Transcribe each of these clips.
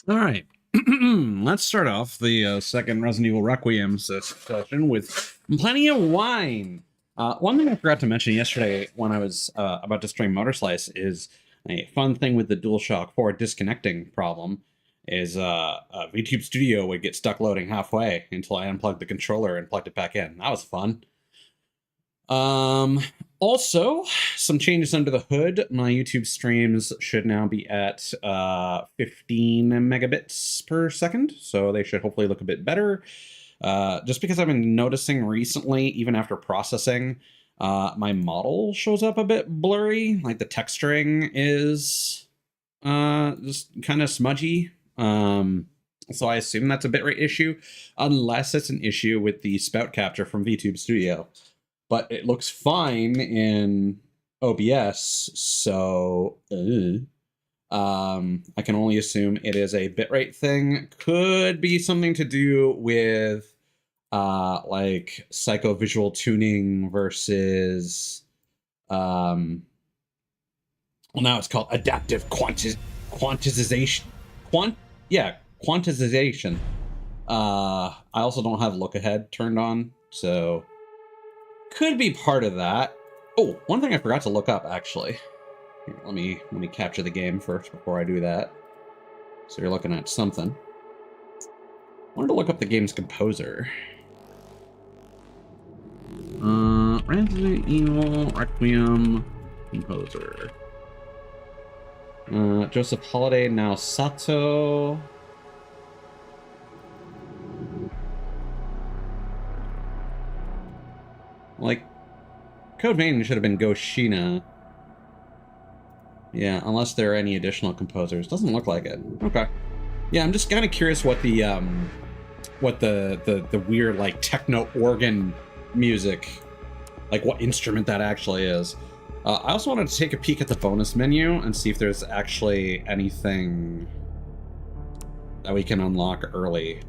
All right. Let's start off the second Resident Evil Requiem session with plenty of wine. One thing I forgot to mention yesterday when I was about to stream Motor Slice is a fun thing with the DualShock 4 disconnecting problem is VTube Studio would get stuck loading halfway until I unplugged the controller and plugged it back in. That was fun. Also, some changes under the hood. My YouTube streams should now be at 15 megabits per second, so they should hopefully look a bit better. Just because I've been noticing recently, even after processing, my model shows up a bit blurry. Like the texturing is just kind of smudgy. So I assume that's a bitrate issue, unless it's an issue with the spout capture from VTube Studio. But it looks fine in OBS, so I can only assume it is a bitrate thing. Could be something to do with like psychovisual tuning versus well, now it's called adaptive quantization. Quantization. I also don't have look ahead turned on, so could be part of that. Oh, one thing I forgot to look up, actually. Here, let me capture the game first before I do that. So you're looking at something. I wanted to look up the game's composer. Resident Evil Requiem composer. Joseph Holiday, now Sato. Like, Code Vein should have been Goshina. Yeah, unless there are any additional composers. Doesn't look like it. Okay. Yeah, I'm just kind of curious what the weird like techno organ music, like what instrument that actually is. I also wanted to take a peek at the bonus menu and see if there's actually anything that we can unlock early.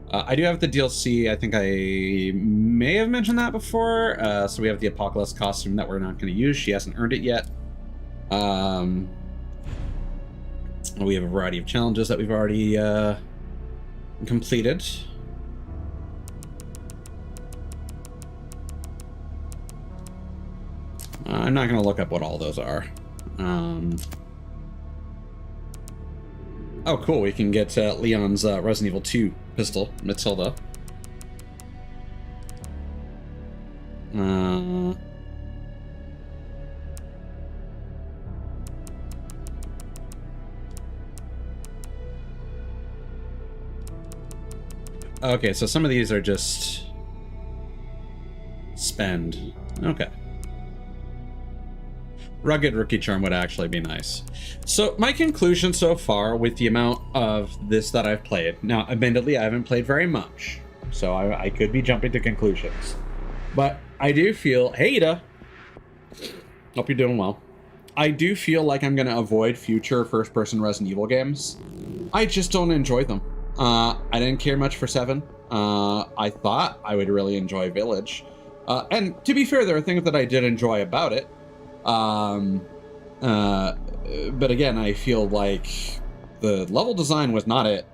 I do have the DLC. I think I may have mentioned that before. So we have the Apocalypse costume that we're not going to use. She hasn't earned it yet. We have a variety of challenges that we've already completed. I'm not going to look up what all those are. Oh, cool. We can get Leon's Resident Evil 2 pistol, Matilda. Okay, so some of these are just spend. Okay. Rugged Rookie Charm would actually be nice. So my conclusion so far with the amount of this that I've played, now admittedly I haven't played very much, so I could be jumping to conclusions, but I do feel, hey Ida, hope you're doing well. I do feel like I'm going to avoid future first-person Resident Evil games. I just don't enjoy them. I didn't care much for 7. I thought I would really enjoy Village. And to be fair, there are things that I did enjoy about it. But again, I feel like the level design was not it.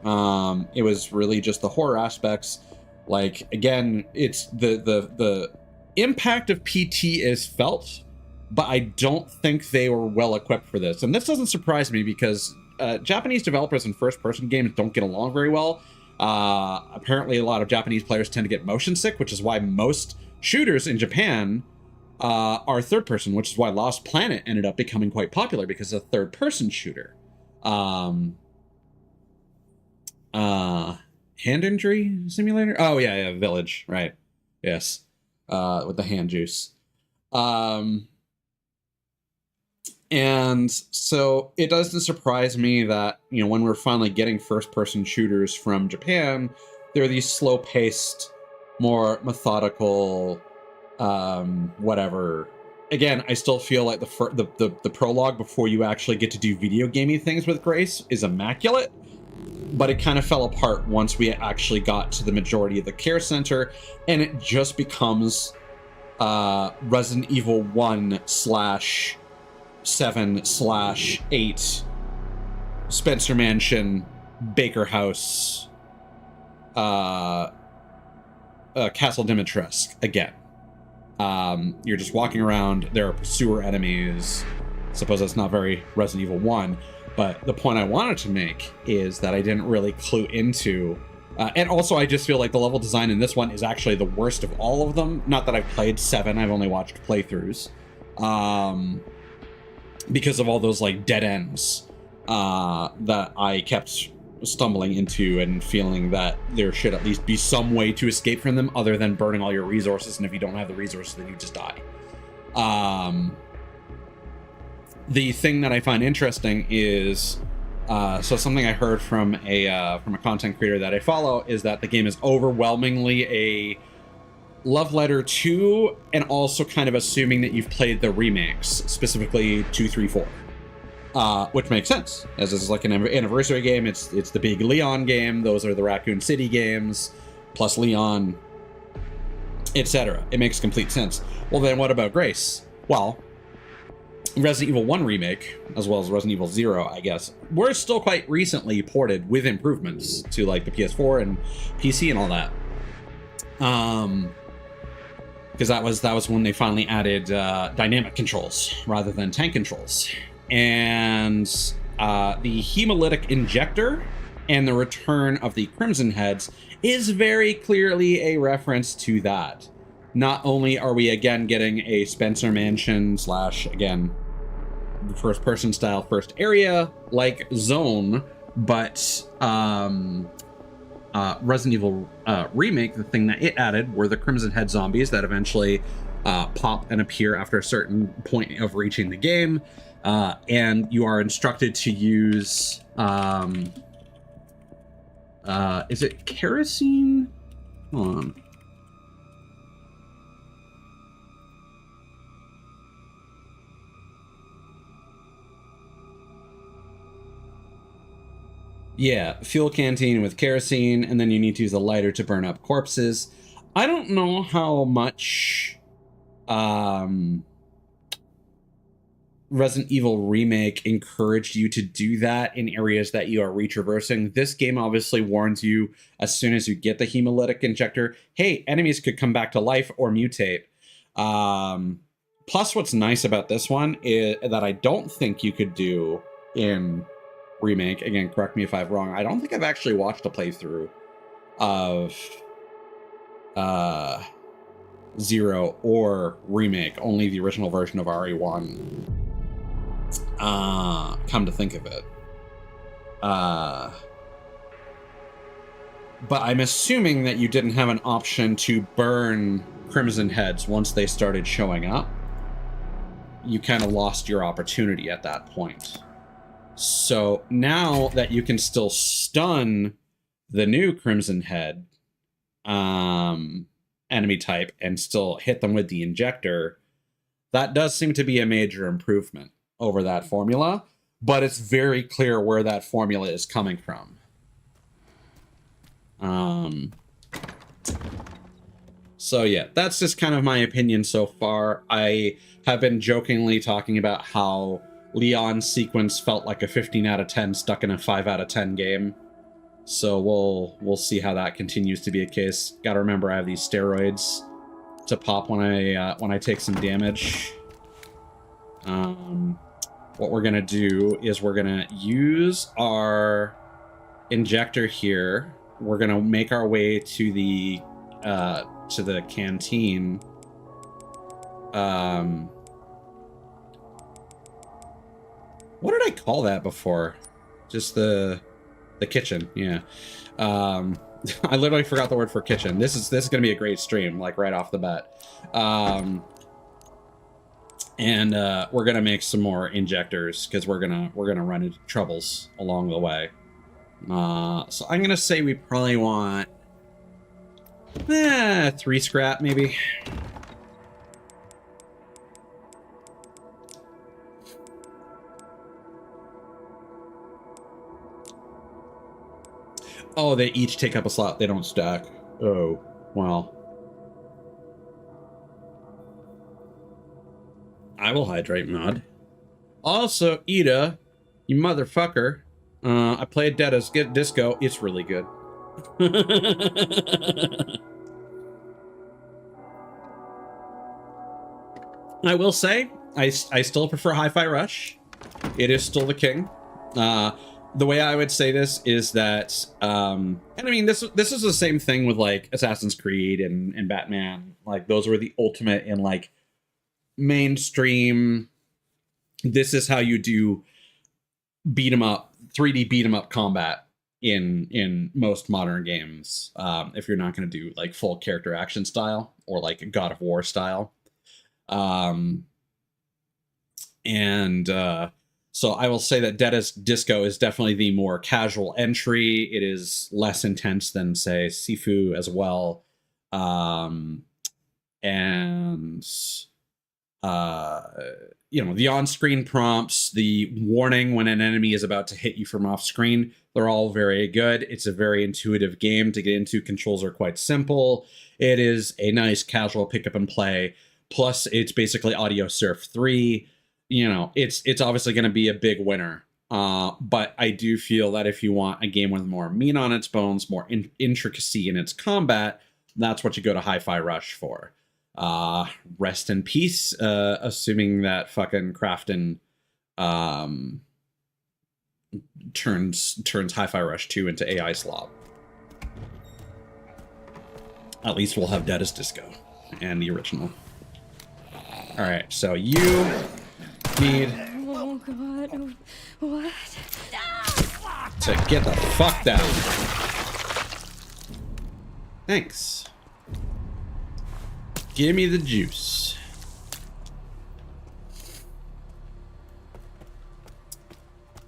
It was really just the horror aspects. Like, again, it's the impact of PT is felt, but I don't think they were well equipped for this. And this doesn't surprise me because Japanese developers in first-person games don't get along very well. Apparently, a lot of Japanese players tend to get motion sick, which is why most shooters in Japan are third-person, which is why Lost Planet ended up becoming quite popular because it's a third-person shooter. Hand injury simulator? Oh, yeah, Village, right. Yes, with the hand juice. And so it doesn't surprise me that, you know, when we're finally getting first-person shooters from Japan, they're these slow-paced, more methodical, whatever. Again, I still feel like the prologue before you actually get to do video gaming things with Grace is immaculate, but it kind of fell apart once we actually got to the majority of the care center, and it just becomes Resident Evil 1/7/8 Spencer Mansion, Baker House, Castle Dimitrescu again. You're just walking around. There are pursuer enemies. Suppose that's not very Resident Evil 1. But the point I wanted to make is that I didn't really clue into... and also, I just feel like the level design in this one is actually the worst of all of them. Not that I've played 7. I've only watched playthroughs. Because of all those, like, dead ends that I kept stumbling into and feeling that there should at least be some way to escape from them other than burning all your resources, and if you don't have the resources, then you just die. The thing that I find interesting is so something I heard from a content creator that I follow is that the game is overwhelmingly a love letter to, and also kind of assuming that you've played the remakes, specifically 2, 3, 4. Which makes sense, as this is like an anniversary game. It's the big Leon game. Those are the Raccoon City games, plus Leon, etc. It makes complete sense. Well, then what about Grace? Well, Resident Evil 1 remake, as well as Resident Evil 0, I guess, were still quite recently ported with improvements to like the PS4 and PC and all that. Because that was when they finally added dynamic controls rather than tank controls. And the hemolytic injector and the return of the Crimson Heads is very clearly a reference to that. Not only are we again getting a Spencer Mansion / again first person style first area like zone, but Resident Evil remake, the thing that it added were the Crimson Head zombies that eventually pop and appear after a certain point of reaching the game. And you are instructed to use, is it kerosene? Hold on. Yeah, fuel canteen with kerosene, and then you need to use a lighter to burn up corpses. I don't know how much, Resident Evil Remake encouraged you to do that in areas that you are retraversing. This game obviously warns you as soon as you get the hemolytic injector, hey, enemies could come back to life or mutate. Plus, what's nice about this one is that I don't think you could do in Remake. Again, correct me if I'm wrong. I don't think I've actually watched a playthrough of 0 or Remake, only the original version of RE1. Come to think of it. But I'm assuming that you didn't have an option to burn Crimson Heads once they started showing up. You kind of lost your opportunity at that point. So now that you can still stun the new Crimson Head enemy type and still hit them with the injector, that does seem to be a major improvement over that formula, but it's very clear where that formula is coming from. So yeah, that's just kind of my opinion so far. I have been jokingly talking about how Leon's sequence felt like a 15 out of 10 stuck in a 5 out of 10 game. So we'll see how that continues to be a case. Gotta remember I have these steroids to pop when I take some damage. What we're gonna do is we're gonna use our injector here. We're gonna make our way to the canteen. What did I call that before? Just the kitchen, yeah. I literally forgot the word for kitchen. This is gonna be a great stream, like right off the bat. And we're gonna make some more injectors because we're gonna run into troubles along the way. So I'm gonna say we probably want 3 scrap maybe. Oh, they each take up a slot. They don't stack. Oh, well. I will hydrate mod. Also, Ida, you motherfucker, I played Deada's Disco. It's really good. I will say, I still prefer Hi-Fi Rush. It is still the king. The way I would say this is that, and I mean, this is the same thing with like Assassin's Creed and Batman. Like those were the ultimate in like mainstream. This is how you do beat 'em up, 3D beat 'em up combat in most modern games. If you're not going to do like full character action style or like God of War style. So I will say that Deada's Disco is definitely the more casual entry. It is less intense than, say, Sifu as well. You know, the on-screen prompts, the warning when an enemy is about to hit you from off-screen, they're all very good. It's a very intuitive game to get into. Controls are quite simple. It is a nice casual pick up and play. Plus, it's basically Audio Surf 3. You know, it's obviously going to be a big winner. But I do feel that if you want a game with more meat on its bones, more intricacy in its combat, that's what you go to Hi-Fi Rush for. Rest in peace, assuming that fucking Crafton turns Hi-Fi Rush 2 into AI slop. At least we'll have Deada's Disco and the original. Alright, so you need... Oh god, what? To get the fuck down. Thanks. Give me the juice.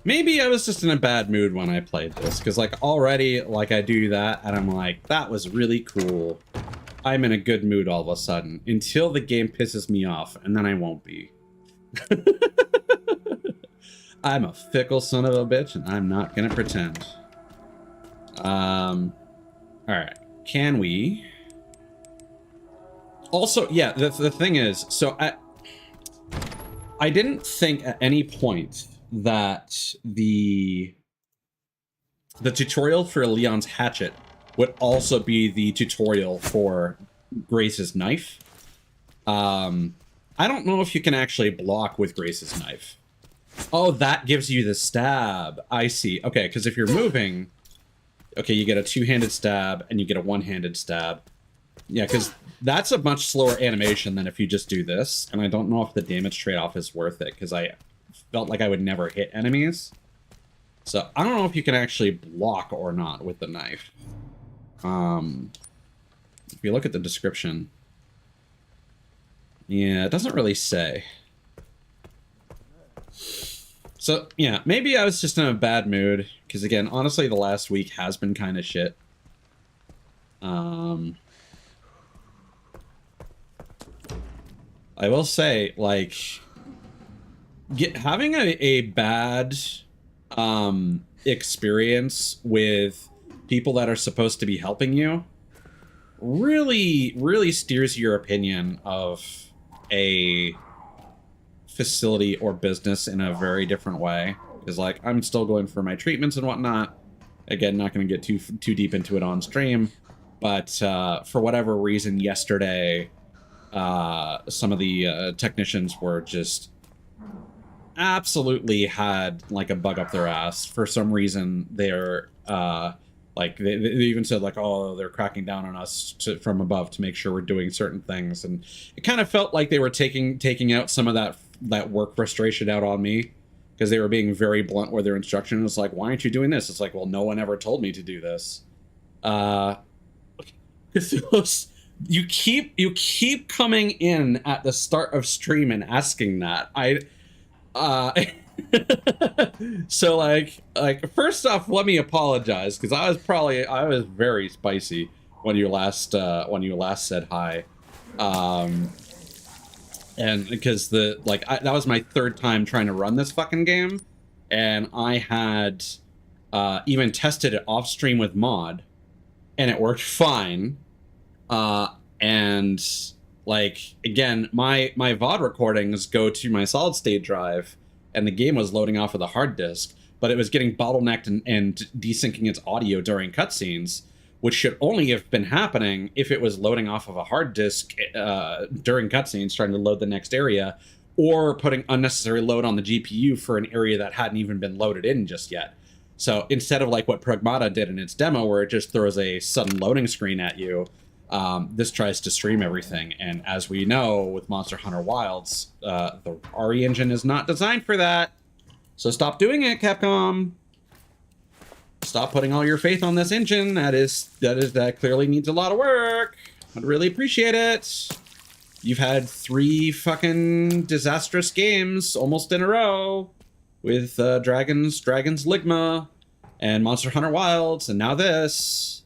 Maybe I was just in a bad mood when I played this, because like already like I do that and I'm like, that was really cool. I'm in a good mood all of a sudden until the game pisses me off, and then I won't be. I'm a fickle son of a bitch, and I'm not gonna pretend. All right, can we? Also, yeah, the thing is, so I didn't think at any point that the tutorial for Leon's hatchet would also be the tutorial for Grace's knife. I don't know if you can actually block with Grace's knife. Oh, that gives you the stab. I see. Okay, because if you're moving, okay, you get a two-handed stab and you get a one-handed stab. Yeah, because that's a much slower animation than if you just do this. And I don't know if the damage trade-off is worth it, because I felt like I would never hit enemies. So I don't know if you can actually block or not with the knife. If you look at the description, yeah, it doesn't really say. So yeah, maybe I was just in a bad mood, because again, honestly, the last week has been kind of shit. I will say, like, having a bad experience with people that are supposed to be helping you really steers your opinion of a facility or business in a very different way. Because, like, I'm still going for my treatments and whatnot. Again, not going to get too deep into it on stream. But for whatever reason, yesterday, some of the technicians were just absolutely had like a bug up their ass. For some reason, they're like they even said like, oh, they're cracking down on us from above to make sure we're doing certain things, and it kind of felt like they were taking out some of that work frustration out on me, because they were being very blunt with their instruction. It was like, why aren't you doing this? It's like, well, no one ever told me to do this. You keep coming in at the start of stream and asking that. So like first off, let me apologize, because I was very spicy when you last said hi, and because that was my third time trying to run this fucking game, and I had even tested it off stream with mod, and it worked fine. And like, again, my VOD recordings go to my solid state drive, and the game was loading off of the hard disk, but it was getting bottlenecked and desyncing its audio during cutscenes, which should only have been happening if it was loading off of a hard disk during cutscenes, trying to load the next area, or putting unnecessary load on the GPU for an area that hadn't even been loaded in just yet. So instead of like what Pragmata did in its demo, where it just throws a sudden loading screen at you, this tries to stream everything. And as we know, with Monster Hunter Wilds, the RE engine is not designed for that. So stop doing it, Capcom. Stop putting all your faith on this engine. That clearly needs a lot of work. I'd really appreciate it. You've had 3 fucking disastrous games almost in a row with Dragon's Ligma and Monster Hunter Wilds, and now this.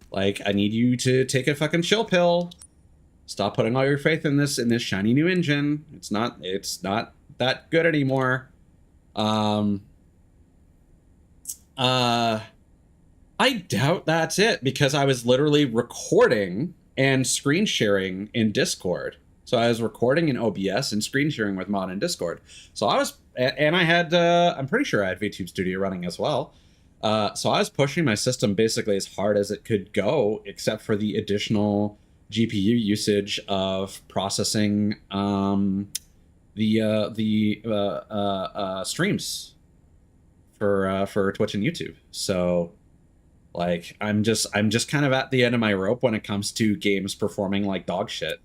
Like, I need you to take a fucking chill pill. Stop putting all your faith in this shiny new engine. It's not that good anymore. I doubt that's it, because I was literally recording and screen sharing in Discord. So I was recording in OBS and screen sharing with Mod in Discord. So I was, and I had, I'm pretty sure I had VTube Studio running as well. So I was pushing my system basically as hard as it could go, except for the additional GPU usage of processing streams for Twitch and YouTube. So like I'm just kind of at the end of my rope when it comes to games performing like dog shit.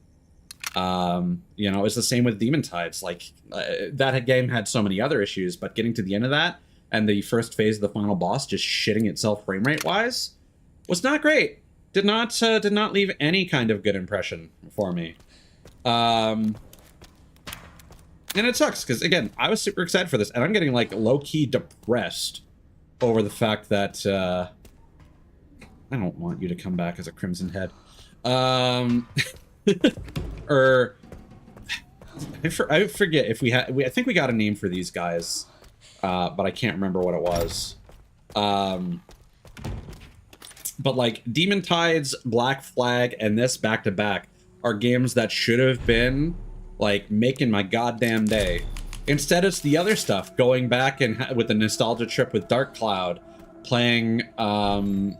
You know, it's the same with Demon Tides. Like that game had so many other issues, but getting to the end of that and the first phase of the final boss just shitting itself frame rate wise was not great. Did not leave any kind of good impression for me. And it sucks because, again, I was super excited for this, and I'm getting like low-key depressed over the fact that I don't want you to come back as a Crimson Head. Or I forget if we had. I think we got a name for these guys, but I can't remember what it was. But like Demon Tides, Black Flag, and this back to back are games that should have been like making my goddamn day. Instead, it's the other stuff. Going back and with the nostalgia trip with Dark Cloud, playing Motor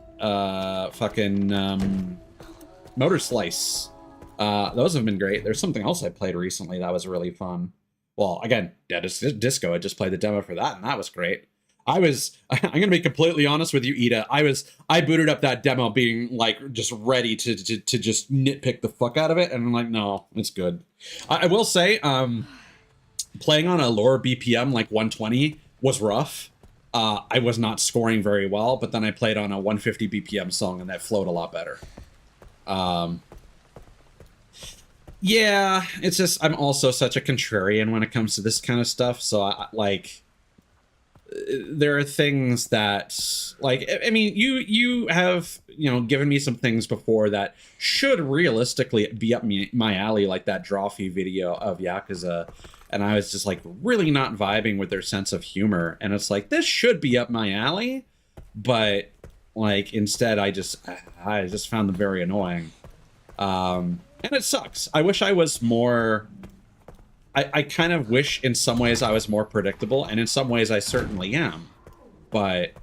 Slice. Those have been great. There's something else I played recently that was really fun. Well, again, Dead Disco. I just played the demo for that, and that was great. I'm gonna be completely honest with you, Ida. I booted up that demo being like just ready to just nitpick the fuck out of it, and I'm like, no, it's good. I will say, playing on a lower BPM like 120 was rough. I was not scoring very well, but then I played on a 150 BPM song, and that flowed a lot better. Yeah, it's just I'm also such a contrarian when it comes to this kind of stuff, so there are things that, like, I mean, you have, you know, given me some things before that should realistically be up my alley, like that Drawfee video of Yakuza, and I was just, like, really not vibing with their sense of humor, and it's like, this should be up my alley, but, like, instead I just found them very annoying. And it sucks. I wish I was more... I kind of wish in some ways I was more predictable, and in some ways I certainly am. But...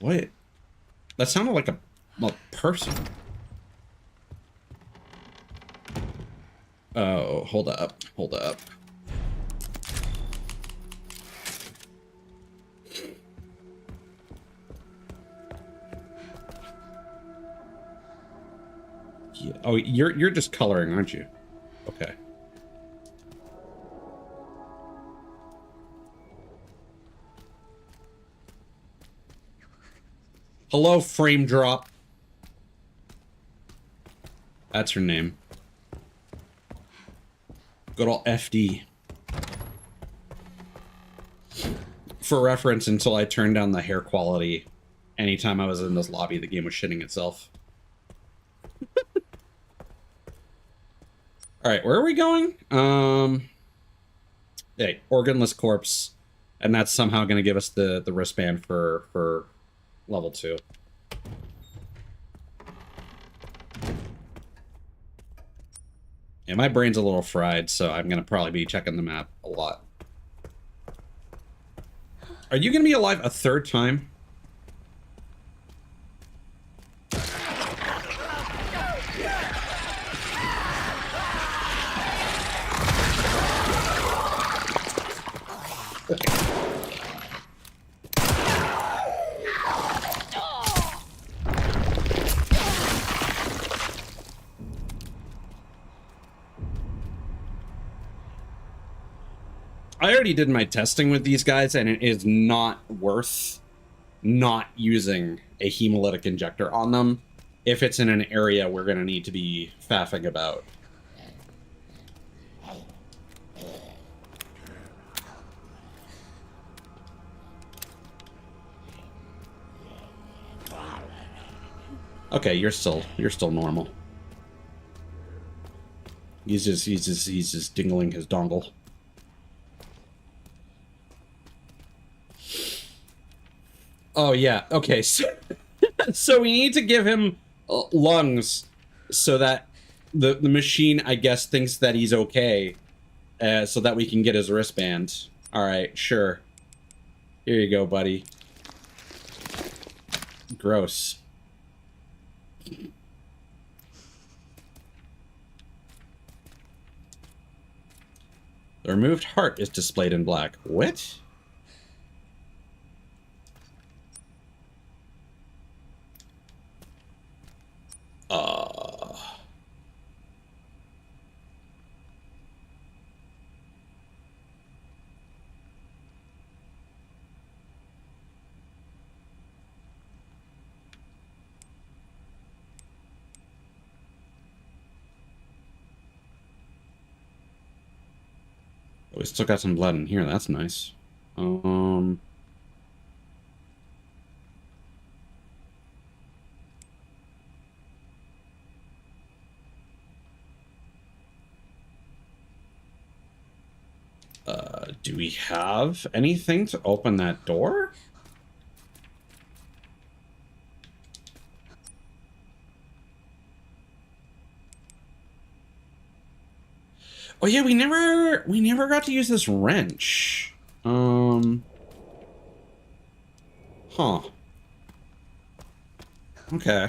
What? That sounded like a person. Oh, hold up. Hold up. Yeah. Oh, you're just coloring, aren't you? Okay. Hello, frame drop. That's her name. Good old FD. For reference, until I turned down the hair quality, anytime I was in this lobby, the game was shitting itself. All right, where are we going? Hey, organless corpse, and that's somehow going to give us the wristband for level 2. Yeah, my brain's a little fried, so I'm gonna probably be checking the map a lot. Are you gonna be alive a third time? I already did my testing with these guys, and it is not worth not using a hemolytic injector on them if it's in an area we're going to need to be faffing about. Okay, you're still normal. He's just dingling his dongle. Oh yeah. Okay. So we need to give him lungs so that the machine, I guess, thinks that he's okay, so that we can get his wristband. All right, sure. Here you go, buddy. Gross. The removed heart is displayed in black. What? We still got some blood in here. That's nice. Do we have anything to open that door? Oh yeah, we never got to use this wrench. Huh. Okay.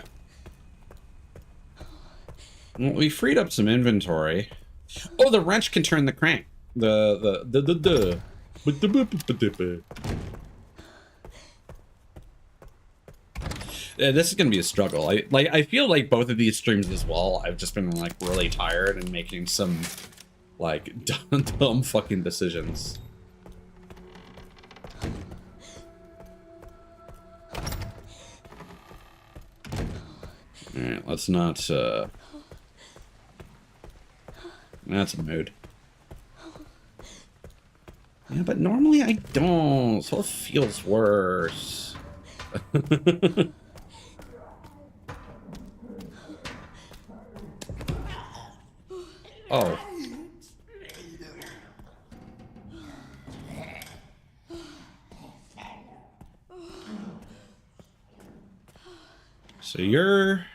Well, we freed up some inventory. Oh, the wrench can turn the crank. The. Yeah, this is gonna be a struggle. I feel like both of these streams as well, I've just been like really tired and making some like dumb fucking decisions. Alright, let's not that's a mood. Yeah, but normally I don't, so it feels worse. Oh. So you're...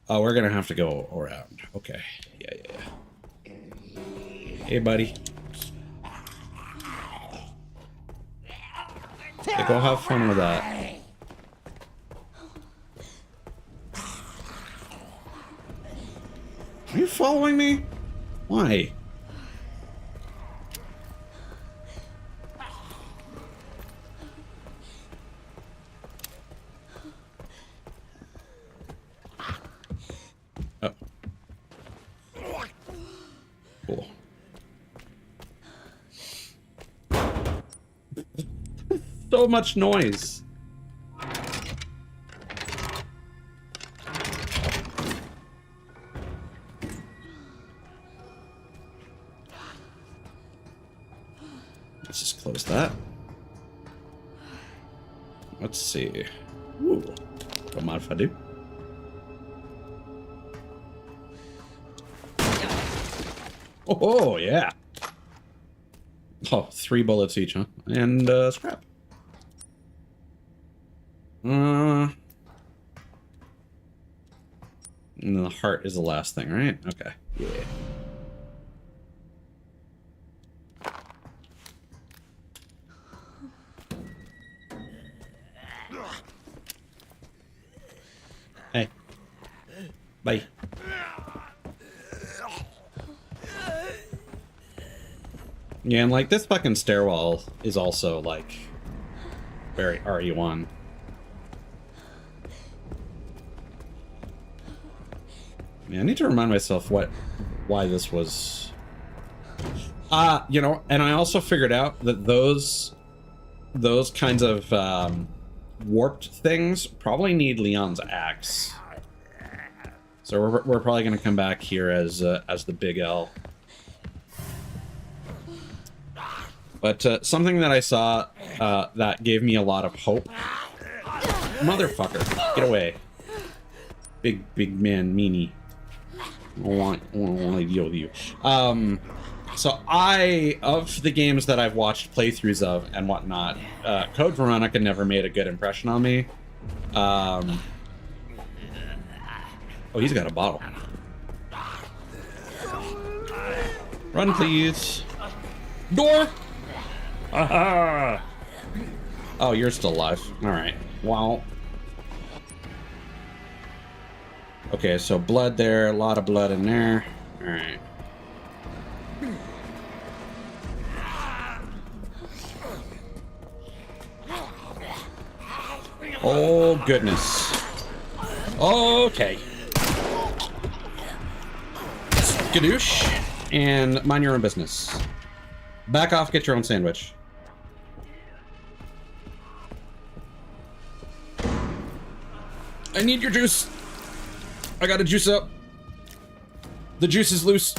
Oh, we're gonna have to go around. Okay. Yeah. Hey, buddy. Okay, go have fun with that. Are you following me? Why? Oh. Cool. So much noise. Let's just close that. Let's see. Ooh. Don't mind if I do. Oh, yeah. Oh, 3 bullets each, huh? And, scrap. And the heart is the last thing, right? Okay. Yeah. Hey. Bye. Yeah, and like this fucking stairwell is also like very RE1. Yeah, I need to remind myself why this was. You know, and I also figured out that those kinds of warped things probably need Leon's axe. So we're probably gonna come back here as the big L. But something that I saw that gave me a lot of hope. Motherfucker, get away. Big man meanie. I want to deal with you. So of the games that I've watched playthroughs of and whatnot, Code Veronica never made a good impression on me. Oh, he's got a bottle. Run, please. Door! Aha! Oh, you're still alive. Alright. Wow. Okay, so blood there. A lot of blood in there. Alright. Oh, goodness. Okay. Skadoosh. And mind your own business. Back off, get your own sandwich. I need your juice. I gotta juice up. The juice is loose.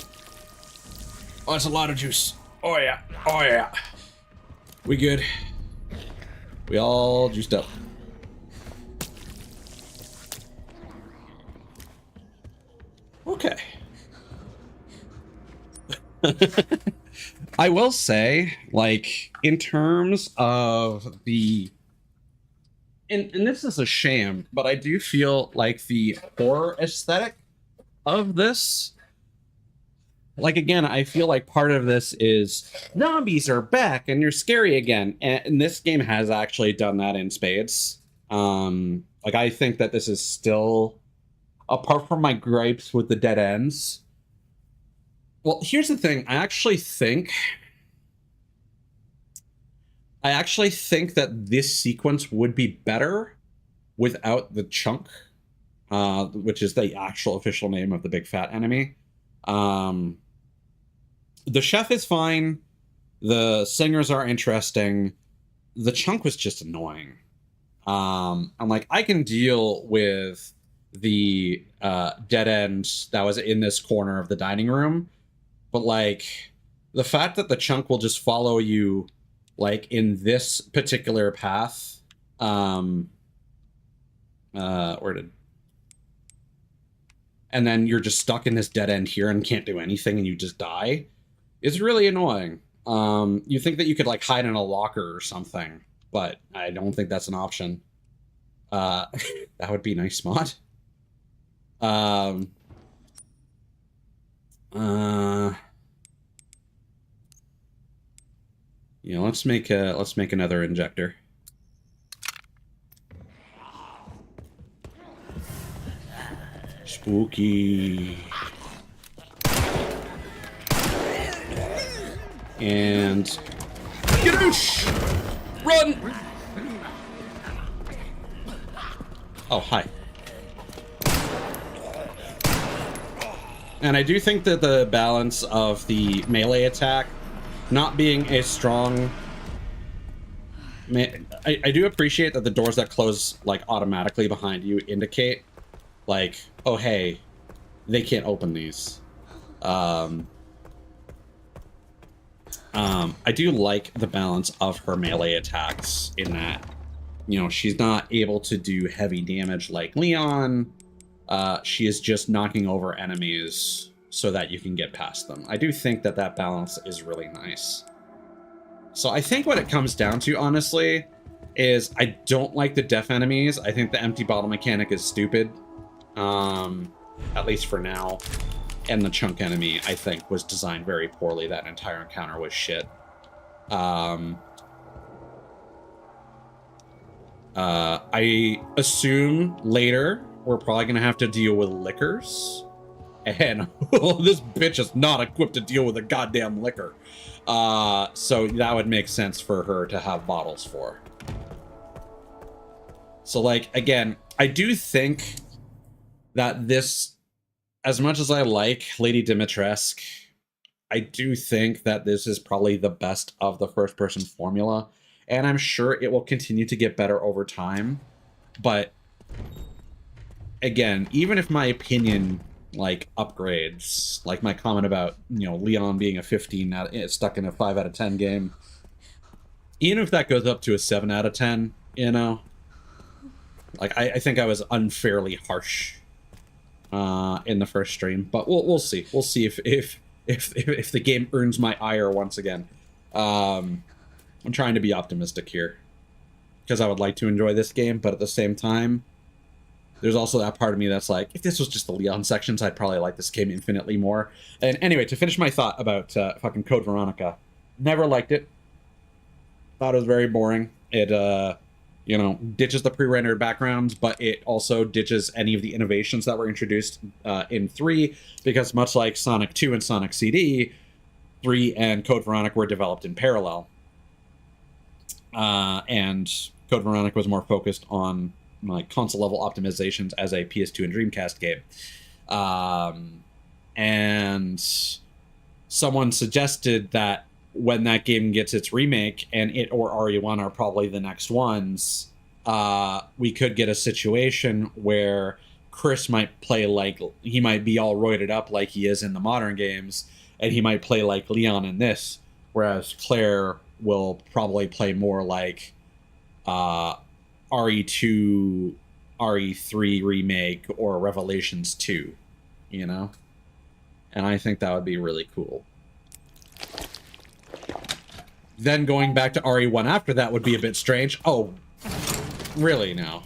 Oh, that's a lot of juice. Oh, yeah. Oh, yeah. We good. We all juiced up. Okay. I will say, like, in terms of the... And this is a shame, but I do feel like the horror aesthetic of this... Like, again, I feel like part of this is zombies are back and you're scary again. And this game has actually done that in spades. Like, I think that this is still... Apart from my gripes with the dead ends... Well, here's the thing. I actually think that this sequence would be better without the chunk, which is the actual official name of the big fat enemy. The chef is fine. The singers are interesting. The chunk was just annoying. I'm like, I can deal with the dead end that was in this corner of the dining room. But, like, the fact that the chunk will just follow you, like, in this particular path, and then you're just stuck in this dead end here and can't do anything and you just die, is really annoying. You think that you could, like, hide in a locker or something, but I don't think that's an option. That would be nice mod. You know, let's make another injector. Spooky. And Gadoosh! Run! Oh, hi. And I do think that the balance of the melee attack not being as strong... I do appreciate that the doors that close, like, automatically behind you indicate, like, oh, hey, they can't open these. I do like the balance of her melee attacks in that, you know, she's not able to do heavy damage like Leon. She is just knocking over enemies so that you can get past them. I do think that that balance is really nice. So I think what it comes down to, honestly, is I don't like the deaf enemies. I think the empty bottle mechanic is stupid, at least for now. And the chunk enemy, I think, was designed very poorly. That entire encounter was shit. I assume later we're probably gonna have to deal with liquors, and this bitch is not equipped to deal with a goddamn liquor. So that would make sense for her to have bottles for. So, like, again, I do think that this, as much as I like Lady Dimitrescu, I do think that this is probably the best of the first-person formula, and I'm sure it will continue to get better over time. But again, even if my opinion like upgrades, like my comment about, you know, Leon being a 15 stuck in a 5 out of 10 game, even if that goes up to a 7 out of 10, you know, like I think I was unfairly harsh in the first stream, but we'll see. We'll see if the game earns my ire once again. I'm trying to be optimistic here because I would like to enjoy this game, but at the same time, there's also that part of me that's like, if this was just the Leon sections, I'd probably like this game infinitely more. And anyway, to finish my thought about fucking Code Veronica, never liked it. Thought it was very boring. It, you know, ditches the pre-rendered backgrounds, but it also ditches any of the innovations that were introduced in 3, because much like Sonic 2 and Sonic CD, 3 and Code Veronica were developed in parallel. And Code Veronica was more focused on like console level optimizations as a PS2 and Dreamcast game. And someone suggested that when that game gets its remake, and it or RE1 are probably the next ones, we could get a situation where Chris might play like, he might be all roided up like he is in the modern games, and he might play like Leon in this, whereas Claire will probably play more like RE2, RE3 remake, or Revelations 2, you know? And I think that would be really cool. Then going back to RE1 after that would be a bit strange. Oh, really now?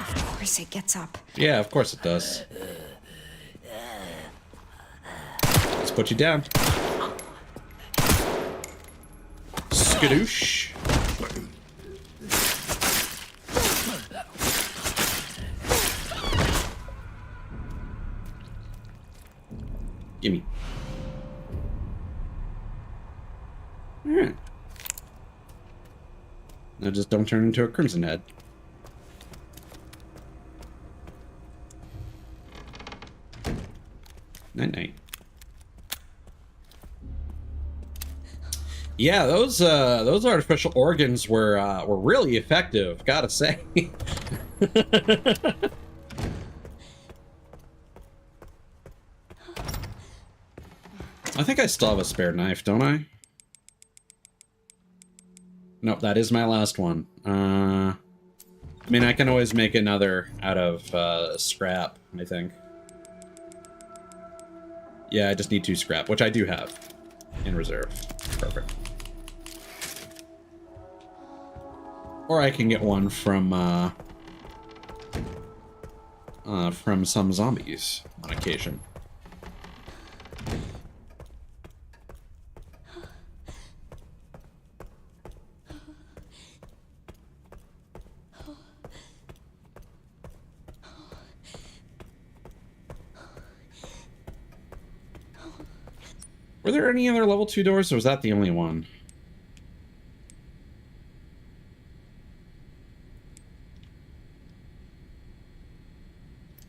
Of course it gets up. Yeah, of course it does. Let's put you down. Skadoosh. Gimme. Alright. Now just don't turn into a Crimson Head. Night-night. Yeah, those artificial organs were really effective, gotta say. I think I still have a spare knife, don't I? Nope, that is my last one. I mean, I can always make another out of scrap, I think. Yeah, I just need 2 scrap, which I do have in reserve. Perfect. Or I can get one from some zombies on occasion. Were there any other level 2 doors, or was that the only one?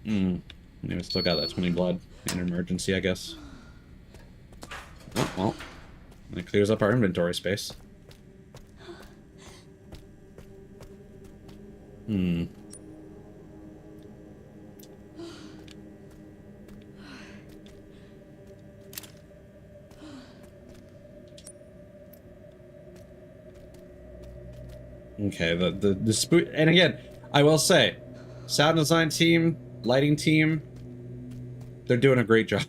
Anyway, still got that 20 blood in emergency, I guess. Oh, well. That clears up our inventory space. Okay, the spook, and again, I will say, sound design team, lighting team, they're doing a great job.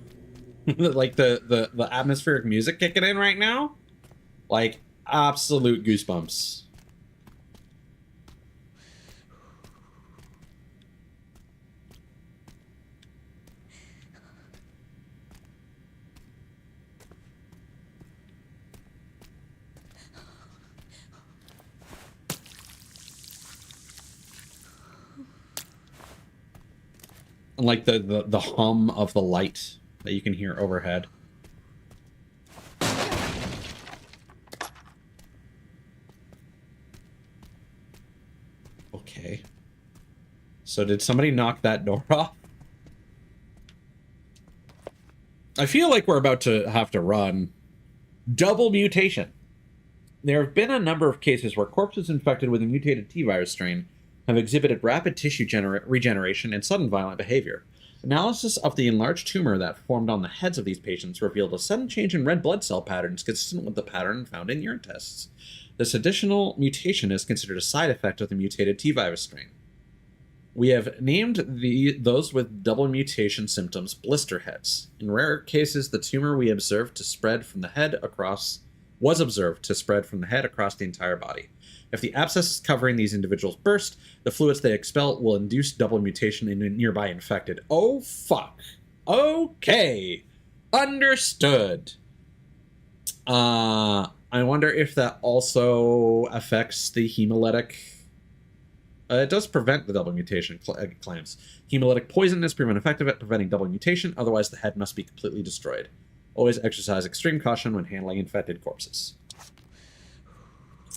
Like the atmospheric music kicking in right now, like absolute goosebumps. and like the hum of the light that you can hear overhead. Okay. So did somebody knock that door off? I feel like we're about to have to run. Double mutation. There have been a number of cases where corpses infected with a mutated T-virus strain have exhibited rapid tissue regeneration and sudden violent behavior. Analysis of the enlarged tumor that formed on the heads of these patients revealed a sudden change in red blood cell patterns consistent with the pattern found in urine tests. This additional mutation is considered a side effect of the mutated T-virus strain. We have named those with double mutation symptoms blister heads. In rare cases, the tumor was observed to spread from the head across the entire body. If the abscesses covering these individuals burst, the fluids they expel will induce double mutation in a nearby infected. Oh, fuck. Okay. Understood. I wonder if that also affects the hemolytic. It does prevent the double mutation claims. Hemolytic poison is proven effective at preventing double mutation, otherwise the head must be completely destroyed. Always exercise extreme caution when handling infected corpses.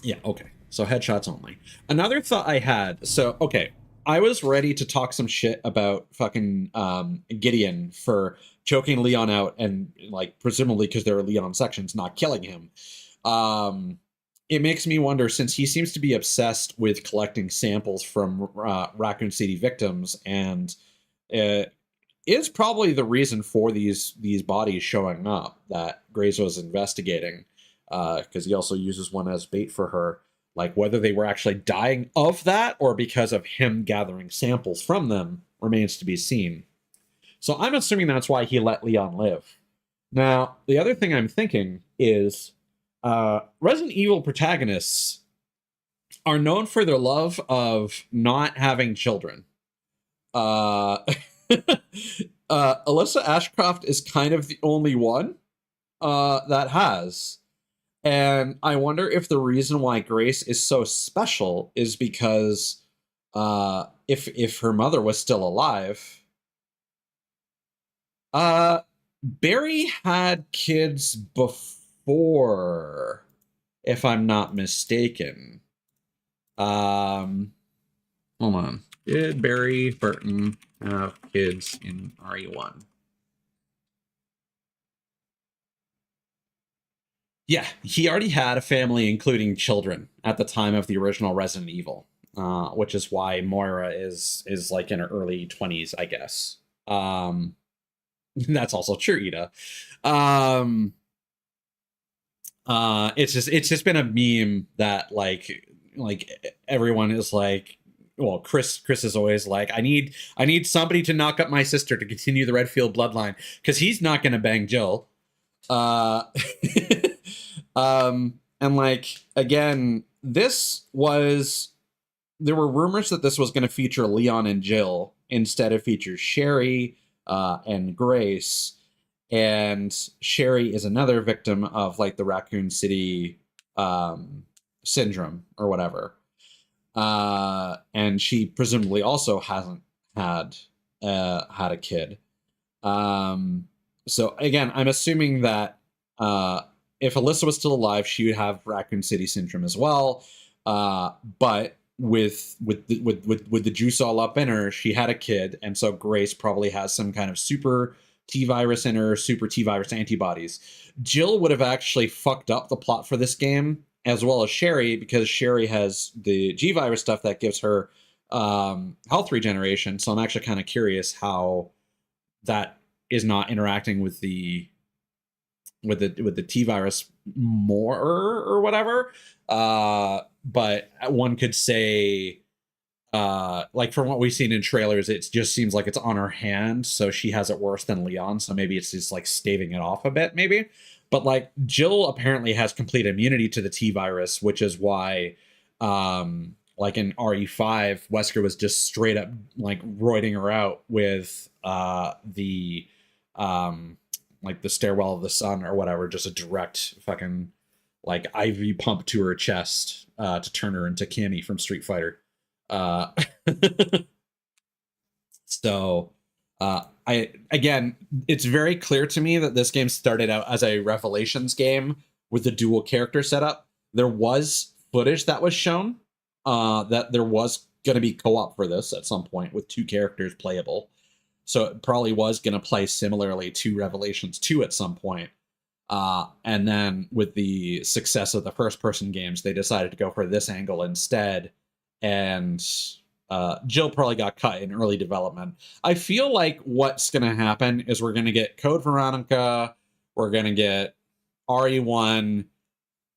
Yeah, okay. So headshots only. Another thought I had, okay, I was ready to talk some shit about fucking Gideon for choking Leon out and, like, presumably because there are Leon sections, not killing him. It makes me wonder, since he seems to be obsessed with collecting samples from Raccoon City victims, and is probably the reason for these bodies showing up that Grace was investigating, because he also uses one as bait for her. Like, whether they were actually dying of that or because of him gathering samples from them remains to be seen. So I'm assuming that's why he let Leon live. Now, the other thing I'm thinking is Resident Evil protagonists are known for their love of not having children. Alyssa Ashcroft is kind of the only one that has. And I wonder if the reason why Grace is so special is because if her mother was still alive, Barry had kids before, if I'm not mistaken. Hold on. Did Barry Burton have kids in RE1? Yeah, he already had a family, including children, at the time of the original Resident Evil, which is why Moira is like in her early 20s, I guess. That's also true, Ida. It's just been a meme that like everyone is like, well, Chris is always like, I need somebody to knock up my sister to continue the Redfield bloodline, because he's not going to bang Jill. And like, again, there were rumors that this was going to feature Leon and Jill instead of feature Sherry and Grace. And Sherry is another victim of like the Raccoon City syndrome or whatever. And she presumably also hasn't had a kid. So again, I'm assuming that if Alyssa was still alive, she would have Raccoon City syndrome as well. But with the juice all up in her, she had a kid, and so Grace probably has some kind of super T-virus in her, super T-virus antibodies. Jill would have actually fucked up the plot for this game, as well as Sherry, because Sherry has the G-virus stuff that gives her health regeneration. So I'm actually kind of curious how that is not interacting with the T-virus more or whatever. But one could say, like from what we've seen in trailers, it just seems like it's on her hand, so she has it worse than Leon, so maybe it's just like staving it off a bit, maybe. But like Jill apparently has complete immunity to the T-virus, which is why like in RE5, Wesker was just straight up like roiding her out with the like the stairwell of the sun or whatever, just a direct fucking like IV pump to her chest to turn her into Cammy from Street Fighter. So Again, it's very clear to me that this game started out as a Revelations game with the dual character setup. There was footage that was shown that there was going to be co-op for this at some point with 2 characters playable. So it probably was going to play similarly to Revelations 2 at some point. And then with the success of the first-person games, they decided to go for this angle instead. And Jill probably got cut in early development. I feel like what's going to happen is we're going to get Code Veronica, we're going to get RE1,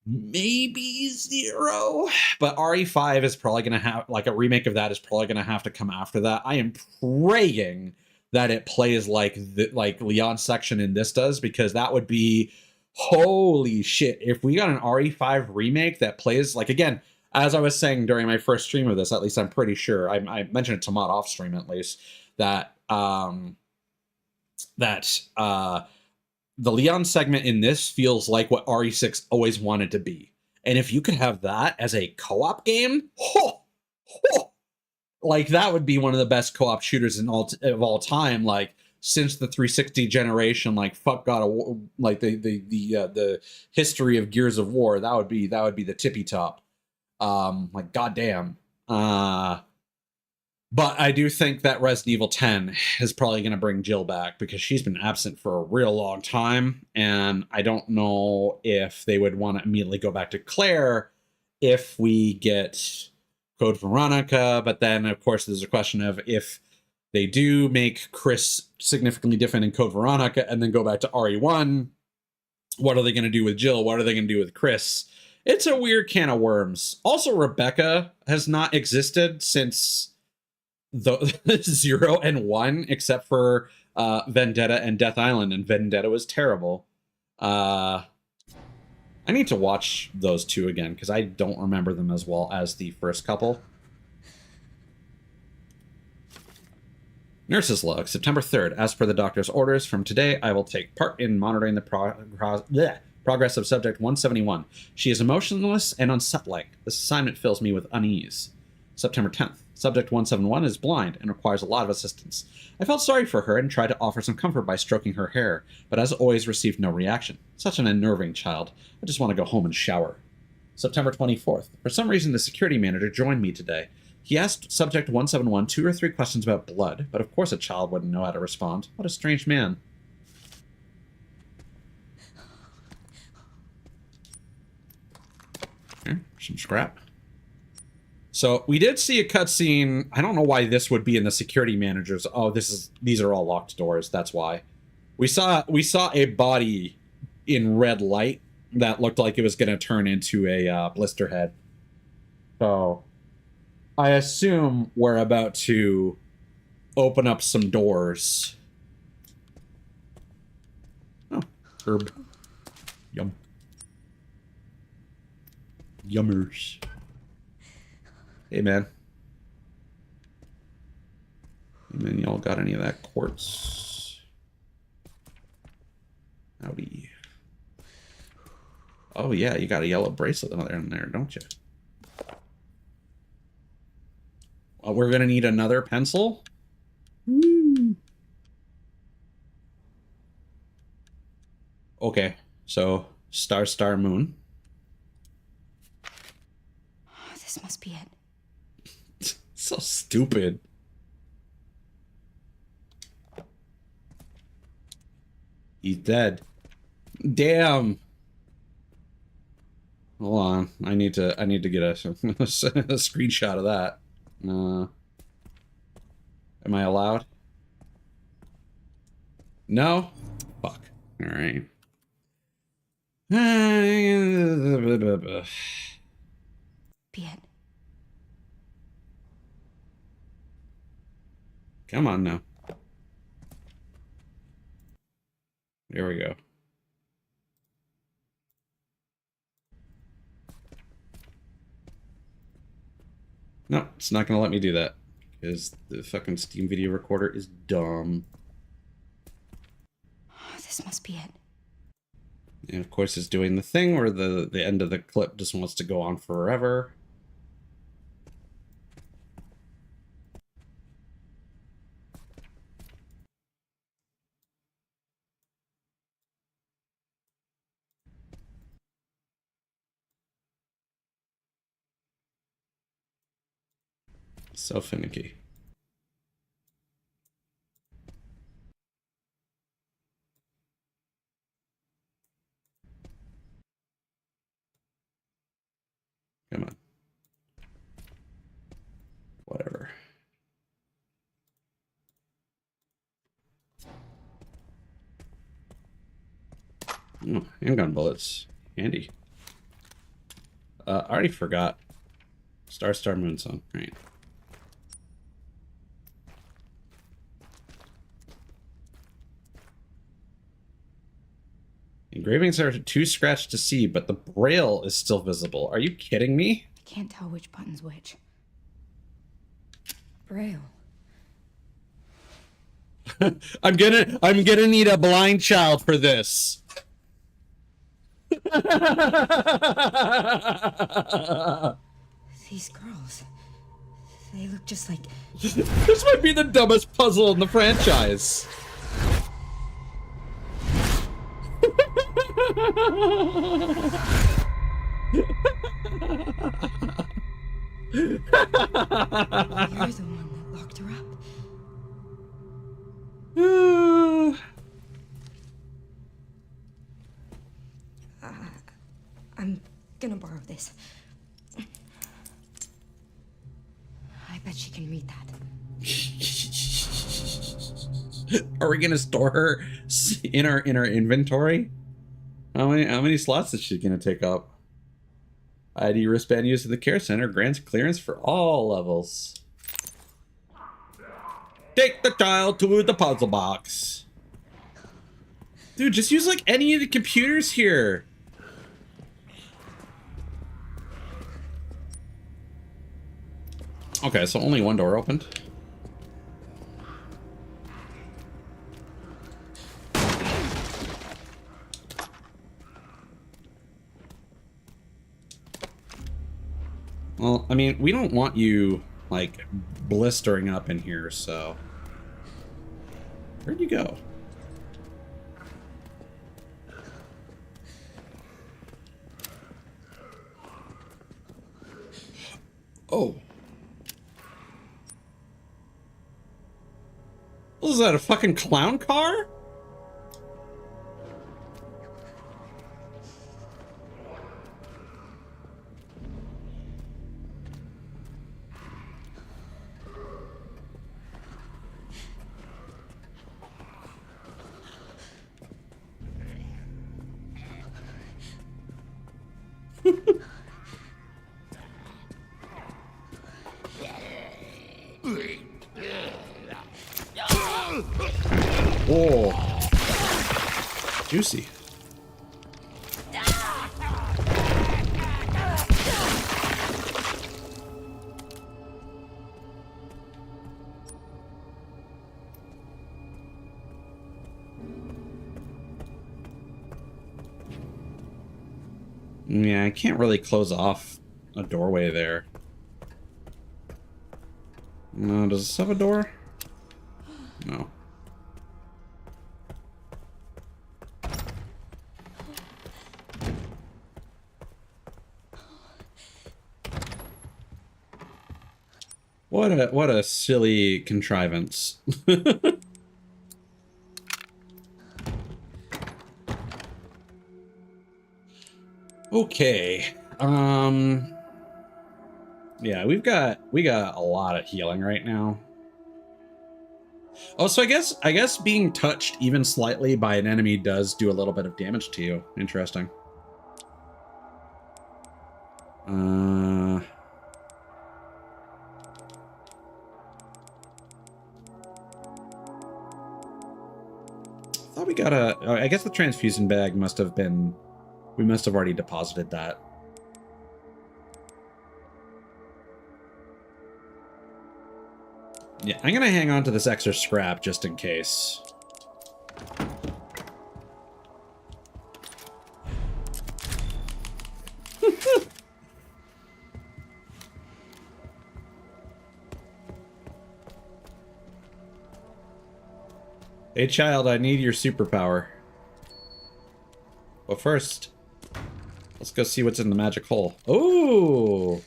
maybe 0, but RE5 is probably going to have, like, a remake of that is probably going to have to come after that. I am praying that it plays like Leon's section in this does, because that would be holy shit if we got an RE5 remake that plays like, again, as I was saying during my first stream of this, at least I'm pretty sure I mentioned it to Mod off stream at least, that the Leon segment in this feels like what RE6 always wanted to be. And if you could have that as a co-op game, like that would be one of the best co-op shooters of all time. Like since the 360 generation, like fuck God of War, like the history of Gears of War, that would be the tippy top. Like goddamn. But I do think that Resident Evil 10 is probably going to bring Jill back because she's been absent for a real long time. And I don't know if they would want to immediately go back to Claire if we get Code Veronica. But then, of course, there's a question of if they do make Chris significantly different in Code Veronica and then go back to RE1, what are they going to do with Jill? What are they going to do with Chris? It's a weird can of worms. Also, Rebecca has not existed since the 0 and 1, except for Vendetta and Death Island, and Vendetta was terrible. I need to watch those 2 again because I don't remember them as well as the first couple. Nurse's log, September 3rd. As per the doctor's orders, from today I will take part in monitoring the progress of subject 171. She is emotionless and unsettling. This assignment fills me with unease. September 10th. Subject 171 is blind and requires a lot of assistance. I felt sorry for her and tried to offer some comfort by stroking her hair, but as always received no reaction. Such an unnerving child. I just want to go home and shower. September 24th. For some reason, the security manager joined me today. He asked Subject 171 2 or 3 questions about blood, but of course a child wouldn't know how to respond. What a strange man. Here, some scrap. So we did see a cutscene. I don't know why this would be in the security managers. Oh, these are all locked doors. That's why. We saw a body in red light that looked like it was going to turn into a blister head. So I assume we're about to open up some doors. Oh, herb. Yum. Yummers. Hey, man. Hey, man, y'all got any of that quartz? Howdy. Oh, yeah, you got a yellow bracelet in there, don't you? We're going to need another pencil? Woo. Okay, so star, moon. This must be it. So stupid. He's dead. Damn. Hold on. I need to get a screenshot of that. Am I allowed? No? Fuck. All right. Be it. Come on now. There we go. No, it's not going to let me do that. Because the fucking Steam video recorder is dumb. This must be it. And of course it's doing the thing where the end of the clip just wants to go on forever. So finicky. Come on. Whatever. Oh, handgun bullets. Handy. I already forgot. Star Star Moonsong. Right. Engravings are too scratched to see, but the braille is still visible. Are you kidding me? I can't tell which button's which. Braille. I'm gonna need a blind child for this. These girls. They look just like... This might be the dumbest puzzle in the franchise. You're the one that locked her up. I'm gonna borrow this. I bet she can read that. Are we gonna store her in our inventory? How many slots is she gonna take up? ID wristband used in the care center grants clearance for all levels. Take the child to the puzzle box. Dude, just use like any of the computers here. Okay, so only one door opened. Well, I mean, we don't want you, like, blistering up in here, so... Where'd you go? Oh. Was that a fucking clown car? Whoa. Juicy. Yeah, I can't really close off a doorway there. No, does this have a door? No. What a silly contrivance. Okay. Yeah, we got a lot of healing right now. Oh, so I guess being touched even slightly by an enemy does do a little bit of damage to you. Interesting. I thought we got a... I guess the transfusion bag must have been... We must have already deposited that. Yeah, I'm gonna hang on to this extra scrap just in case. Hey child, I need your superpower. But first, let's go see what's in the magic hole. Ooh!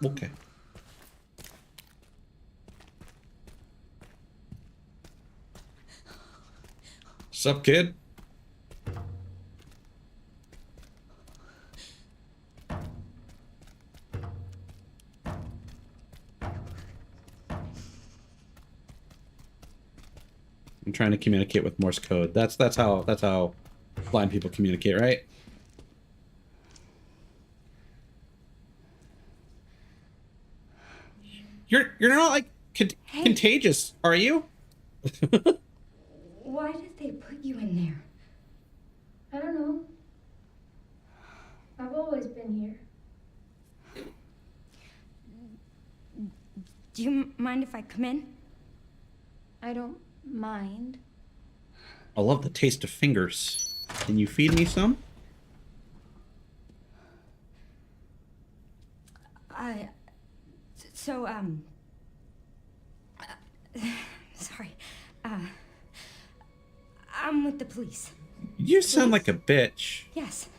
Okay. Sup, kid? I'm trying to communicate with Morse code. That's how blind people communicate, right? You're not like contagious, are you? Why did they put you in there? I don't know. I've always been here. Do you mind if I come in? I don't mind. I love the taste of fingers. Can you feed me some? So, sorry. I'm with the police. You sound like a bitch. Yes.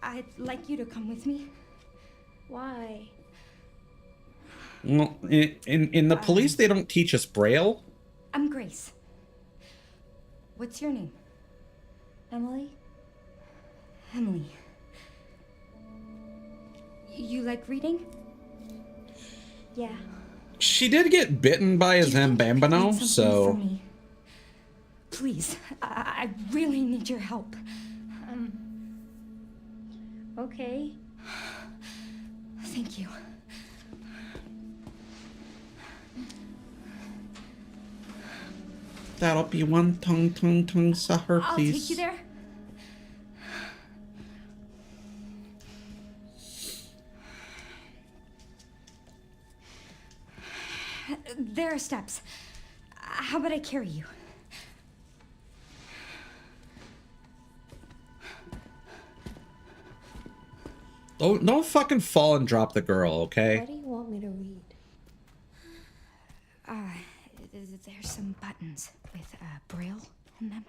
I'd like you to come with me. Why? Well, in the police, they don't teach us Braille. I'm Grace. What's your name? Emily? Emily. You like reading? Yeah. She did get bitten by a Do you think you could read Zambambano, something for so... me? Please, I really need your help. Okay. Thank you. That'll be one tongue, sucker, I'll please. take you there. There are steps. How about I carry you? Don't fucking fall and drop the girl, What okay? do you want me to read? There's some buttons with Braille on them.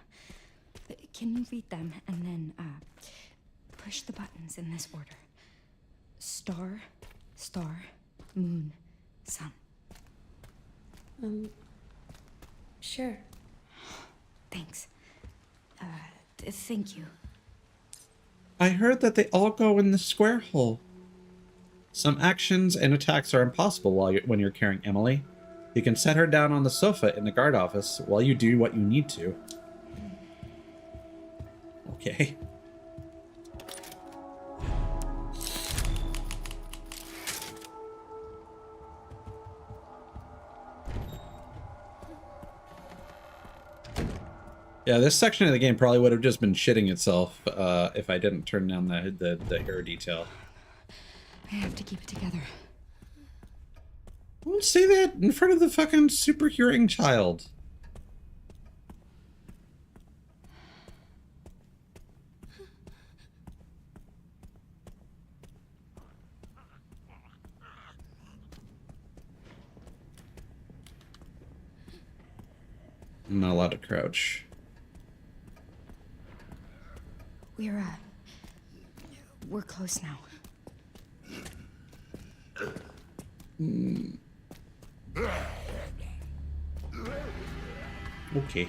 Can you read them and then push the buttons in this order? Star, star, moon, sun. Sure. Thanks. Thank you. I heard that they all go in the square hole. Some actions and attacks are impossible when you're carrying Emily. You can set her down on the sofa in the guard office while you do what you need to. Okay. Yeah, this section of the game probably would have just been shitting itself if I didn't turn down the hair detail. I have to keep it together. Don't say that in front of the fucking super hearing child. I'm not allowed to crouch. We're close now. Okay.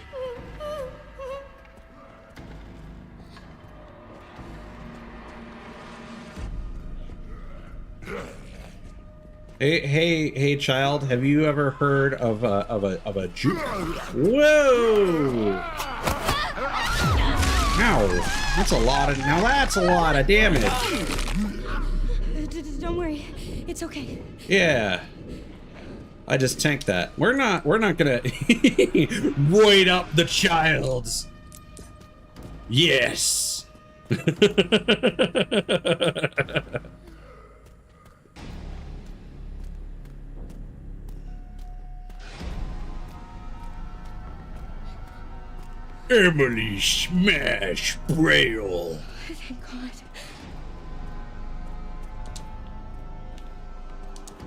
Hey, child! Have you ever heard of a juke? Whoa! Ow! That's a lot of. Now that's a lot of damage. Don't worry, it's okay. Yeah. I just tanked that. We're not gonna roid up the childs. Yes. Emily Smash Braille. Thank God.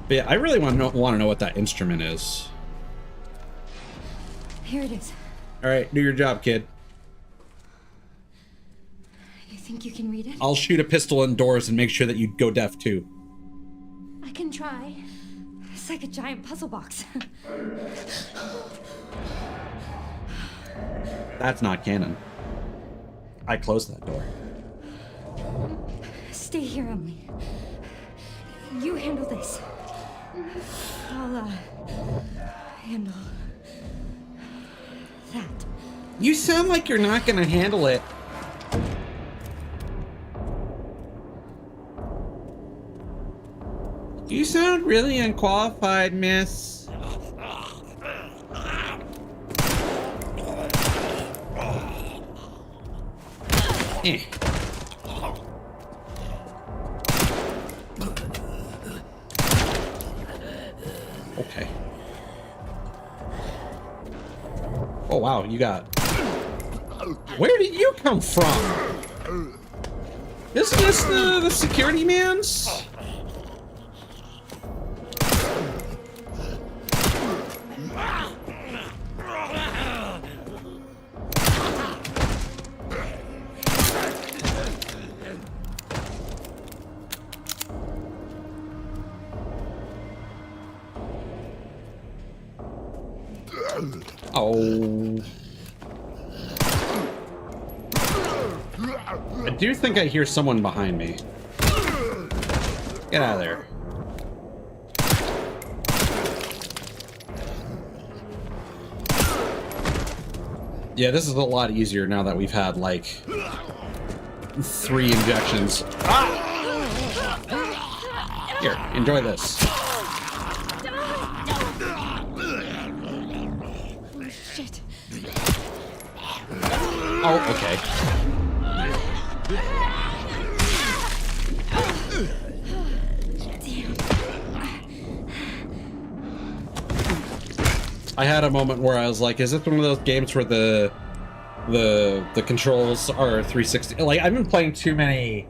But yeah, I really want to know what that instrument is. Here it is. All right, do your job, kid. You think you can read it? I'll shoot a pistol indoors and make sure that you go deaf too. I try. It's like a giant puzzle box. That's not canon. I closed that door. Stay here, Emily. You handle this. I'll, handle that. You sound like you're not gonna handle it. You sound really unqualified, miss. Eh. Okay. Oh wow, you got... Where did you come from? Isn't this the security man's? Oh. I do think I hear someone behind me. Get out of there. Yeah, this is a lot easier now that we've had, like, 3 injections. Ah! Here, enjoy this. Shit. Oh, okay. Damn. I had a moment where I was like, is this one of those games where the controls are 360? Like, I've been playing too many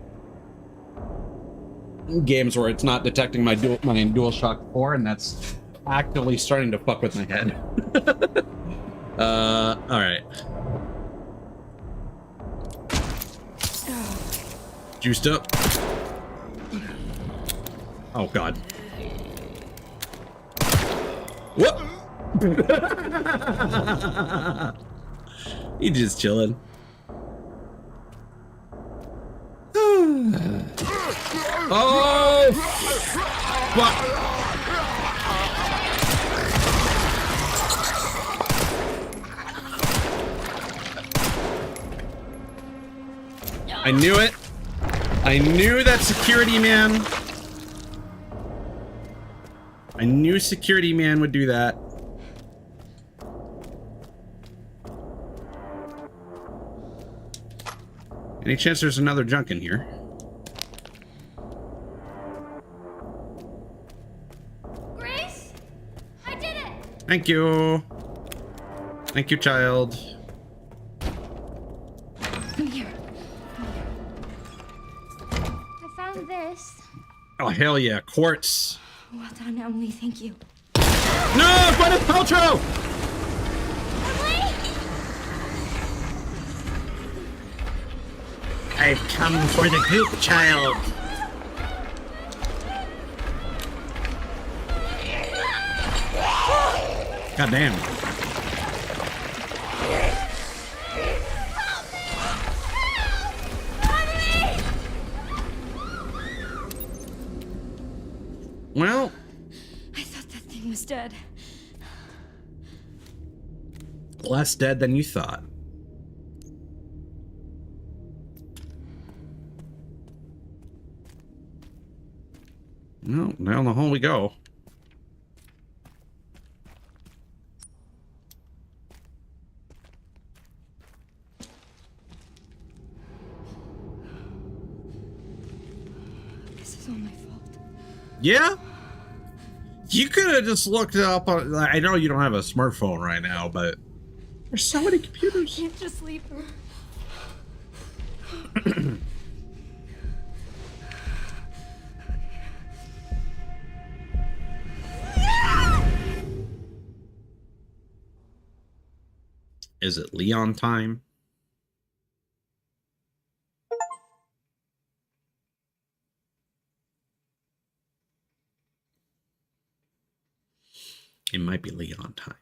games where it's not detecting my DualShock 4, and that's actively starting to fuck with my head. Alright. Juiced up. Oh god. Whoop! He just chilling. Oh! Fuck! I knew it. I knew that security man. I knew security man would do that. Any chance there's another junk in here? Grace? I did it! Thank you. Thank you, child. Here. I found this. Oh, hell yeah. Quartz. Well done, Emily. Thank you. No! Gwyneth Paltrow! I've come for the goop, child. God damn. Well, I thought that thing was dead. less dead than you thought. Well, down the hole we go. This is all my fault. Yeah? You could have just looked it up on... I know you don't have a smartphone right now, but... There's so many computers. I can't just leave her. Is it Leon time? It might be Leon time.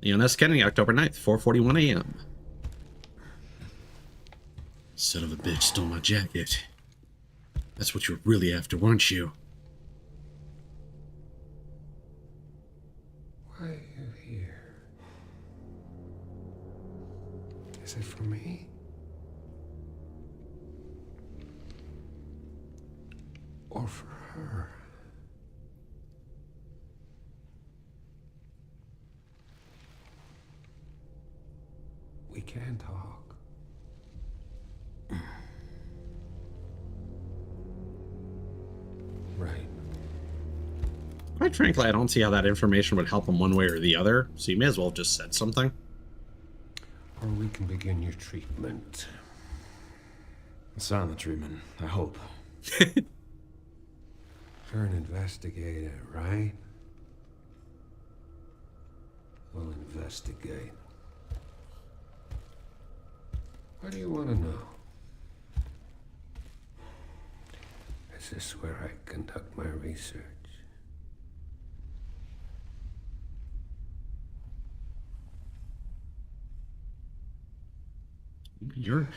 Leon S. Kennedy, October 9th, 4:41 a.m. Son of a bitch stole my jacket. That's what you were really after, weren't you? Why are you here? Is it for me? Or for her? We can talk. Right. Quite frankly, I don't see how that information would help him one way or the other, so you may as well have just said something. Or we can begin your treatment. A silent treatment, I hope. You're an investigator, right? We'll investigate. What do you want to know? Is this where I conduct my research? You're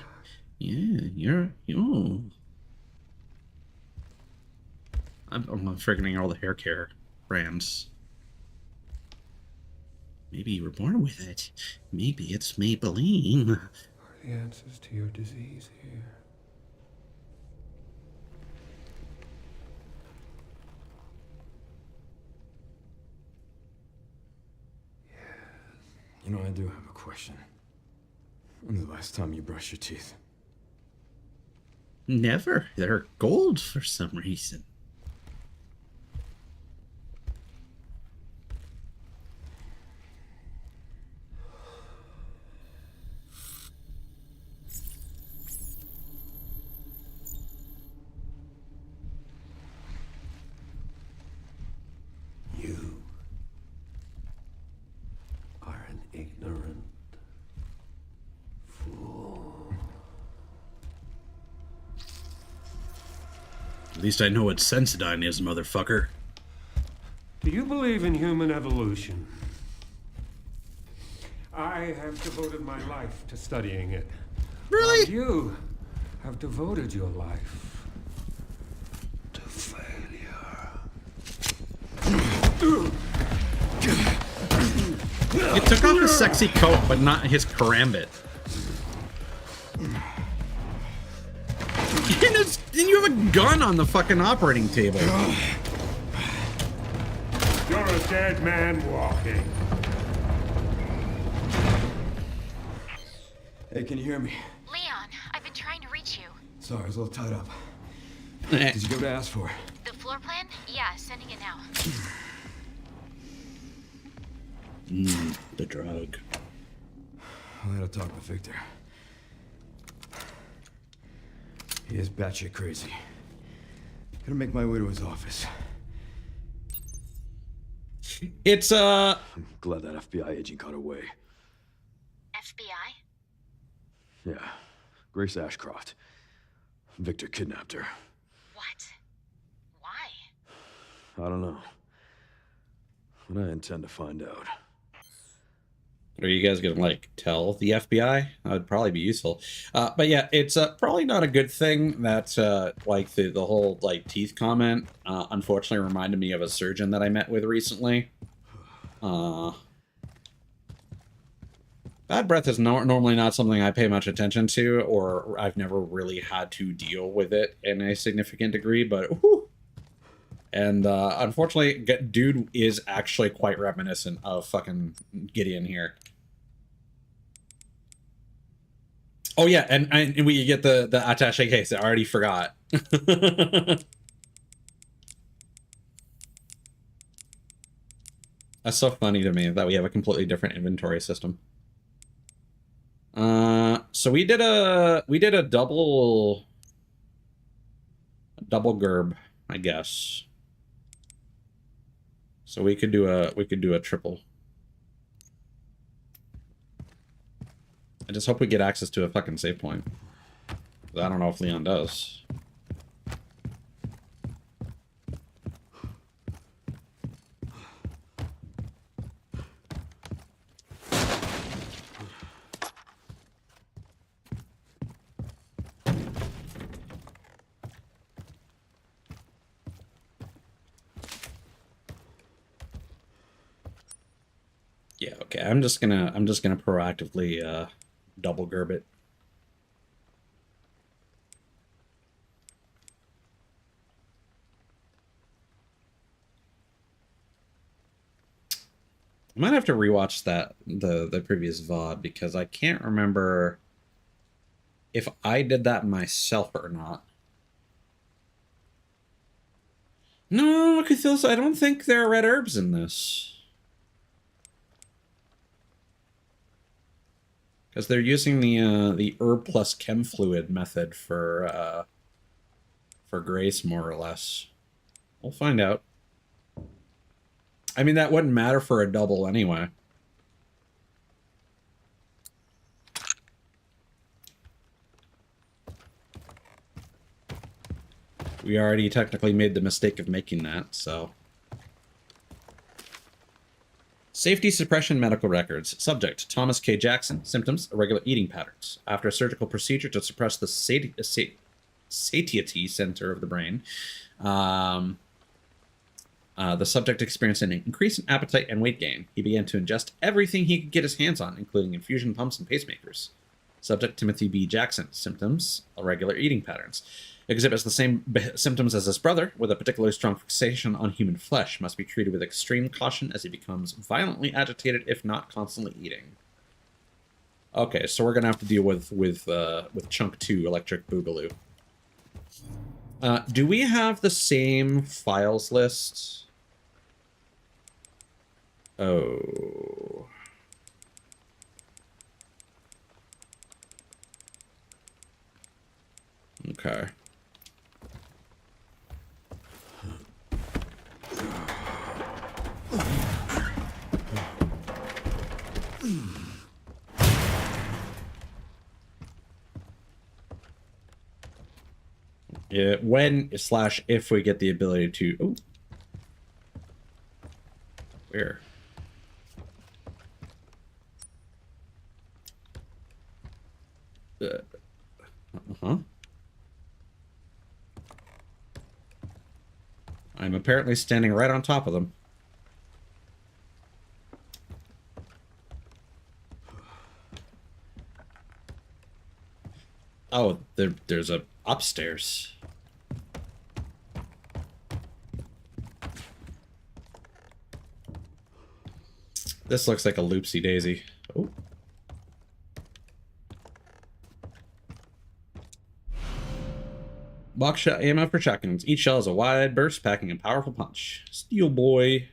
I'm forgetting all the hair care brands. Maybe you were born with it. Maybe it's Maybelline. Are the answers to your disease here? You know, I do have a question. When's the last time you brushed your teeth? Never. They're gold for some reason. You are an ignorant fool. At least I know what Sensodyne is, motherfucker. Do you believe in human evolution? I have devoted my life to studying it. Really? While you have devoted your life to failure. He took off his sexy coat, but not his karambit. And you have a gun on the fucking operating table. You're a dead man walking. Hey, can you hear me? Leon, I've been trying to reach you. Sorry, I was a little tied up. Did you go to ask for it? The floor plan? Yeah, sending it now. The drug. I gotta talk to Victor. He is batshit crazy. Gotta make my way to his office. It's I'm glad that FBI agent got away. FBI? Yeah, Grace Ashcroft. Victor kidnapped her. What? Why? I don't know. But I intend to find out. Are you guys gonna like tell the FBI? That would probably be useful. But yeah, it's probably not a good thing that like the whole like teeth comment unfortunately reminded me of a surgeon that I met with recently. Bad breath is normally not something I pay much attention to, or I've never really had to deal with it in a significant degree, but whew. And unfortunately, dude is actually quite reminiscent of fucking Gideon here. Oh yeah, and we get the attaché case. I already forgot. That's so funny to me that we have a completely different inventory system. So we did a double gerb, I guess. So we could do a triple. I just hope we get access to a fucking save point. I don't know if Leon does. Yeah, okay. I'm just gonna proactively double gerb it. I might have to rewatch the previous VOD because I can't remember if I did that myself or not. No, Cthulhu, I don't think there are red herbs in this. Because they're using the herb plus chem fluid method for Grace, more or less. We'll find out. I mean, that wouldn't matter for a double anyway. We already technically made the mistake of making that, so... Safety suppression medical records. Subject, Thomas K. Jackson. Symptoms, irregular eating patterns. After a surgical procedure to suppress the satiety center of the brain, the subject experienced an increase in appetite and weight gain. He began to ingest everything he could get his hands on, including infusion pumps and pacemakers. Subject, Timothy B. Jackson. Symptoms, irregular eating patterns. Exhibits the same symptoms as his brother, with a particularly strong fixation on human flesh. Must be treated with extreme caution as he becomes violently agitated, if not constantly eating. Okay, so we're gonna have to deal with Chunk 2, Electric Boogaloo. Do we have the same files list? Oh. Okay. Yeah, when/if we get the ability to... Oh. Where? Uh-huh. I'm apparently standing right on top of them. Oh, there's a upstairs. This looks like a loopsie daisy. Oh. Box shot ammo for shotguns. Each shell is a wide burst, packing a powerful punch. Steel boy.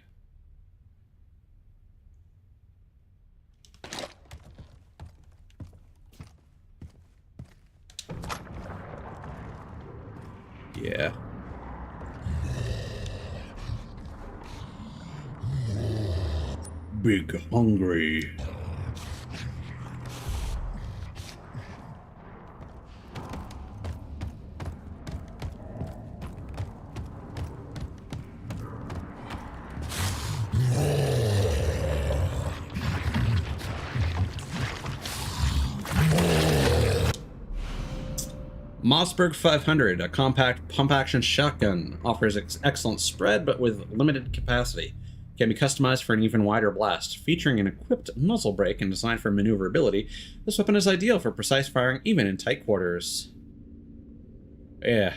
Yeah. Big hungry. Mossberg 500, a compact pump-action shotgun, offers excellent spread, but with limited capacity. Can be customized for an even wider blast. Featuring an equipped muzzle brake and designed for maneuverability, this weapon is ideal for precise firing even in tight quarters. Yeah.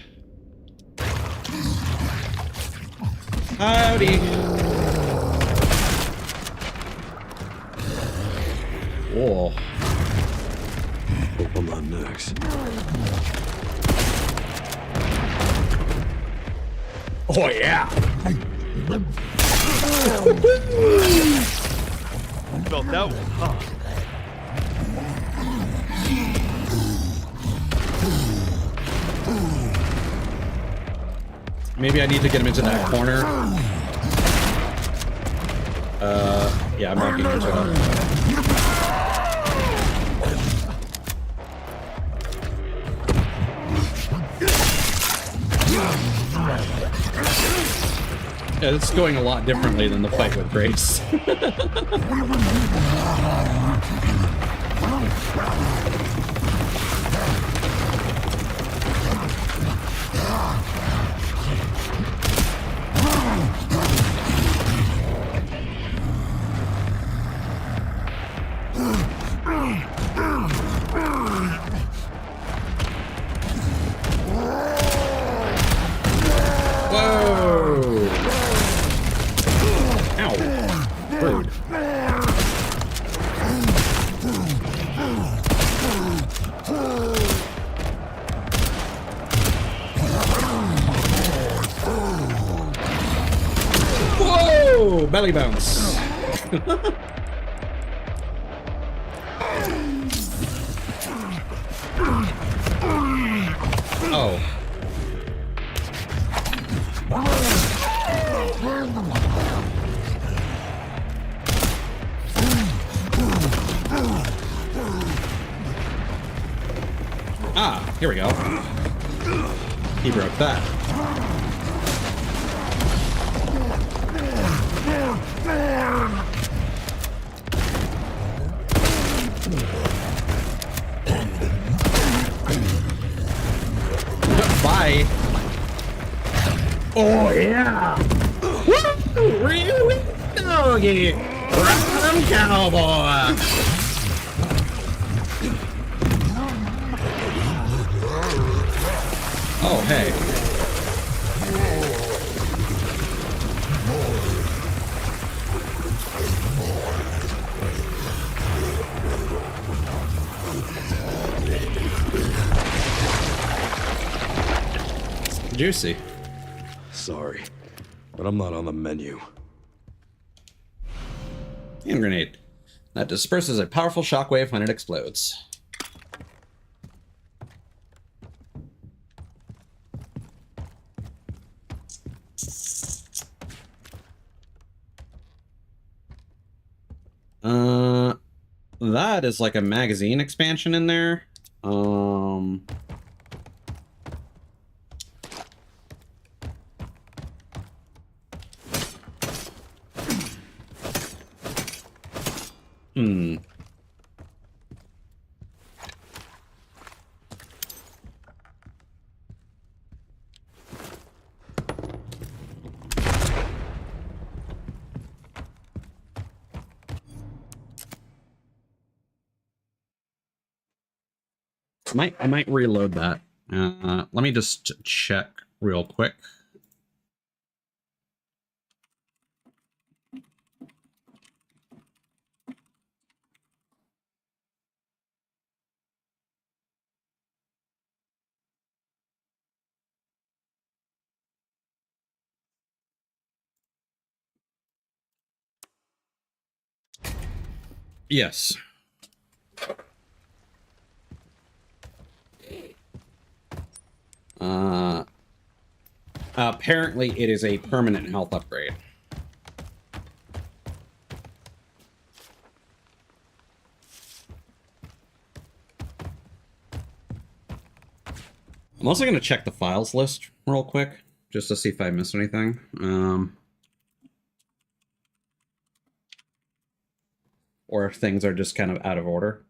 Howdy! Whoa. Hope I'm not next. Oh yeah! Felt that one, huh? Maybe I need to get him into that corner. Yeah, I'm not getting into that. Yeah, it's going a lot differently than the fight with Grace. belly bounce. Oh. Ah, here we go. He broke that. Bye. Oh yeah. Woo! Really? Doggy. Run, cowboy. Oh, hey. Juicy. Sorry, but I'm not on the menu. Hand grenade. That disperses a powerful shockwave when it explodes. That is like a magazine expansion in there. I might reload that. Let me just check real quick. Yes. Apparently it is a permanent health upgrade. I'm also going to check the files list real quick, just to see if I missed anything. Or if things are just kind of out of order.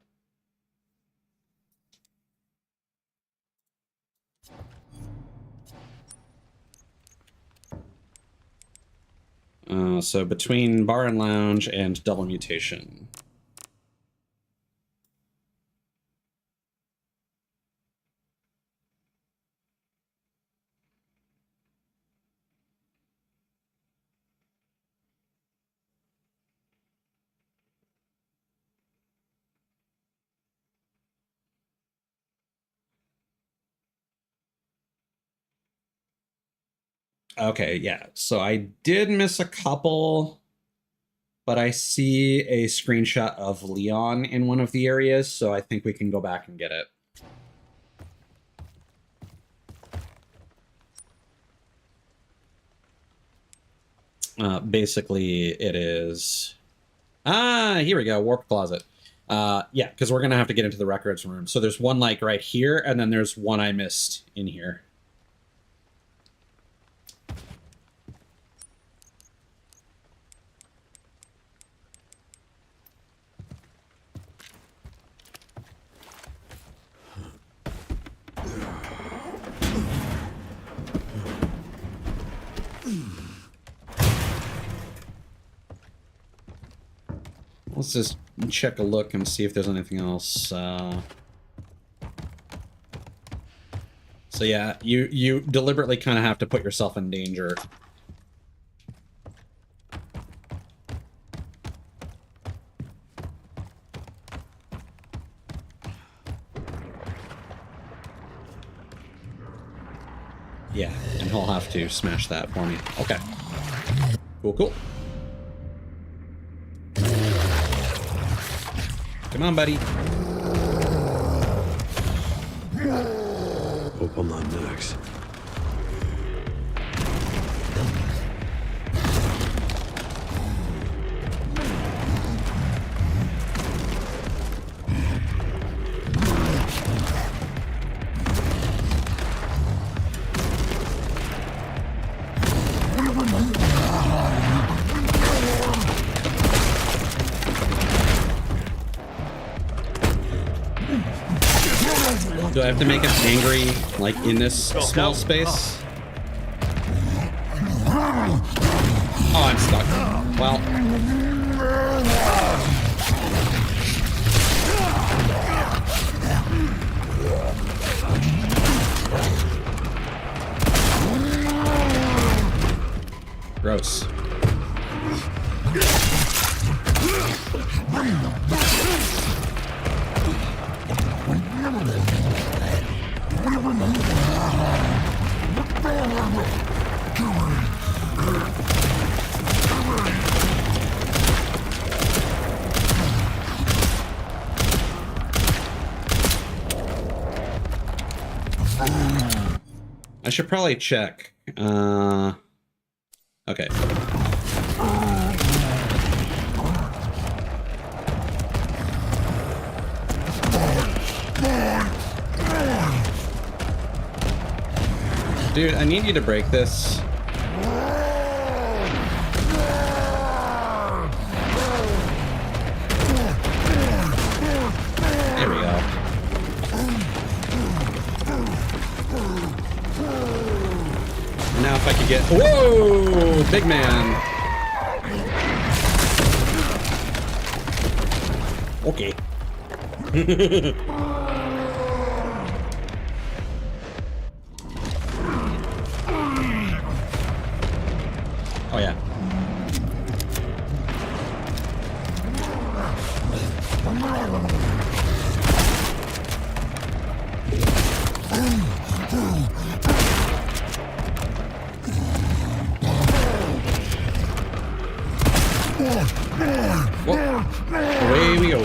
So between Bar and Lounge and Double Mutation. Okay, yeah. So I did miss a couple, but I see a screenshot of Leon in one of the areas, so I think we can go back and get it. Basically, it is... Ah, here we go. Warp Closet. Yeah, because we're going to have to get into the records room. So there's one, like, right here, and then there's one I missed in here. Let's just check a look and see if there's anything else. So yeah, you deliberately kind of have to put yourself in danger. Yeah, and he'll have to smash that for me. Okay. Cool, cool. Come on, buddy. Hope I'm not next. Do I have to make him angry, like, in this small space? Oh, I'm stuck. Well. Gross. I should probably check. Okay. Dude, I need you to break this. There we go. Now if I could get... Whoa! Big man. Okay. Oh, yeah. Whoa. Away we go.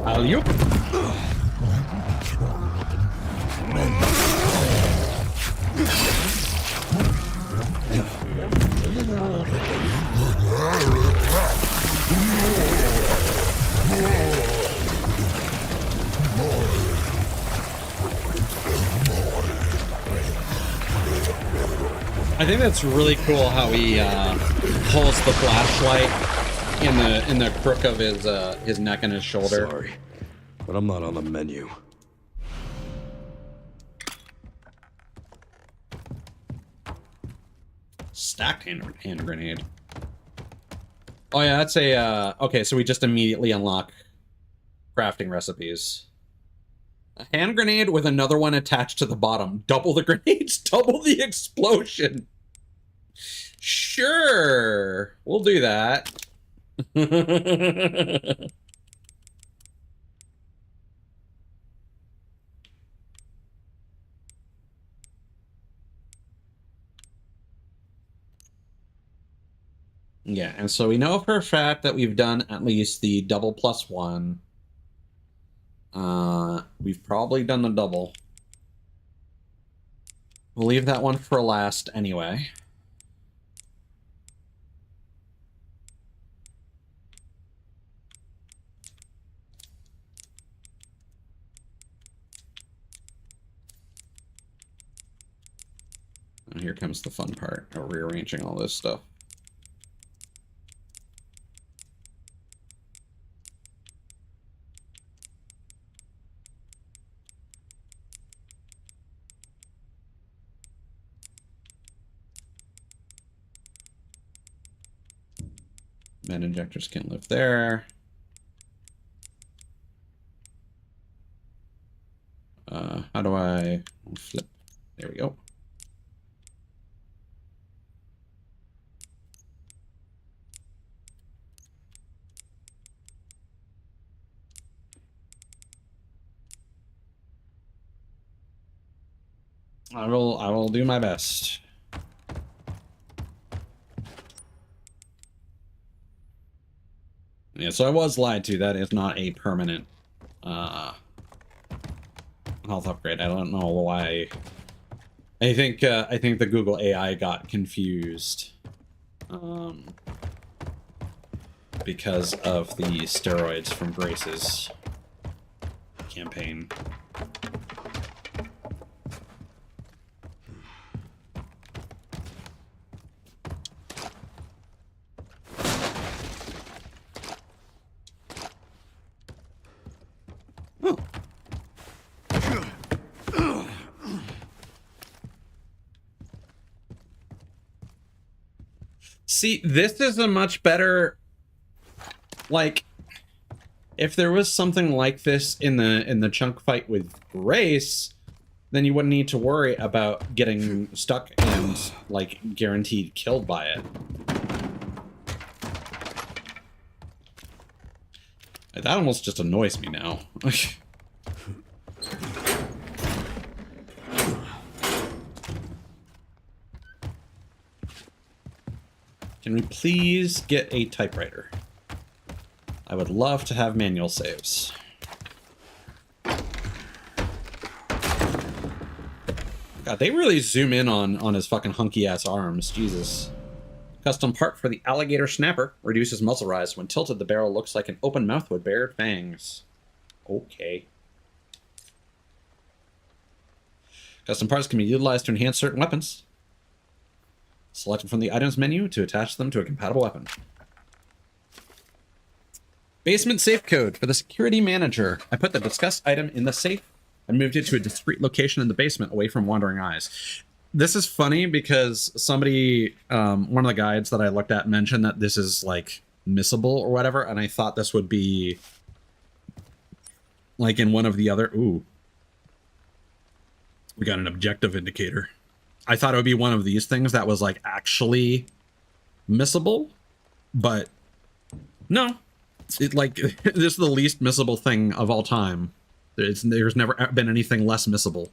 Alley-oop. I think that's really cool how he pulls the flashlight in the crook of his neck and his shoulder. Sorry, but I'm not on the menu. Stacked hand grenade. Oh yeah, that's a okay, so we just immediately unlock crafting recipes. A hand grenade with another one attached to the bottom. Double the grenades, double the explosion. Sure, we'll do that. Yeah, and so we know for a fact that we've done at least the double plus one. We've probably done the double. We'll leave that one for last anyway. And here comes the fun part of rearranging all this stuff. Med injectors can't live there. How do I flip? There we go. I will do my best. Yeah, so I was lied to. That is not a permanent health upgrade. I don't know why. I think the Google AI got confused because of the steroids from Grace's campaign. Oh. See, this is a much better, like, if there was something like this in the chunk fight with Grace, then you wouldn't need to worry about getting stuck and, like, guaranteed killed by it. That almost just annoys me now. Can we please get a typewriter? I would love to have manual saves. God, they really zoom in on his fucking hunky-ass arms. Jesus. Custom part for the alligator snapper. Reduces muzzle rise. When tilted, the barrel looks like an open mouth with bared fangs. Okay. Custom parts can be utilized to enhance certain weapons. Select from the items menu to attach them to a compatible weapon. Basement safe code for the security manager. I put the discussed item in the safe and moved it to a discreet location in the basement away from wandering eyes. This is funny because somebody, one of the guides that I looked at mentioned that this is like missable or whatever, and I thought this would be like in one of the other. Ooh, we got an objective indicator. I thought it would be one of these things that was like actually missable, but no. It like this is the least missable thing of all time. There's never been anything less missable.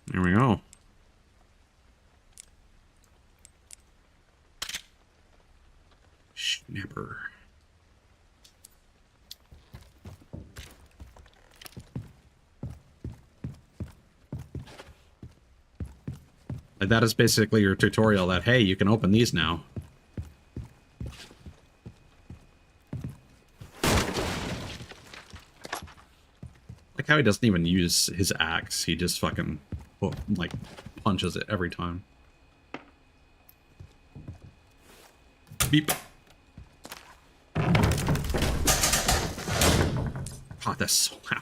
There we go. Snapper. Like that is basically your tutorial that, hey, you can open these now. Like how he doesn't even use his axe. He just fucking, like, punches it every time. Beep. God, that's so loud.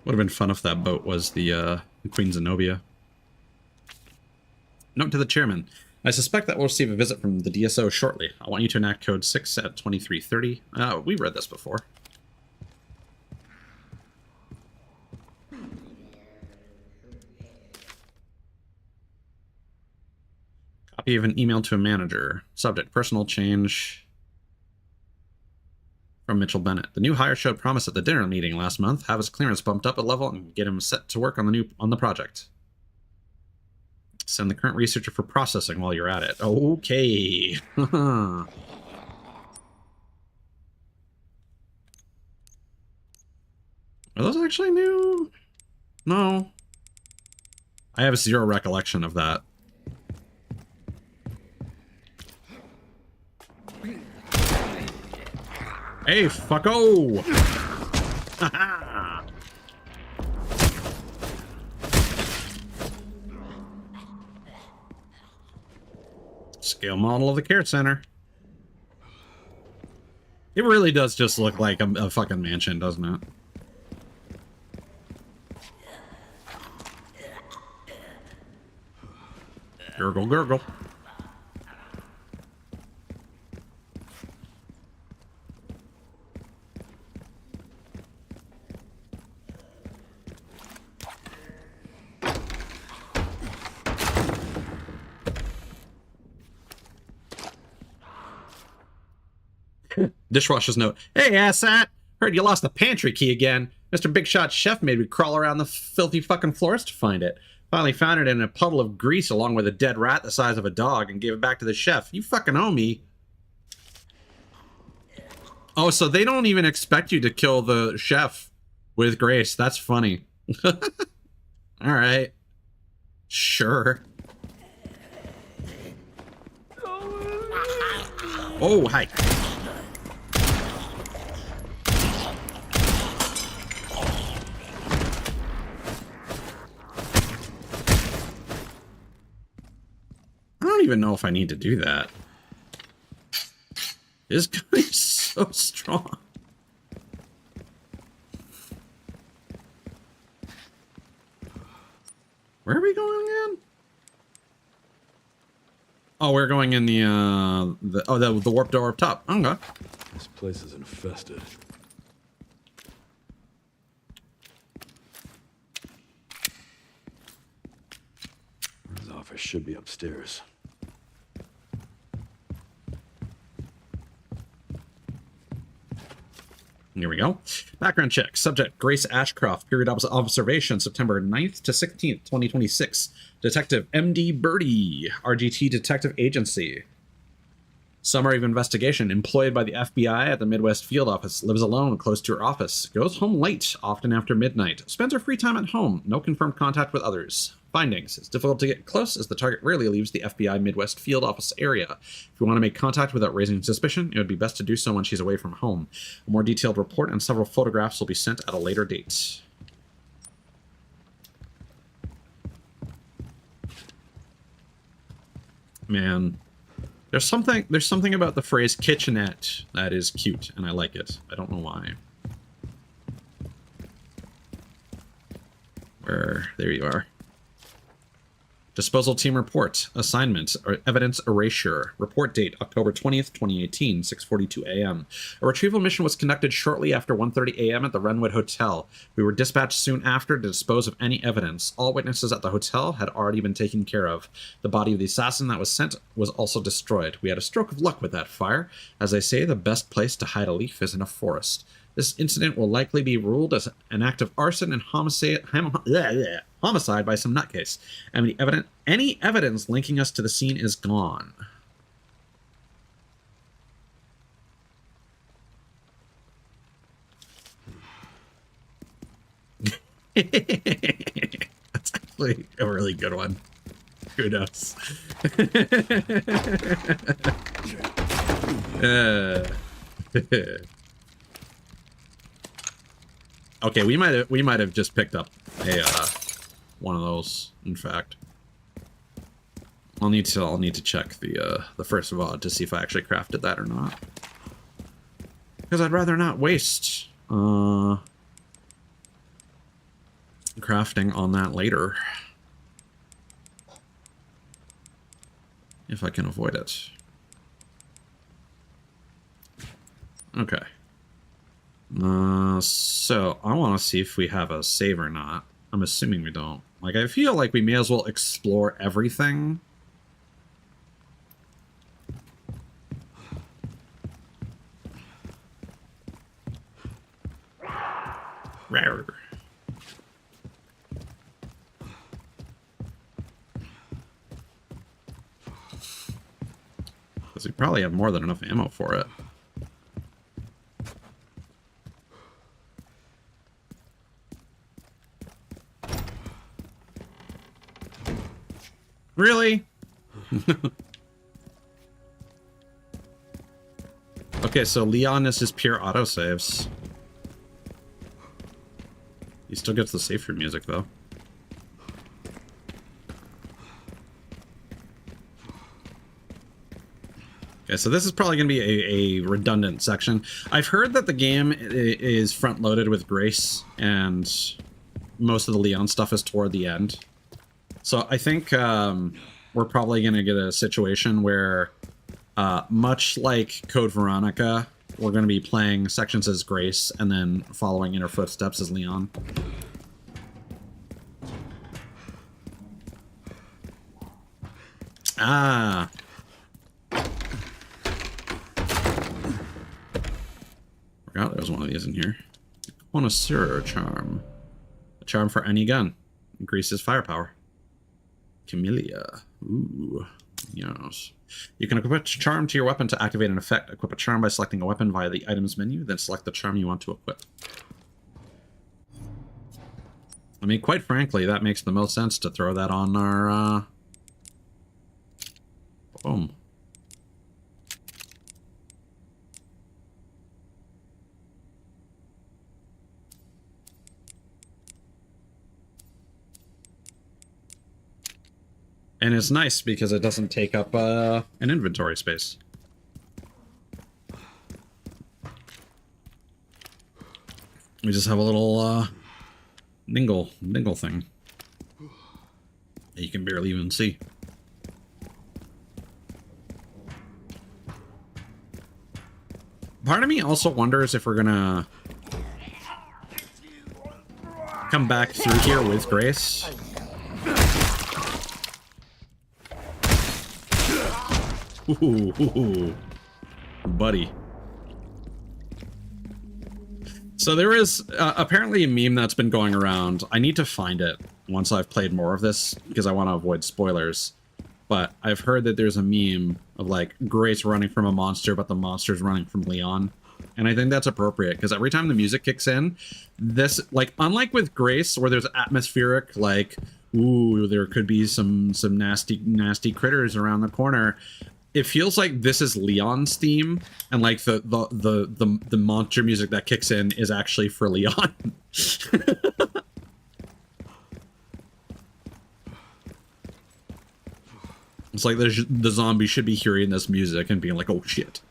Would have been fun if that boat was the Queen Zenobia. Note to the chairman. I suspect that we'll receive a visit from the DSO shortly. I want you to enact code 6 at 2330. We read this before. Copy of an email to a manager. Subject, personal change. From Mitchell Bennett. The new hire showed promise at the dinner meeting last month. Have his clearance bumped up a level and get him set to work on the project. Send the current researcher for processing while you're at it. Okay. Are those actually new? No. I have zero recollection of that. Hey, fucko! Scale model of the care center. It really does just look like a fucking mansion, doesn't it? Gurgle, gurgle. Dishwasher's note. Hey, asshat! Heard you lost the pantry key again. Mr. Big Shot Chef made me crawl around the filthy fucking floors to find it. Finally found it in a puddle of grease along with a dead rat the size of a dog and gave it back to the chef. You fucking owe me. Oh, so they don't even expect you to kill the chef with Grace. That's funny. All right. Sure. Oh, hi. I don't even know if I need to do that. This guy is so strong. Where are we going again? Oh, we're going in the warp door up top. Okay. This place is infested. His office should be upstairs. Here we go. Background check. Subject Grace Ashcroft. Period of observation September 9th to 16th, 2026. Detective M.D. Birdie. RGT Detective Agency. Summary of investigation. Employed by the FBI at the Midwest Field Office. Lives alone close to her office. Goes home late, often after midnight. Spends her free time at home. No confirmed contact with others. Findings. It's difficult to get close as the target rarely leaves the FBI Midwest Field Office area. If you want to make contact without raising suspicion, it would be best to do so when she's away from home. A more detailed report and several photographs will be sent at a later date. Man, there's something about the phrase kitchenette that is cute, and I like it. I don't know why. There you are. Disposal team report. Assignment. Evidence erasure. Report date October 20th, 2018, 6:42 a.m. A retrieval mission was conducted shortly after 1:30 a.m. at the Renwood Hotel. We were dispatched soon after to dispose of any evidence. All witnesses at the hotel had already been taken care of. The body of the assassin that was sent was also destroyed. We had a stroke of luck with that fire. As they say, the best place to hide a leaf is in a forest. This incident will likely be ruled as an act of arson and homicide by some nutcase. Any evidence linking us to the scene is gone. That's actually a really good one. Kudos. Okay, we might have just picked up a one of those. In fact, I'll need to check the first VOD to see if I actually crafted that or not, because I'd rather not waste crafting on that later if I can avoid it. Okay. So I want to see if we have a save or not. I'm assuming we don't. Like, I feel like we may as well explore everything. Rawr. Because we probably have more than enough ammo for it. Really? Okay, so Leon is his pure autosaves. He still gets the safer music, though. Okay, so this is probably going to be a redundant section. I've heard that the game is front-loaded with Grace, and most of the Leon stuff is toward the end. So I think we're probably going to get a situation where, much like Code Veronica, we're going to be playing sections as Grace and then following in her footsteps as Leon. Ah. Forgot there was one of these in here. Connoisseur charm. A charm for any gun. Increases firepower. Camellia. Ooh. Yes. You can equip a charm to your weapon to activate an effect. Equip a charm by selecting a weapon via the items menu, then select the charm you want to equip. I mean, quite frankly, that makes the most sense to throw that on our, boom. And it's nice because it doesn't take up an inventory space. We just have a little dingle thing that you can barely even see. Part of me also wonders if we're gonna come back through here with Grace. Ooh, buddy. So there is apparently a meme that's been going around. I need to find it once I've played more of this because I want to avoid spoilers. But I've heard that there's a meme of like Grace running from a monster, but the monster's running from Leon. And I think that's appropriate because every time the music kicks in, this, like, unlike with Grace where there's atmospheric, like, ooh, there could be some nasty critters around the corner. It feels like this is Leon's theme, and like the monster music that kicks in is actually for Leon. It's like the zombie should be hearing this music and being like, "Oh shit."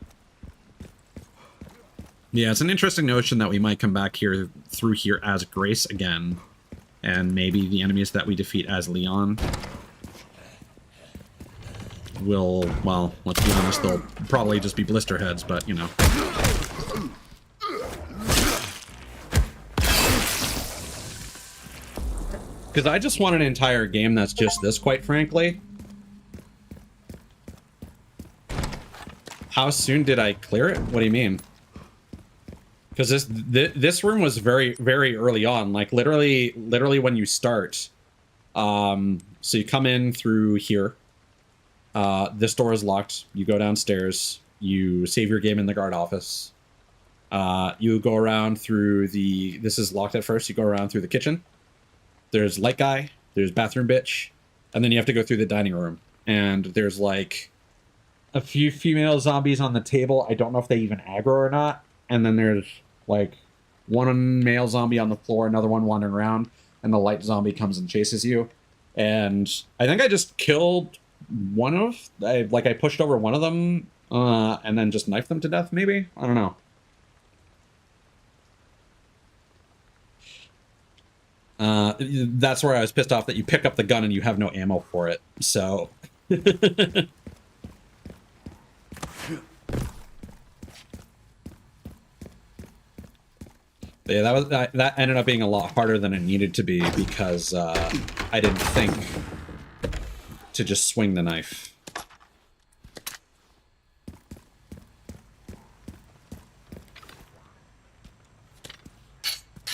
Yeah, it's an interesting notion that we might come back here through here as Grace again, and maybe the enemies that we defeat as Leon will, well, let's be honest, they'll probably just be blister heads, but, you know. Because I just want an entire game that's just this, quite frankly. How soon did I clear it? What do you mean? Because this room was very, very early on, like literally when you start. So you come in through here. This door is locked. You go downstairs. You save your game in the guard office. You go around through the... This is locked at first. You go around through the kitchen. There's light guy. There's bathroom bitch. And then you have to go through the dining room. And there's like a few female zombies on the table. I don't know if they even aggro or not. And then there's like one male zombie on the floor, another one wandering around. And the light zombie comes and chases you. And I think I just killed... one of I pushed over one of them and then just knifed them to death, maybe. I don't know. That's where I was pissed off that you pick up the gun and you have no ammo for it. So yeah, that ended up being a lot harder than it needed to be because I didn't think to just swing the knife.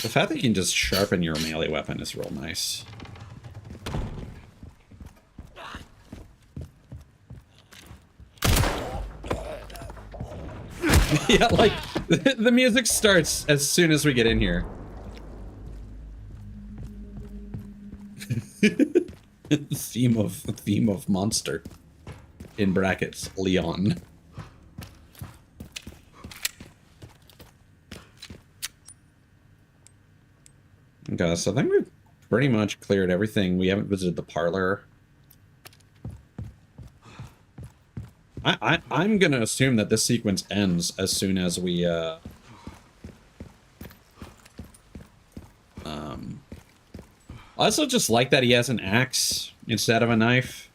The fact that you can just sharpen your melee weapon is real nice. Yeah, like, the music starts as soon as we get in here. Theme of monster. In brackets, Leon. Okay, so I think we've pretty much cleared everything. We haven't visited the parlor. I'm gonna assume that this sequence ends as soon as we I also just like that he has an axe instead of a knife.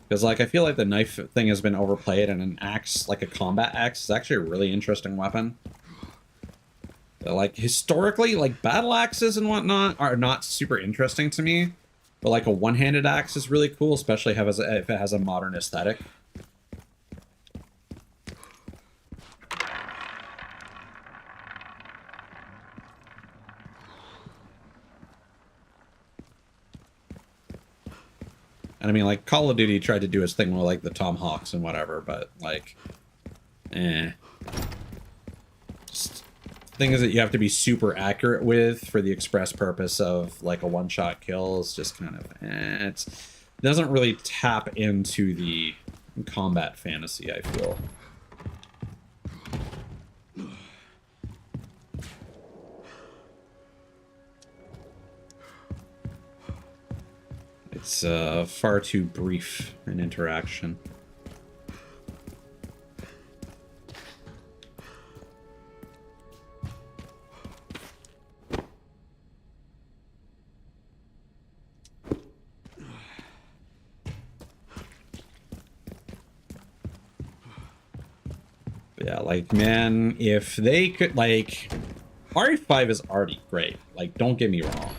Because, like, I feel like the knife thing has been overplayed, and an axe, like a combat axe, is actually a really interesting weapon. Like, historically, like, battle axes and whatnot are not super interesting to me. But, like, a one-handed axe is really cool, especially if it has a modern aesthetic. mean, like, Call of Duty tried to do its thing with, like, the Tomahawks and whatever, but, like, Just, the thing is that you have to be super accurate with for the express purpose of, like, a one-shot kill is just kind of, it doesn't really tap into the combat fantasy, I feel. It's far too brief an interaction. Yeah, like, man, if they could, like, RE5 is already great. Like, don't get me wrong.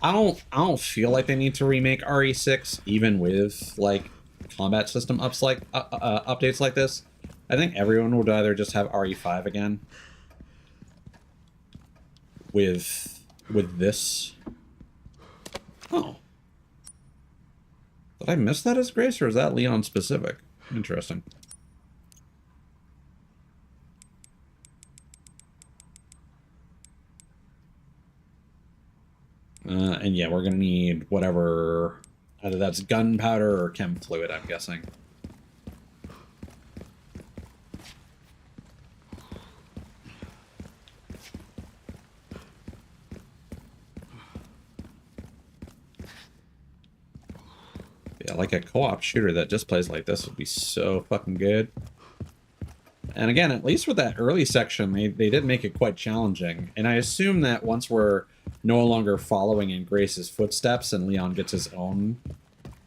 I don't feel like they need to remake RE6, even with, like, combat system updates like this. I think everyone would either just have RE5 again with this. Oh. Did I miss that as Grace, or is that Leon specific? Interesting. And yeah, we're gonna need whatever, either that's gunpowder or chem fluid, I'm guessing. Yeah, like a co-op shooter that just plays like this would be so fucking good. And again, at least with that early section, they did make it quite challenging. And I assume that once we're no longer following in Grace's footsteps and Leon gets his own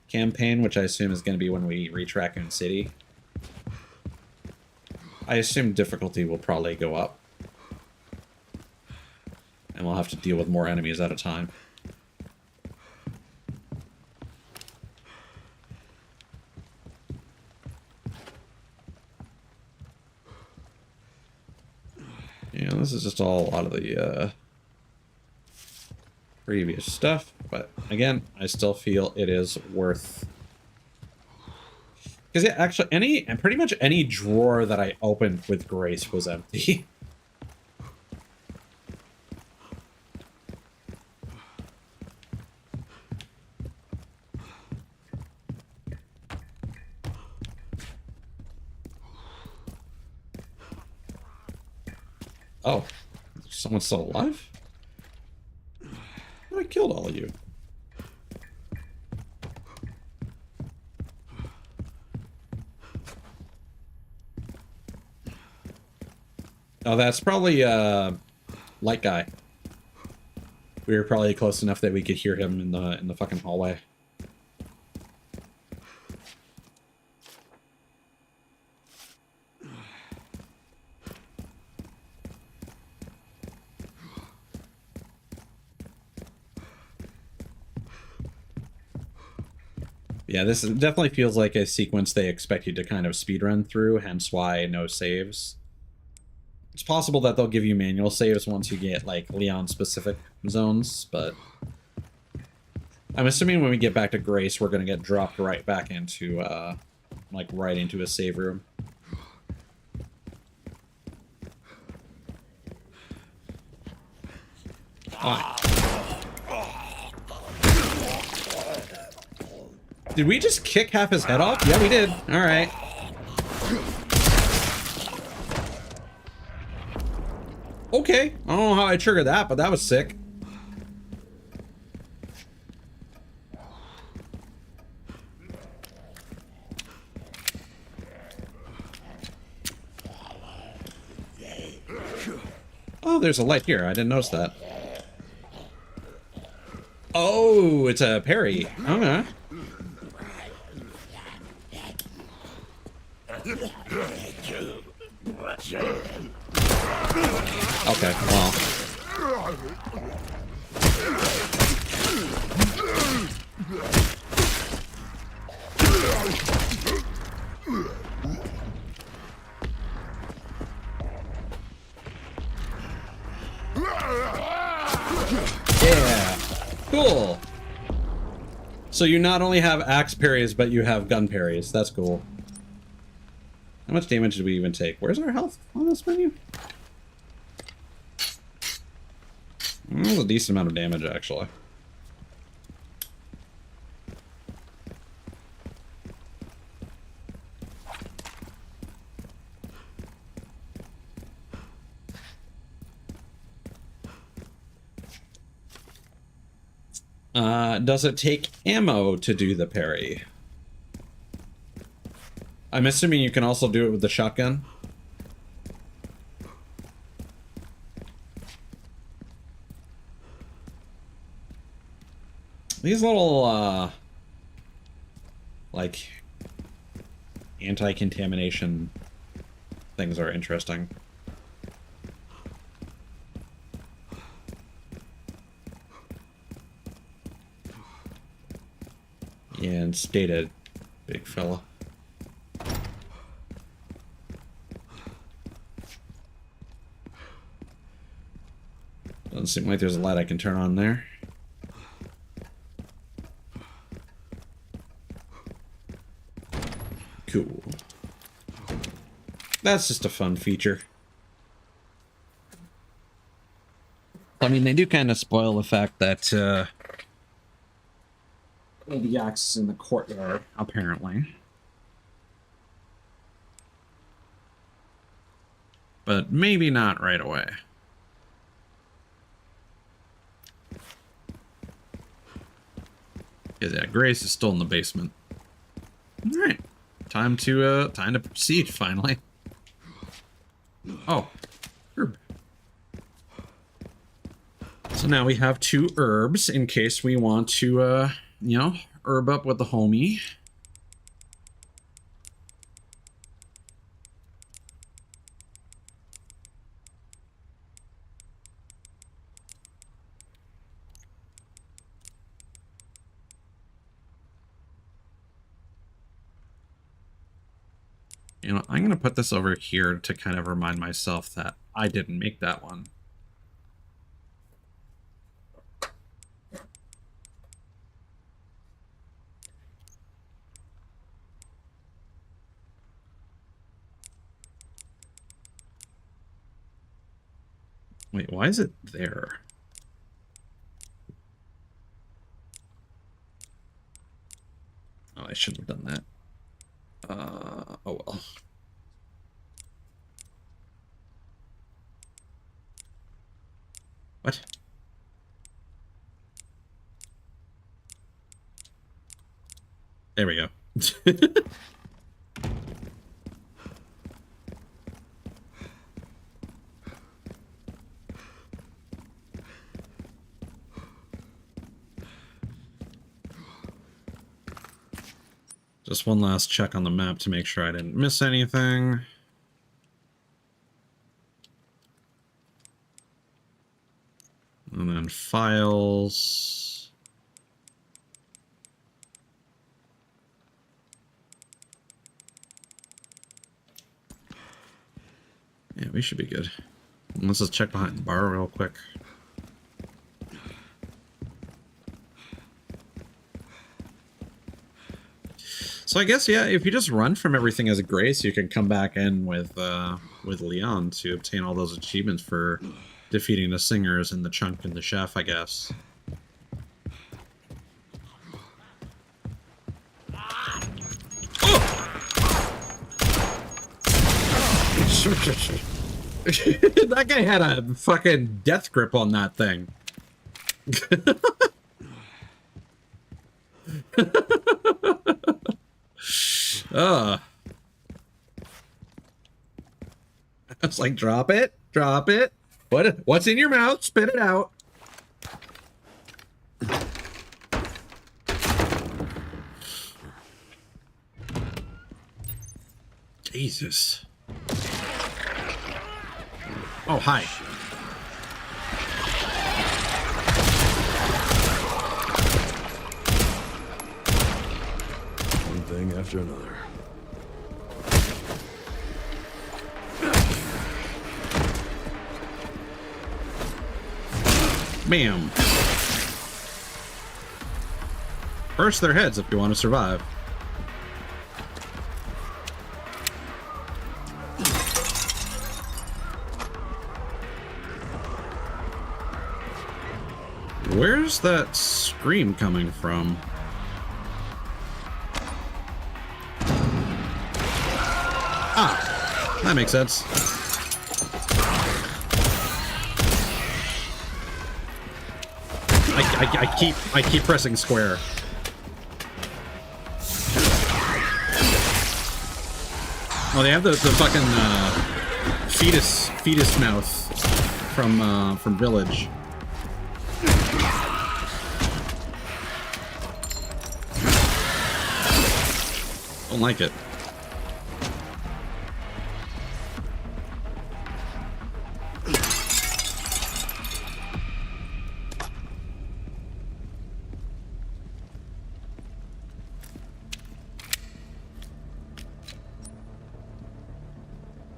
campaign, which I assume is going to be when we reach Raccoon City, I assume difficulty will probably go up. And we'll have to deal with more enemies at a time. Yeah, this is just all a lot of the previous stuff, but again, I still feel it is worth. Because yeah, actually, pretty much any drawer that I opened with Grace was empty. Oh, someone's still alive? I killed all of you. Oh, that's probably Light Guy. We were probably close enough that we could hear him in the fucking hallway. Yeah, this definitely feels like a sequence they expect you to kind of speedrun through, hence why no saves. It's possible that they'll give you manual saves once you get, like, Leon-specific zones, but I'm assuming when we get back to Grace, we're going to get dropped right back into, like, right into a save room. Ah. Did we just kick half his head off? Yeah, we did. All right. Okay. I don't know how I triggered that, but that was sick. Oh, there's a light here. I didn't notice that. Oh, it's a parry. Okay. Okay, well. Yeah. Cool. So you not only have axe parries, but you have gun parries. That's cool. How much damage did we even take? Where's our health on this menu? That was a decent amount of damage, actually. Does it take ammo to do the parry? I'm assuming you can also do it with the shotgun. These little, like, anti-contamination things are interesting. Yeah, and stated, big fella. Doesn't seem like there's a light I can turn on there. Cool. That's just a fun feature. I mean, they do kind of spoil the fact that, the axe is in the courtyard, apparently. But maybe not right away. Yeah, Grace is still in the basement. Alright. Time to proceed, finally. Oh. Herb. So now we have 2 herbs in case we want to, you know, herb up with the homie. You know, I'm going to put this over here to kind of remind myself that I didn't make that one. Wait, why is it there? Oh, I shouldn't have done that. Oh well. What? There we go. Just one last check on the map to make sure I didn't miss anything. And then files. Yeah, we should be good. Let's just check behind the bar real quick. So I guess, yeah, if you just run from everything as a Grace, you can come back in with Leon to obtain all those achievements for defeating the singers and the chunk and the chef, I guess. Oh! That guy had a fucking death grip on that thing. I was like, drop it, drop it. What's in your mouth? Spit it out. Jesus. Oh, hi. One thing after another. Bam. First their heads if you want to survive. Where's that scream coming from? Ah, that makes sense. I keep pressing square. Oh, they have the fucking fetus mouth from Village. Don't like it.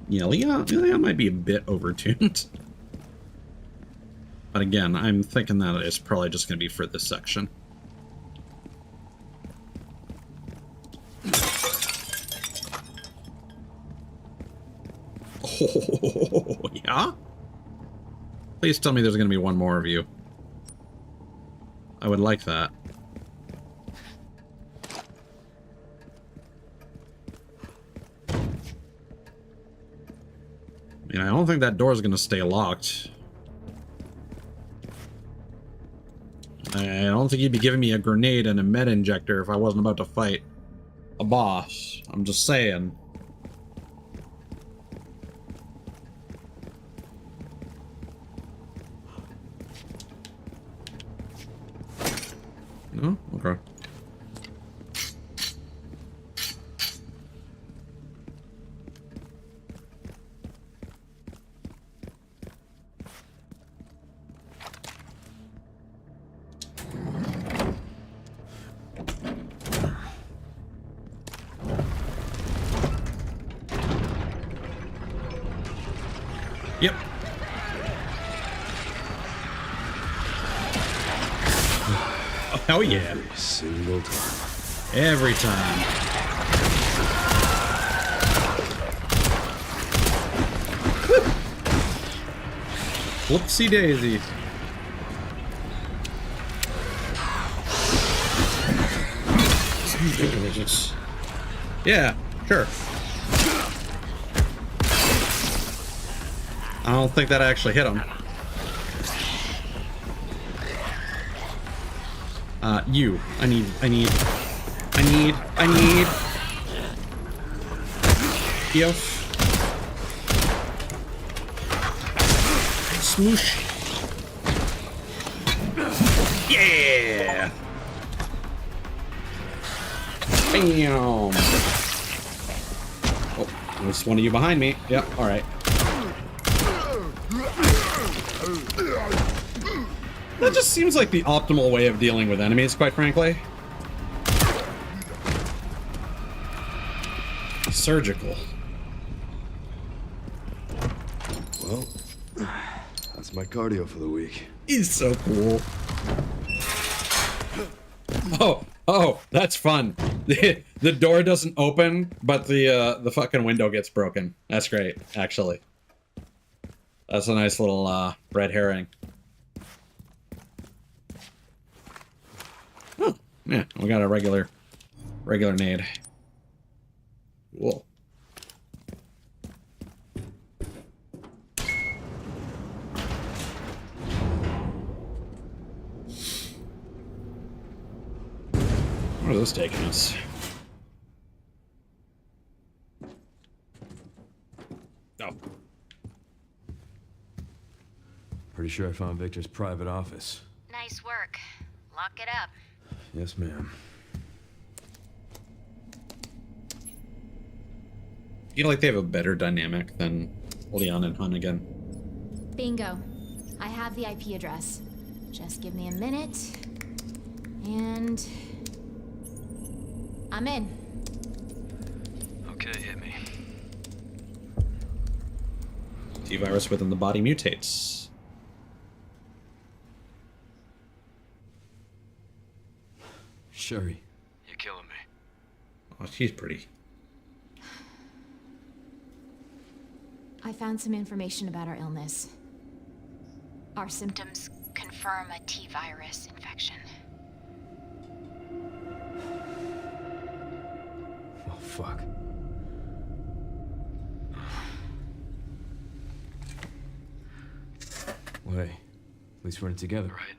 Yeah, Leon might be a bit overtuned. But again, I'm thinking that it's probably just going to be for this section. Oh, yeah? Please tell me there's going to be one more of you. I would like that. I mean, I don't think that door is going to stay locked. I don't think you'd be giving me a grenade and a med injector if I wasn't about to fight a boss. I'm just saying. No? Okay. Yep. Oh, hell yeah. Every single time. Every time. Whoopsie daisy. Yeah, sure. I don't think that actually hit him. You. I need. Yo. Smoosh. Yeah. Bam. Oh, there's one of you behind me. Yep, alright. That just seems like the optimal way of dealing with enemies, quite frankly. Surgical. Well, that's my cardio for the week. He's so cool. Oh, that's fun. The door doesn't open, but the fucking window gets broken. That's great, actually. That's a nice little red herring. Oh, yeah, we got a regular nade. Cool. Where's this taking us? Oh. Pretty sure I found Victor's private office. Nice work. Lock it up. Yes, ma'am. I feel like they have a better dynamic than Leon and Hun again. Bingo. I have the IP address. Just give me a minute. And I'm in. Okay, hit me. T-virus within the body mutates. Sherry. You're killing me. Oh, she's pretty. I found some information about our illness. Our symptoms. Symptoms confirm a T-virus infection. Oh, fuck. Way. At least we're in it together. Right.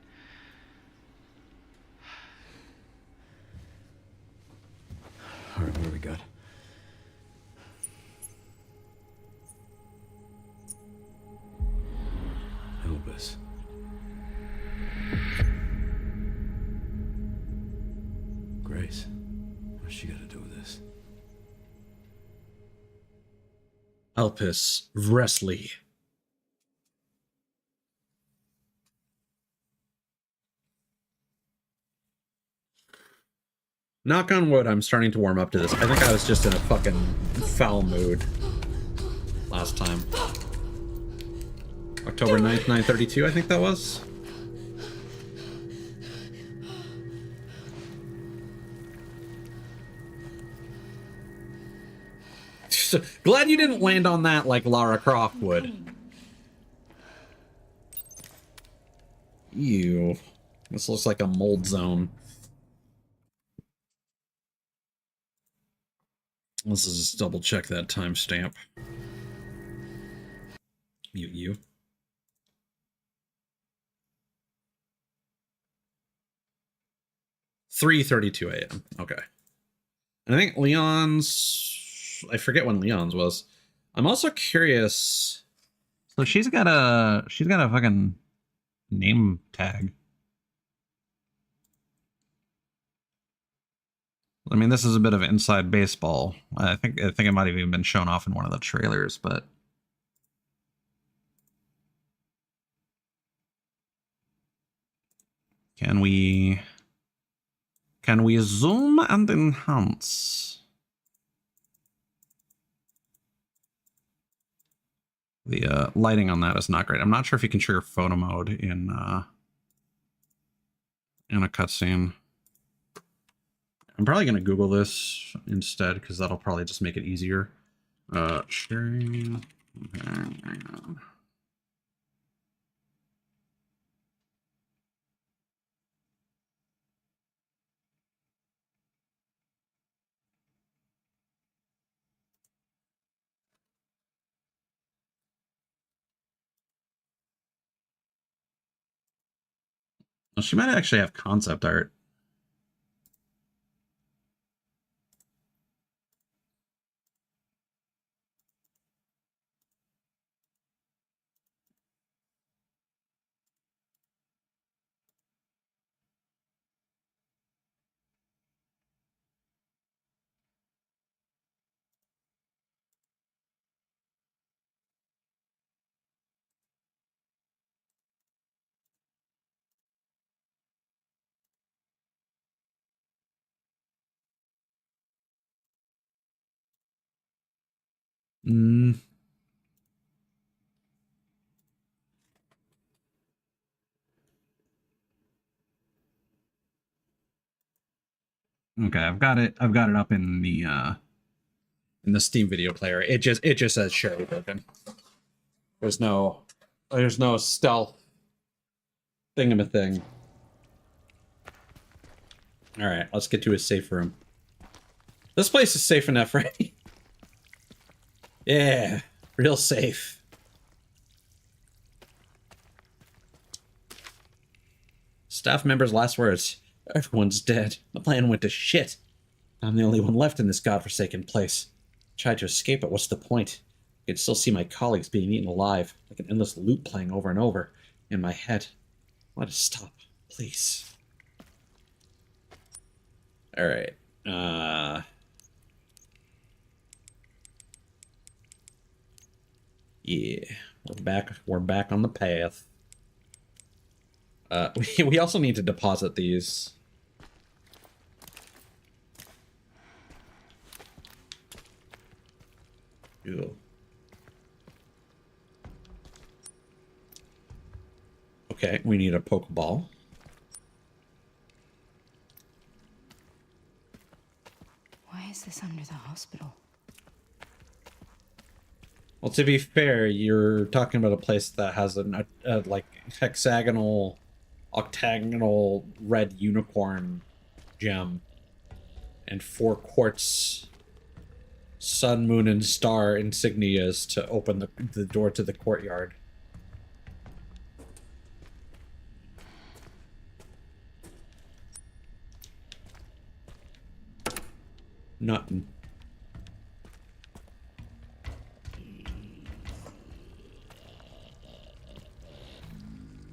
All right, what do we got? Elvis. Grace. What's she got to do with this? Elpis Vresley. Knock on wood, I'm starting to warm up to this. I think I was just in a fucking foul mood last time. October 9th, 932, I think that was. Glad you didn't land on that like Lara Croft would. Ew. This looks like a mold zone. Let's just double check that timestamp. Mute you. 3:32 a.m. Okay. And I think Leon's, I forget when Leon's was. I'm also curious. So she's got a fucking name tag. I mean, this is a bit of inside baseball. I think it might have even been shown off in one of the trailers, but can we zoom and enhance? The lighting on that is not great. I'm not sure if you can trigger photo mode in a cutscene. I'm probably going to Google this instead because that'll probably just make it easier. Sharing. Hang on. Well, she might actually have concept art. Okay, I've got it up in the Steam video player. It just says Sherry Birkin. There's no stealth thingamathing. All right, let's get to his safe room. This place is safe enough, right? Yeah, real safe. Staff member's last words. Everyone's dead. The plan went to shit. I'm the only one left in this godforsaken place. Tried to escape, but what's the point? I can still see my colleagues being eaten alive, like an endless loop playing over and over in my head. Let it stop, please. All right. Yeah, we're back on the path. We also need to deposit these. Ew. Okay, we need a Pokeball. Why is this under the hospital? Well, to be fair, you're talking about a place that has a like hexagonal, octagonal red unicorn gem and 4 quartz sun, moon, and star insignias to open the door to the courtyard. Nothing.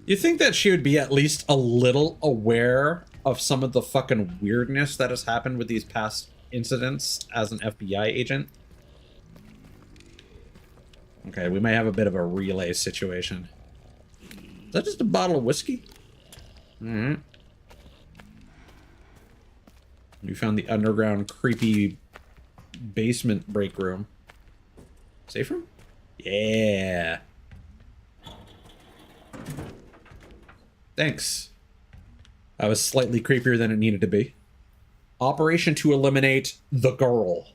You think that she would be at least a little aware of some of the fucking weirdness that has happened with these past incidents as an FBI agent? Okay, we may have a bit of a relay situation. Is that just a bottle of whiskey? Alright. We found the underground creepy basement break room. Safe room? Yeah. Thanks. That was slightly creepier than it needed to be. Operation to eliminate the girl.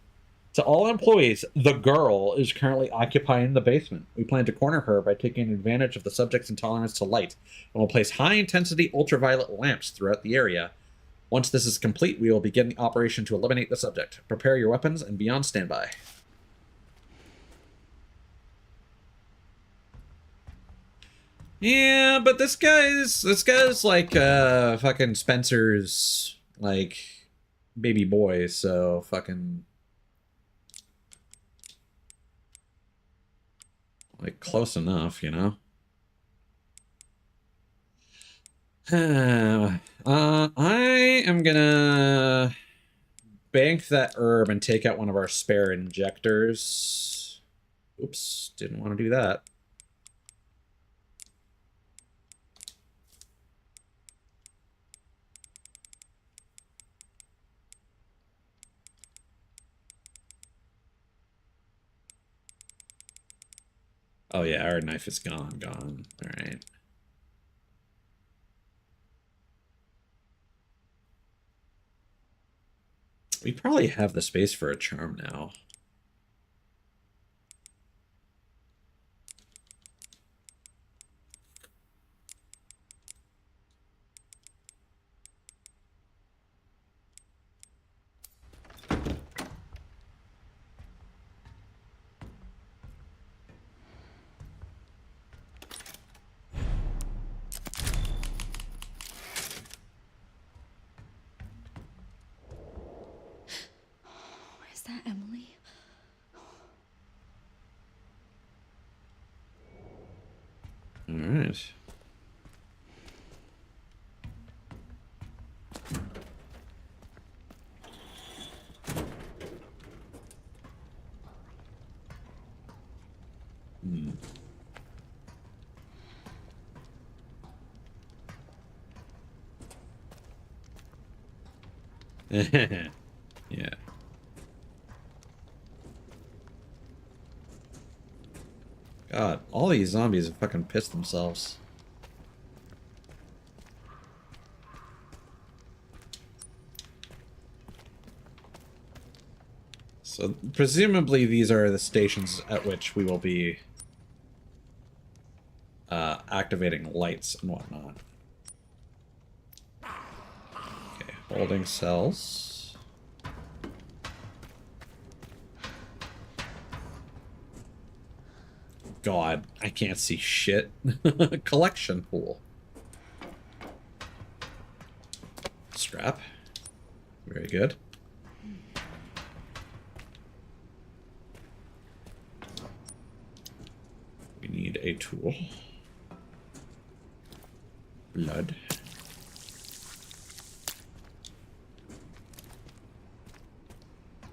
To all employees, the girl is currently occupying the basement. We plan to corner her by taking advantage of the subject's intolerance to light, and will place high-intensity ultraviolet lamps throughout the area. Once this is complete, we will begin the operation to eliminate the subject. Prepare your weapons and be on standby. Yeah, but this guy's like fucking Spencer's like baby boy, so fucking like close enough, you know. I am gonna bank that herb and take out one of our spare injectors. Oops, didn't want to do that. Oh yeah, our knife is gone. All right. We probably have the space for a charm now. Is that Emily? All right. Yeah. God, all these zombies have fucking pissed themselves. So, presumably these are the stations at which we will be activating lights and whatnot. Okay, holding cells. God, I can't see shit. Collection pool. Scrap. Very good. We need a tool. Blood.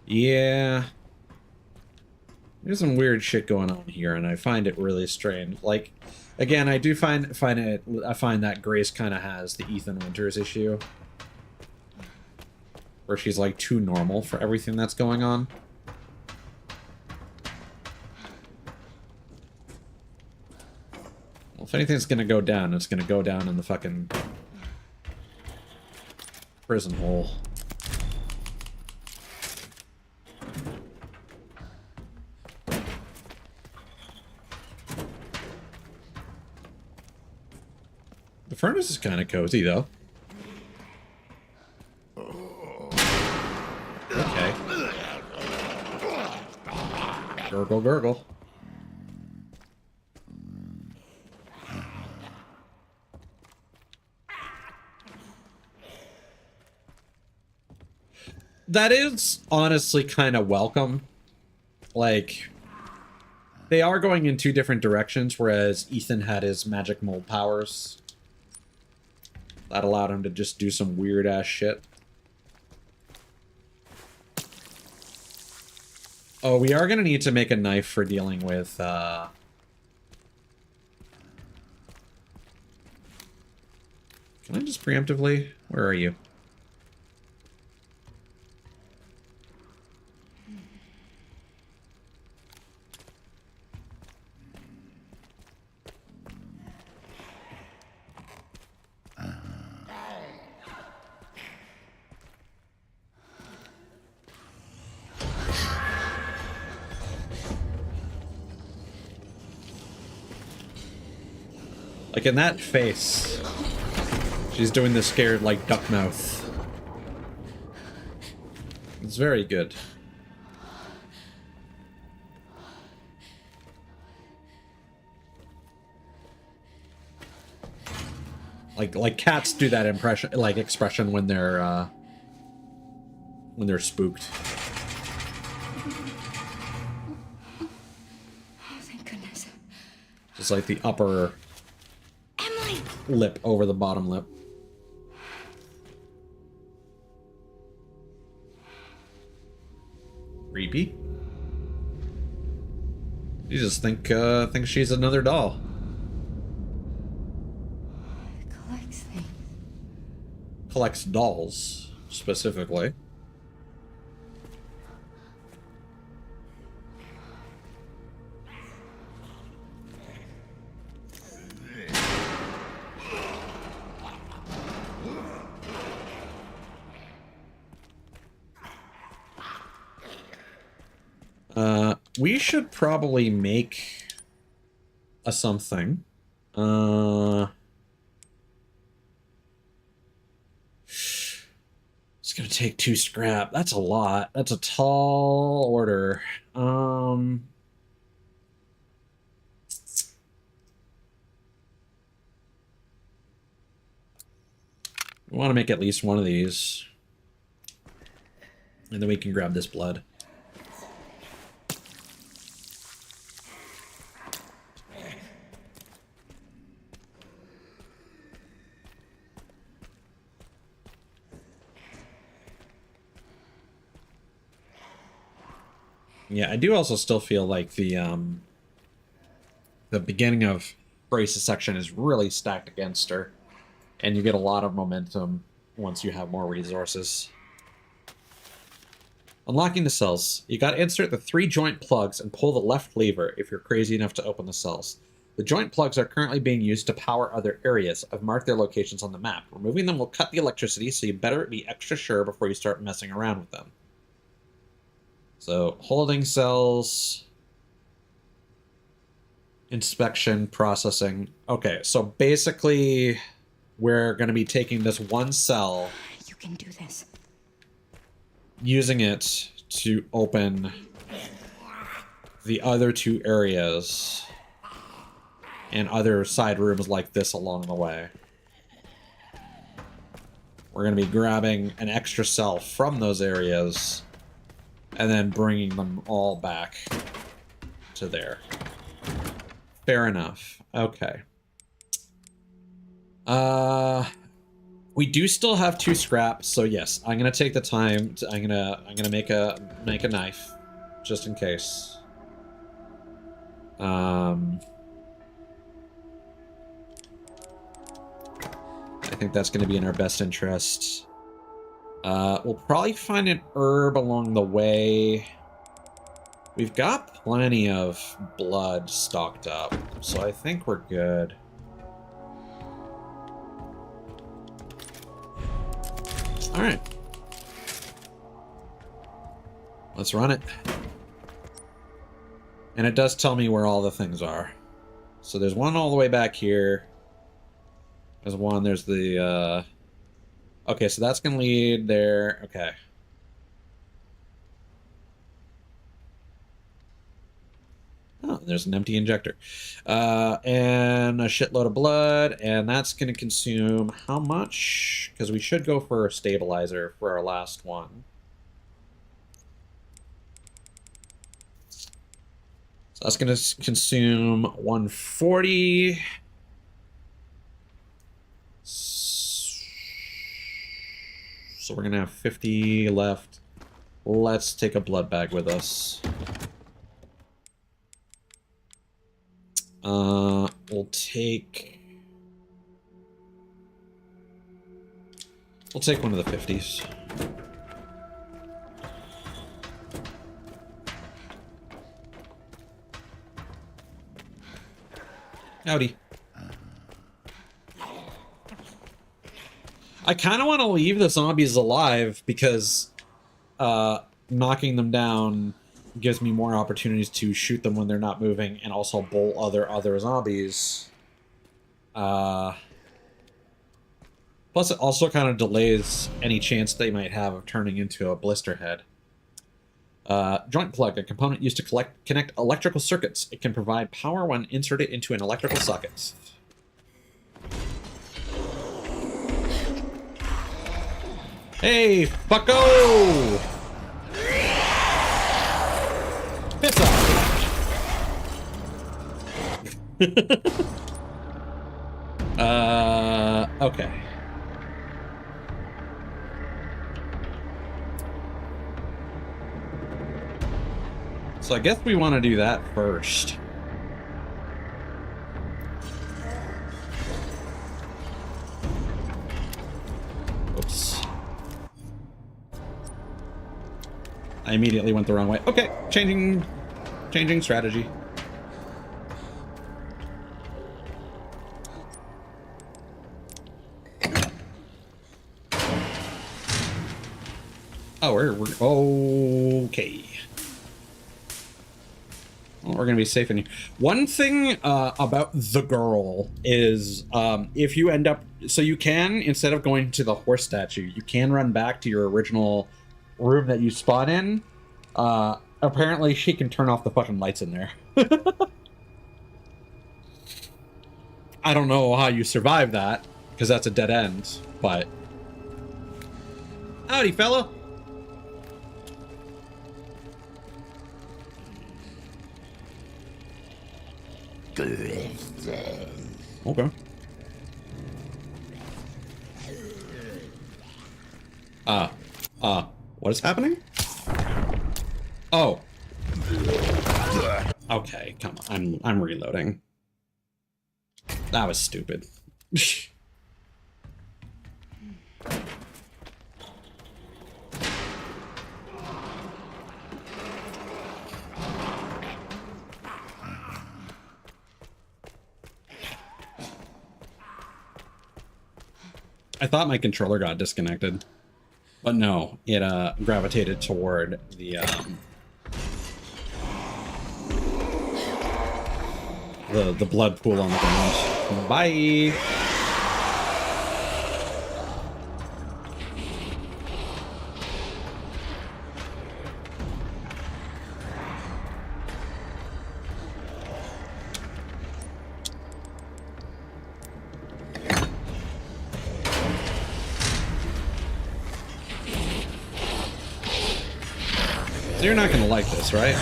Yeah. There's some weird shit going on here, and I find it really strange. Like, again, I do find that Grace kind of has the Ethan Winters issue, where she's like too normal for everything that's going on. Well, if anything's gonna go down, it's gonna go down in the fucking prison hole. The furnace is kind of cozy, though. Okay. Gurgle, gurgle. That is honestly kind of welcome. Like, they are going in two different directions, whereas Ethan had his magic mold powers. That allowed him to just do some weird-ass shit. Oh, we are going to need to make a knife for dealing with, Can I just preemptively? Where are you? Like, in that face, she's doing the scared, like, duck mouth. It's very good. Like cats do that impression, like, expression when they're spooked. Oh, thank goodness. Just like the upper lip over the bottom lip. Creepy. You just think she's another doll. It collects things. Collects dolls, specifically. We should probably make a something. It's gonna take 2 scrap. That's a lot. That's a tall order. We want to make at least one of these. And then we can grab this blood. Yeah, I do also still feel like the beginning of Grace's section is really stacked against her, and you get a lot of momentum once you have more resources. Unlocking the cells. You gotta insert the 3 joint plugs and pull the left lever if you're crazy enough to open the cells. The joint plugs are currently being used to power other areas. I've marked their locations on the map. Removing them will cut the electricity, so you better be extra sure before you start messing around with them. So, holding cells, inspection, processing. Okay, so basically, we're going to be taking this one cell. You can do this. Using it to open the other 2 areas and other side rooms like this along the way. We're going to be grabbing an extra cell from those areas and then bringing them all back to there. Fair enough. Okay. We do still have 2 scraps, so yes, I'm gonna take the time. I'm gonna make a knife, just in case. I think that's gonna be in our best interest. We'll probably find an herb along the way. We've got plenty of blood stocked up, so I think we're good. Alright. Let's run it. And it does tell me where all the things are. So there's one all the way back here. There's one. There's the. Okay, so that's gonna lead there. Okay. Oh, there's an empty injector. And a shitload of blood, and that's going to consume how much? Because we should go for a stabilizer for our last one. So that's going to consume 140. So we're going to have 50 left. Let's take a blood bag with us. We'll take one of the 50s. Howdy. I kind of want to leave the zombies alive because knocking them down gives me more opportunities to shoot them when they're not moving and also bolt other zombies. Plus it also kind of delays any chance they might have of turning into a blister head. Joint plug, a component used to connect electrical circuits. It can provide power when inserted into an electrical socket. Hey, fucko! Piss off! Okay. So I guess we want to do that first. Oops. I immediately went the wrong way. Okay, changing strategy. Oh, we're okay. Well, we're gonna be safe in here. One thing about the girl is if you end up, so you can, instead of going to the horse statue, you can run back to your original room that you spawn in. Apparently she can turn off the fucking lights in there. I don't know how you survive that, because that's a dead end, but... Howdy, fella! Okay. What is happening? Oh. Okay, come on. I'm reloading. That was stupid. I thought my controller got disconnected, but no, it gravitated toward the blood pool on the ground. Bye. You're not gonna like this, right?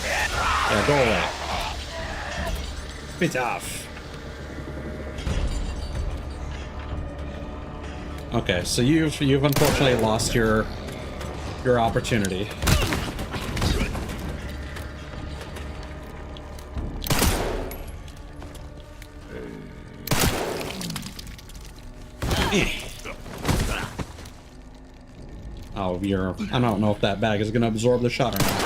Yeah, go away. It's off. Okay, so you've unfortunately lost your opportunity. Oh, I don't know if that bag is gonna absorb the shot or not.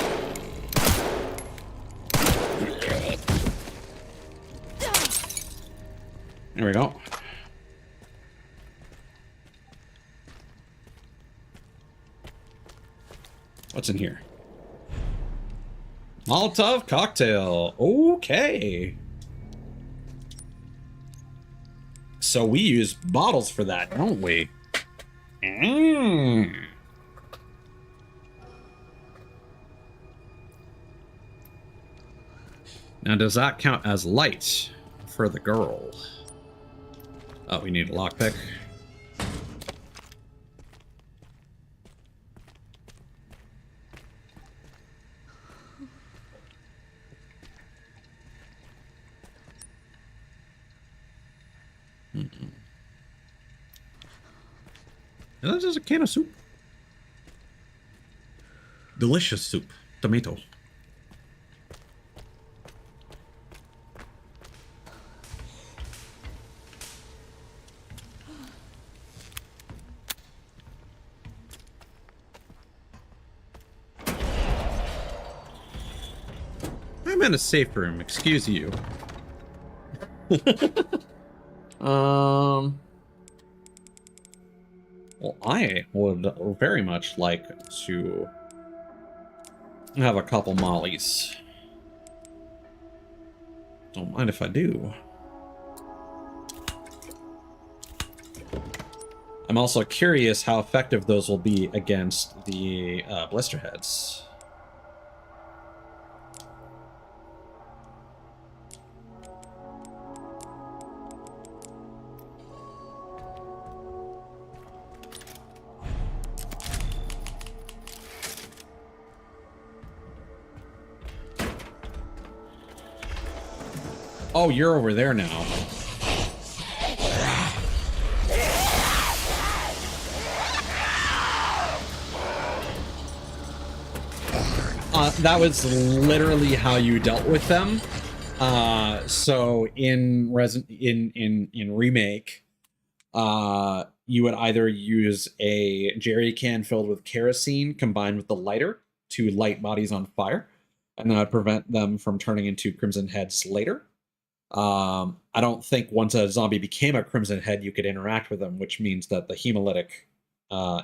There we go. What's in here? Molotov cocktail. Okay. So we use bottles for that, don't we? Mm. Now, does that count as light for the girl? Oh, we need a lockpick. This is a can of soup. Delicious soup. Tomato. I'm in a safe room, excuse you. Well, I would very much like to have a couple mollies. Don't mind if I do. I'm also curious how effective those will be against the blister heads. Oh, you're over there now. That was literally how you dealt with them. So in Remake, you would either use a jerry can filled with kerosene combined with the lighter to light bodies on fire, and that would prevent them from turning into crimson heads later. I don't think once a zombie became a crimson head, you could interact with them, which means that the hemolytic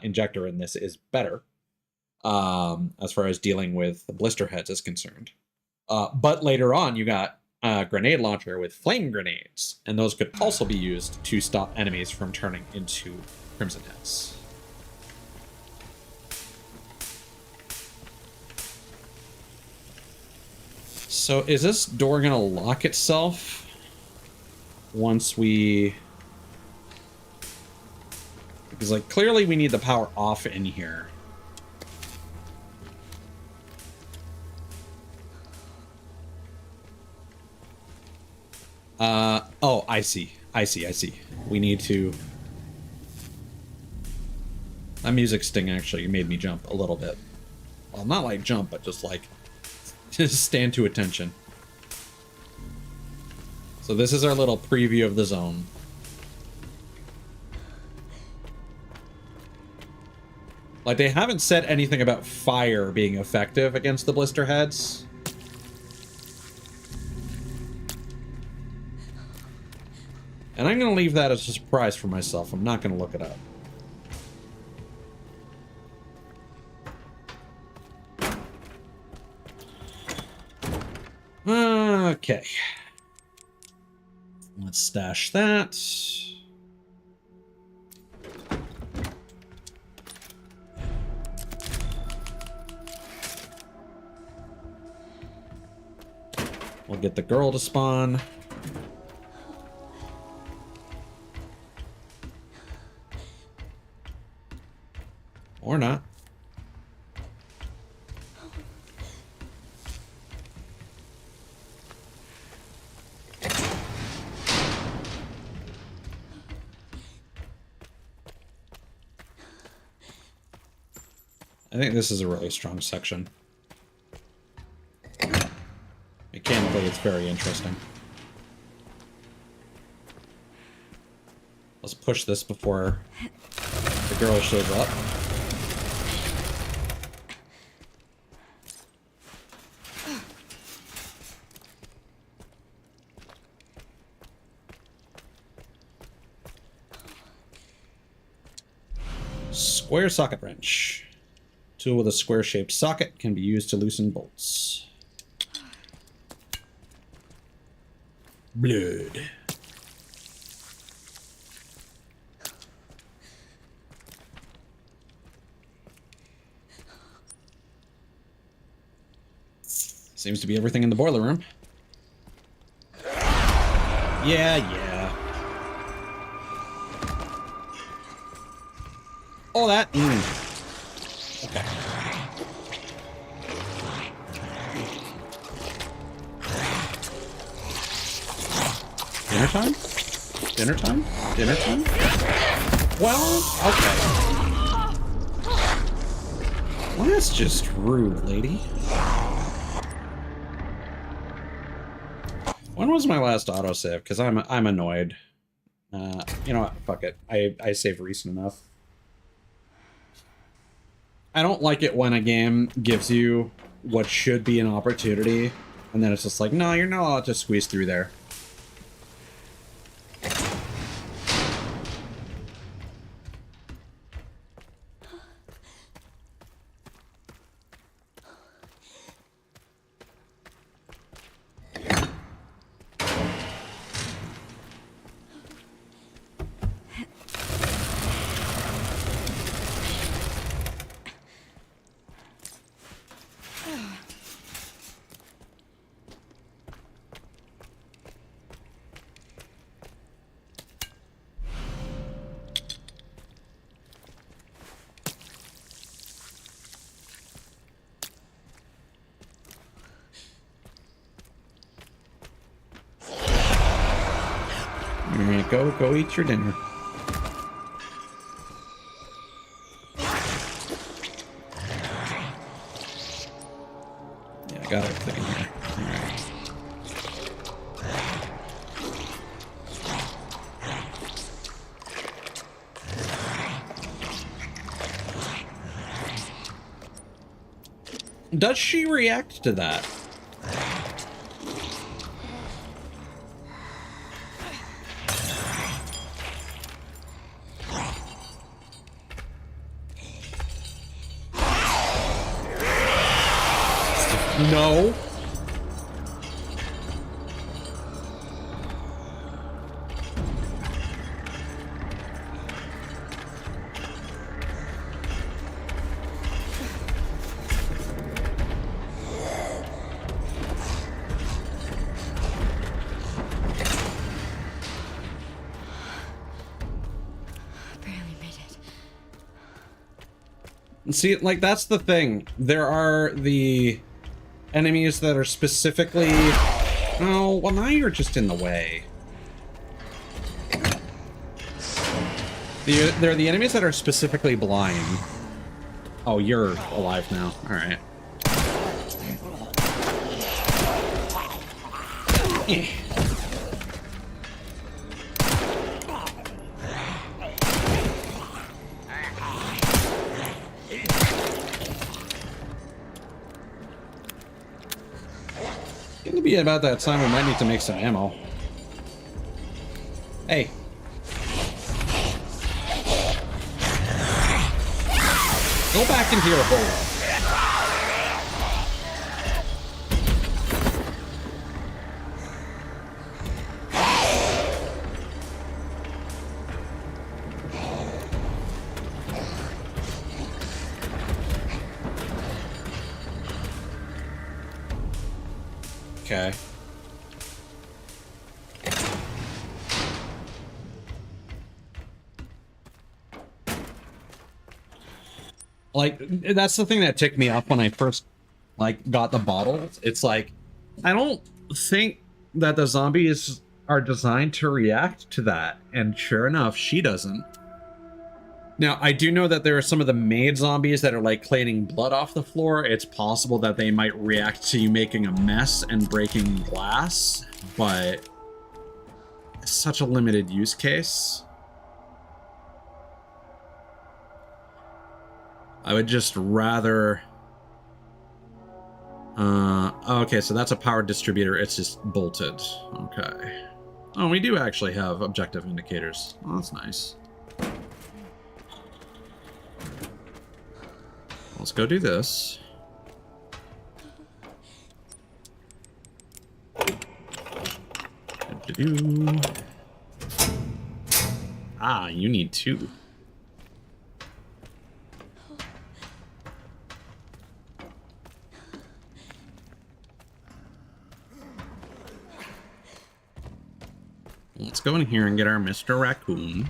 injector in this is better as far as dealing with the blister heads is concerned. But later on, you got a grenade launcher with flame grenades, and those could also be used to stop enemies from turning into crimson heads. So is this door gonna lock itself once we... Because, like, clearly we need the power off in here. Oh, I see. We need to... That music sting actually made me jump a little bit. Well, not like jump, but just like... just stand to attention. So this is our little preview of the zone. Like, they haven't said anything about fire being effective against the blister heads. And I'm going to leave that as a surprise for myself. I'm not going to look it up. Okay. Let's stash that. We'll get the girl to spawn. Or not. I think this is a really strong section. Mechanically, it's very interesting. Let's push this before the girl shows up. Square socket wrench. Tool with a square-shaped socket can be used to loosen bolts. Blood. Seems to be everything in the boiler room. Yeah. Oh, that. Okay. Dinner time? Dinner time? Dinner time? Well, okay. Well, that's just rude, lady. When was my last autosave? Because I'm annoyed. You know what? Fuck it. I saved recent enough. I don't like it when a game gives you what should be an opportunity, and then it's just like, no, you're not allowed to squeeze through there. Alright, go eat your dinner. Yeah, I got everything in here. Alright. Does she react to that? No. Barely made it. See, like, that's the thing. There are the enemies that are specifically... Oh, well, now you're just in the way. There are the enemies that are specifically blind. Oh, you're alive now. Alright. Gonna be about that time we might need to make some ammo. Hey. Go back into your hole. Okay. Like, that's the thing that ticked me off when I first, like, got the bottles. It's like, I don't think that the zombies are designed to react to that. And sure enough, she doesn't. Now, I do know that there are some of the maid zombies that are, like, cleaning blood off the floor. It's possible that they might react to you making a mess and breaking glass, but it's such a limited use case. I would just rather... okay, so that's a power distributor. It's just bolted. Okay. Oh, we do actually have objective indicators. Oh, that's nice. Let's go do this. Ah, you need two. go in here and get our Mr. Raccoon.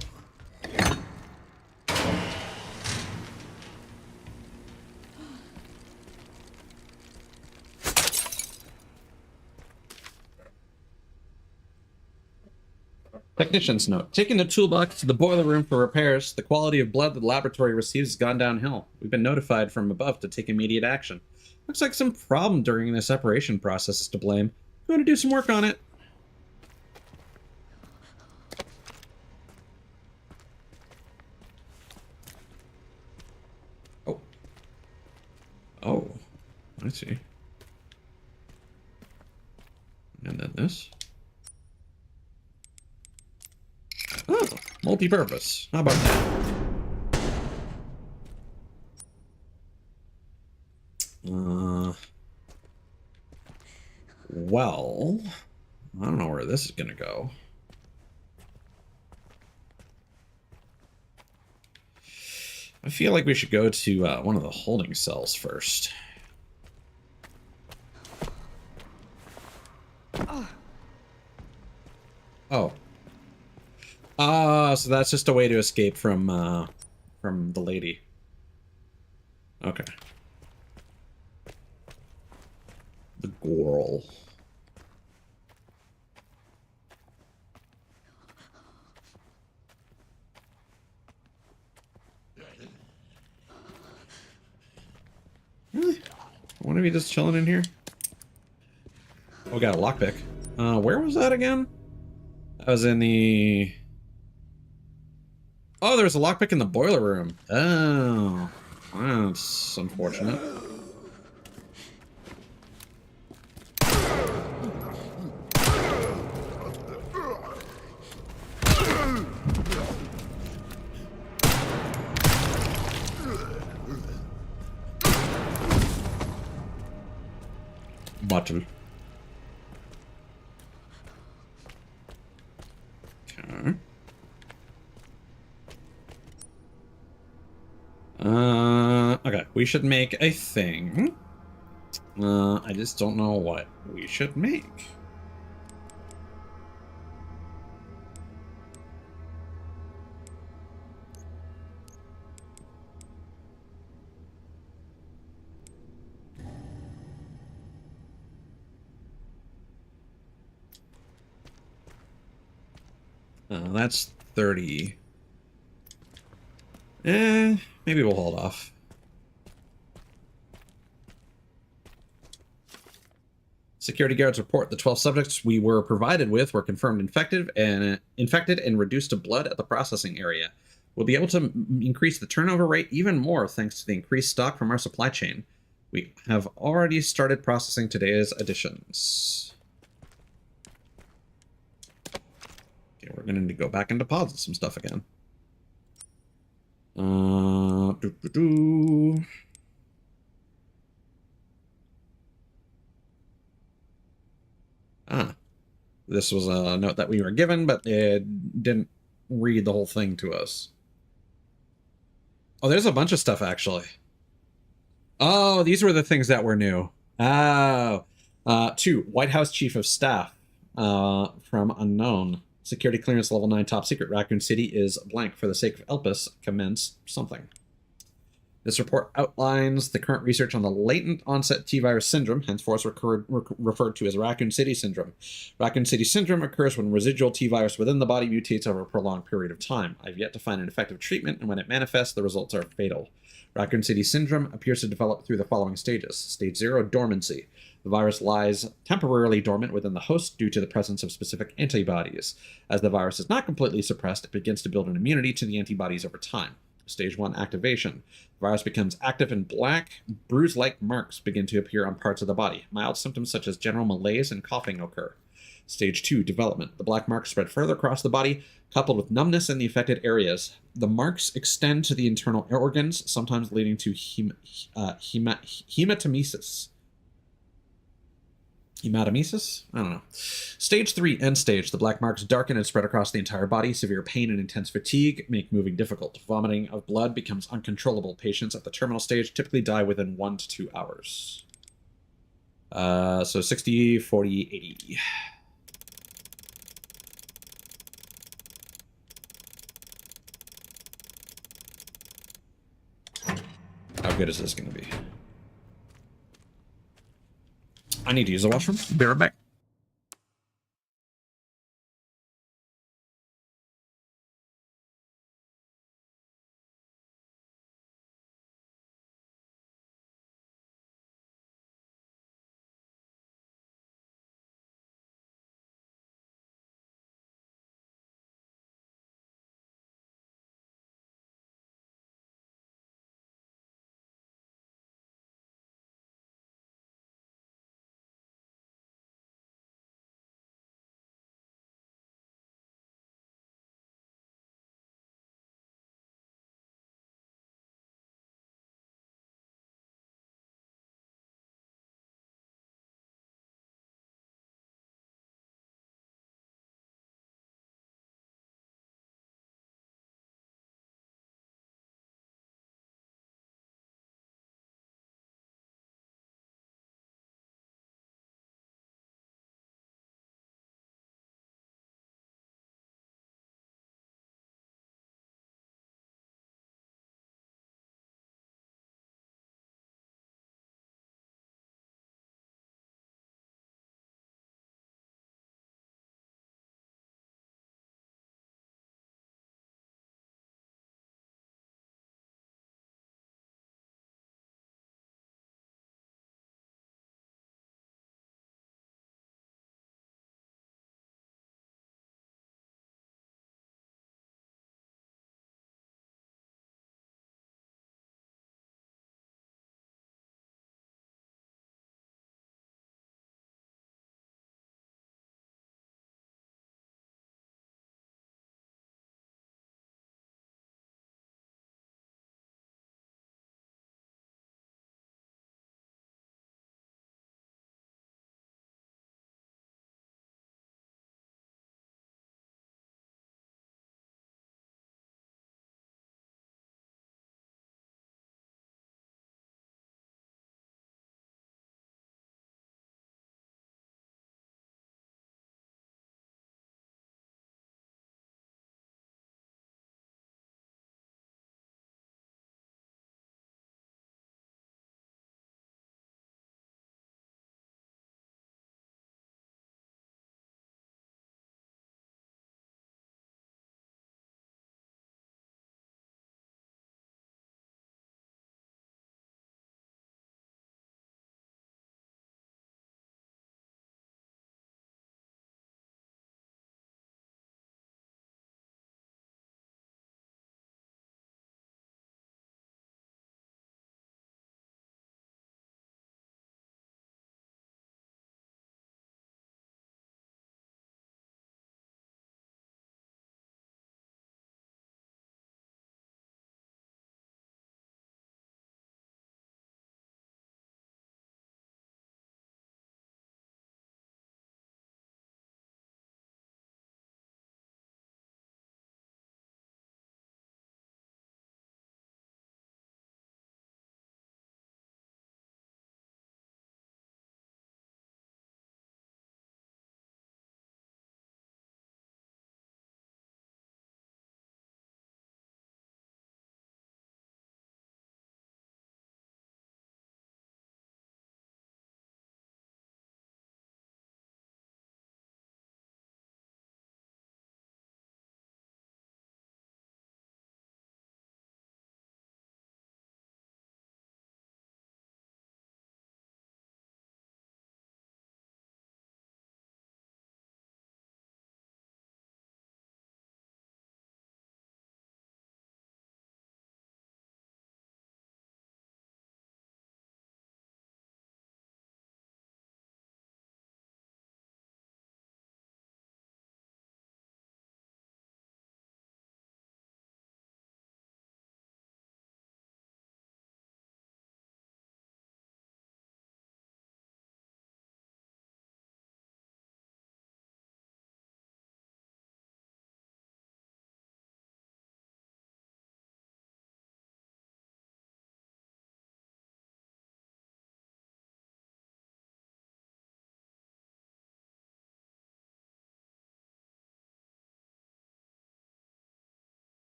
Technician's note. Taking the toolbox to the boiler room for repairs. The quality of blood the laboratory receives has gone downhill. We've been notified from above to take immediate action. Looks like some problem during the separation process is to blame. I'm going to do some work on it. Oh. Oh. I see. And then this. Oh, multi-purpose. How about that? Well, I don't know where this is gonna go. I feel like we should go to one of the holding cells first. Oh. So that's just a way to escape from the lady. Okay. The girl. Really? I want to be just chilling in here. Oh, we got a lockpick. Where was that again? That was in the... Oh, there was a lockpick in the boiler room. Oh, that's unfortunate. Bottle. Okay. Okay, we should make a thing. I just don't know what we should make. That's 30. Maybe we'll hold off. Security guards report the 12 subjects we were provided with were confirmed infected and reduced to blood at the processing area. We'll be able to increase the turnover rate even more thanks to the increased stock from our supply chain. We have already started processing today's additions. Okay, we're going to need to go back and deposit some stuff again. This was a note that we were given, but it didn't read the whole thing to us. Oh, there's a bunch of stuff, actually. Oh, these were the things that were new. Oh. 2, White House Chief of Staff from unknown. Security clearance level 9 top secret. Raccoon City is blank. For the sake of Elpis, commence something. This report outlines the current research on the latent onset T-virus syndrome, henceforth referred to as Raccoon City syndrome. Raccoon City syndrome occurs when residual T-virus within the body mutates over a prolonged period of time. I've yet to find an effective treatment, and when it manifests, the results are fatal. Raccoon City syndrome appears to develop through the following stages. Stage 0, dormancy. The virus lies temporarily dormant within the host due to the presence of specific antibodies. As the virus is not completely suppressed, it begins to build an immunity to the antibodies over time. Stage 1, activation. The virus becomes active and black, bruise-like marks begin to appear on parts of the body. Mild symptoms such as general malaise and coughing occur. Stage 2, development. The black marks spread further across the body, coupled with numbness in the affected areas. The marks extend to the internal organs, sometimes leading to hematemesis. Hematemesis? I don't know. Stage 3, end stage. The black marks darken and spread across the entire body. Severe pain and intense fatigue make moving difficult. Vomiting of blood becomes uncontrollable. Patients at the terminal stage typically die within 1 to 2 hours. So 60, 40, 80. good is this going to be? I need to use the washroom. Be right back.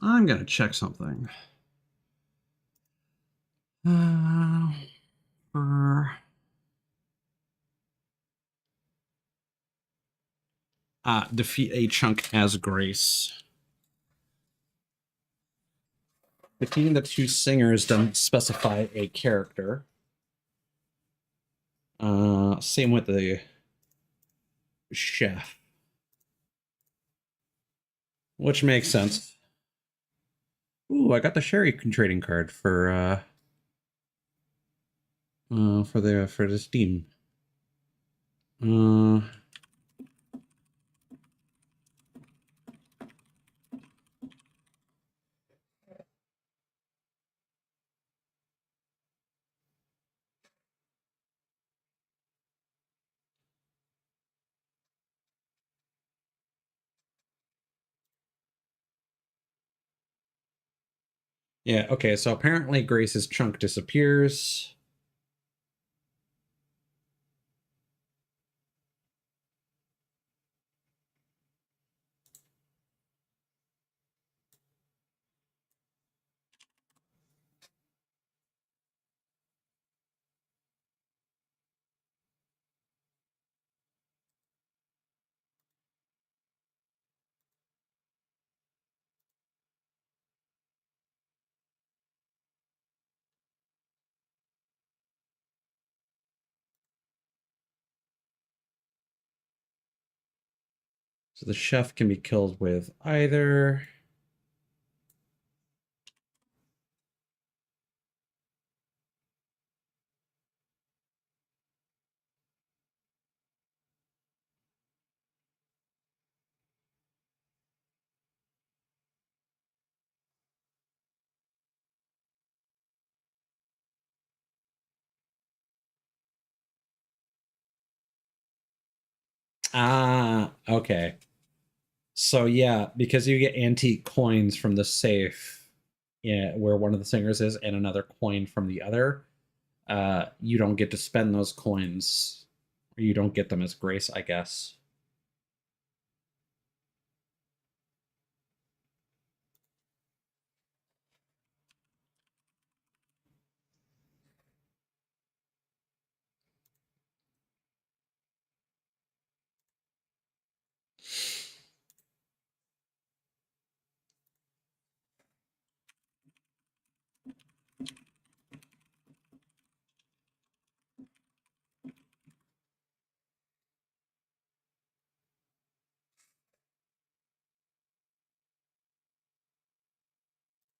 I'm gonna check something. For defeat a chunk as Grace. Defeating the two singers doesn't specify a character. Same with the chef. Which makes sense. Ooh, I got the Sherry trading card for the Steam. Yeah, okay, so apparently Grace's chunk disappears. So the chef can be killed with either. Ah, okay. So yeah, because you get antique coins from the safe, yeah, where one of the singers is, and another coin from the other, you don't get to spend those coins, or you don't get them as Grace, I guess.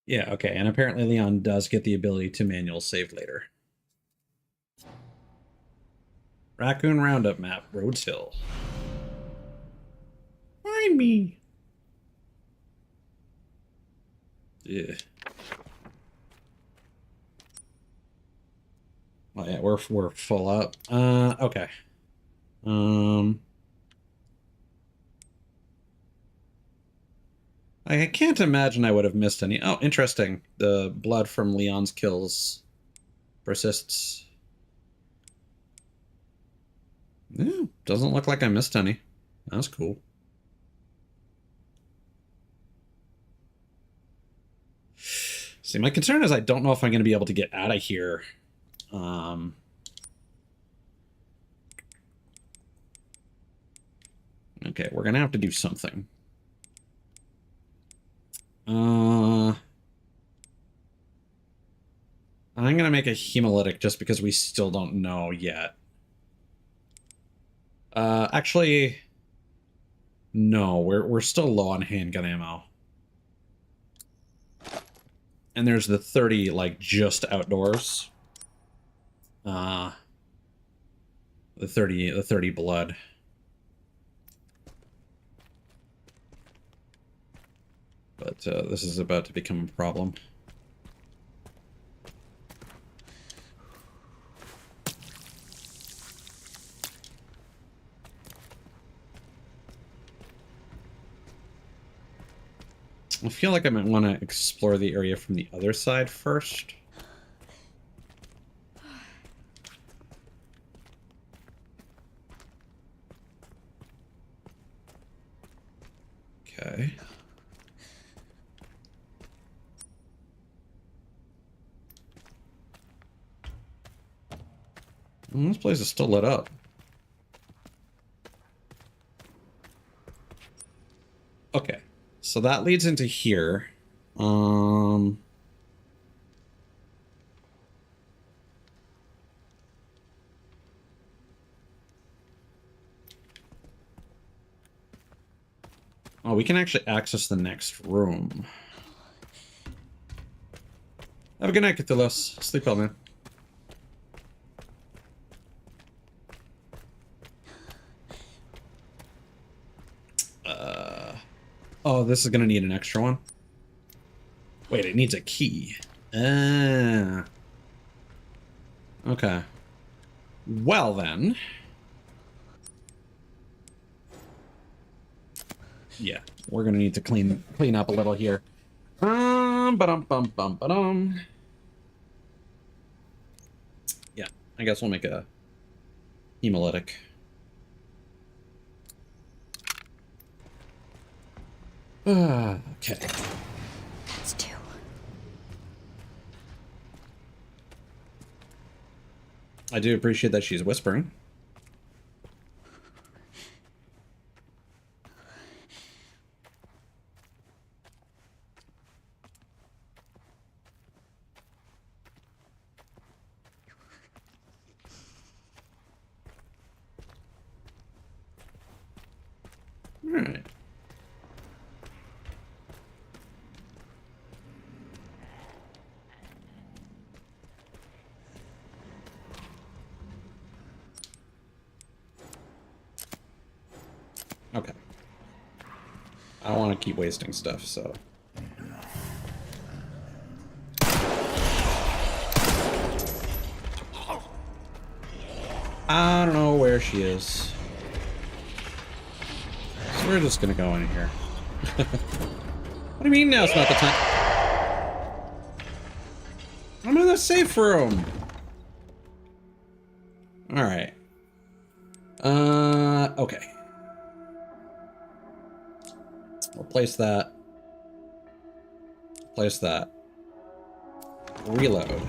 Yeah, okay, and apparently Leon does get the ability to manual save later. Raccoon Roundup map, Rhodes Hill. Find me. Yeah. Oh yeah, we're full up. Okay. I can't imagine I would have missed any. Oh, interesting. The blood from Leon's kills persists. Yeah, doesn't look like I missed any. That's cool. See, my concern is I don't know if I'm going to be able to get out of here. Okay, we're going to have to do something. I'm going to make a hemolytic just because we still don't know yet. Actually, no, we're still low on handgun ammo. And there's the 30, like, just outdoors. The 30 blood. But this is about to become a problem. I feel like I might want to explore the area from the other side first. Okay. This place is still lit up. Okay, so that leads into here. Oh, we can actually access the next room. Have a good night, Cthulhus. Sleep well, man. Oh, this is gonna need an extra one. Wait, it needs a key. Ah. Okay. Well then. Yeah, we're gonna need to clean up a little here. Ba-dum. Yeah, I guess we'll make a hemolytic. Okay. That's two. I do appreciate that she's whispering. All right. Okay. I don't want to keep wasting stuff, so. I don't know where she is. So we're just gonna go in here. What do you mean now it's not the time? I'm in the safe room. Alright. Okay. We'll place that. Place that. Reload.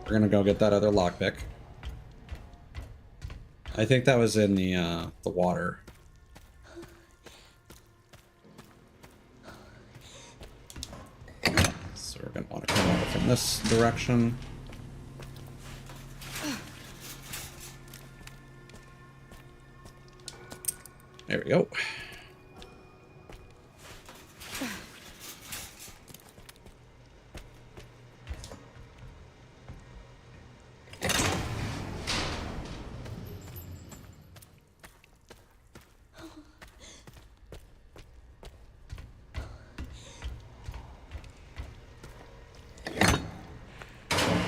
We're gonna go get that other lockpick. I think that was in the water. So we're gonna want to come over from this direction. There we go.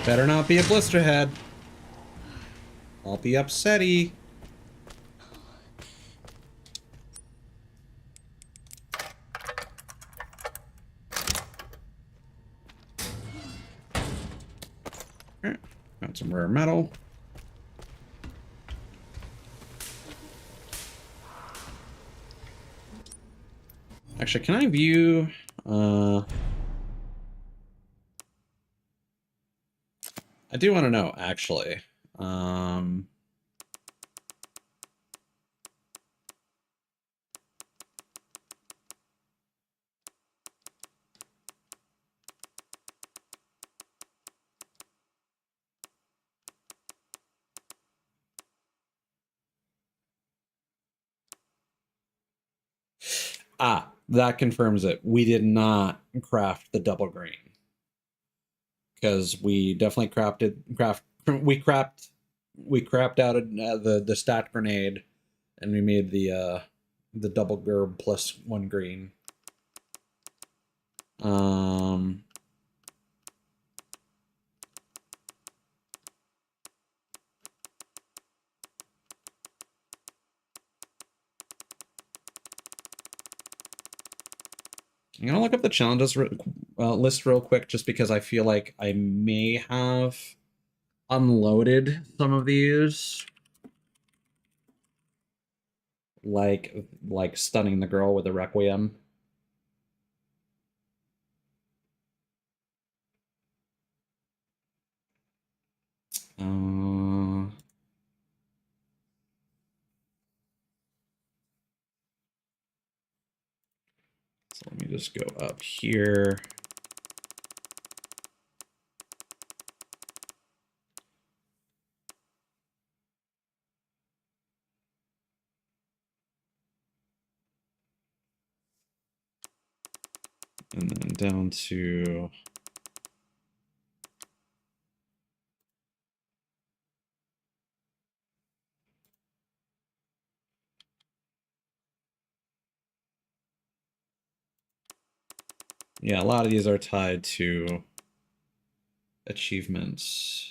Better not be a blister head. I'll be upsetty. Alright, got some rare metal. Actually, can I view I do want to know, actually. Ah, that confirms it. We did not craft the double green. Because we definitely we crapped out the stat grenade, and we made the double gerb plus one green. I'm gonna look up the challenges list real quick, just because I feel like I may have unloaded some of these. Like stunning the girl with a Requiem. So let me just go up here. And then down to... Yeah, a lot of these are tied to achievements.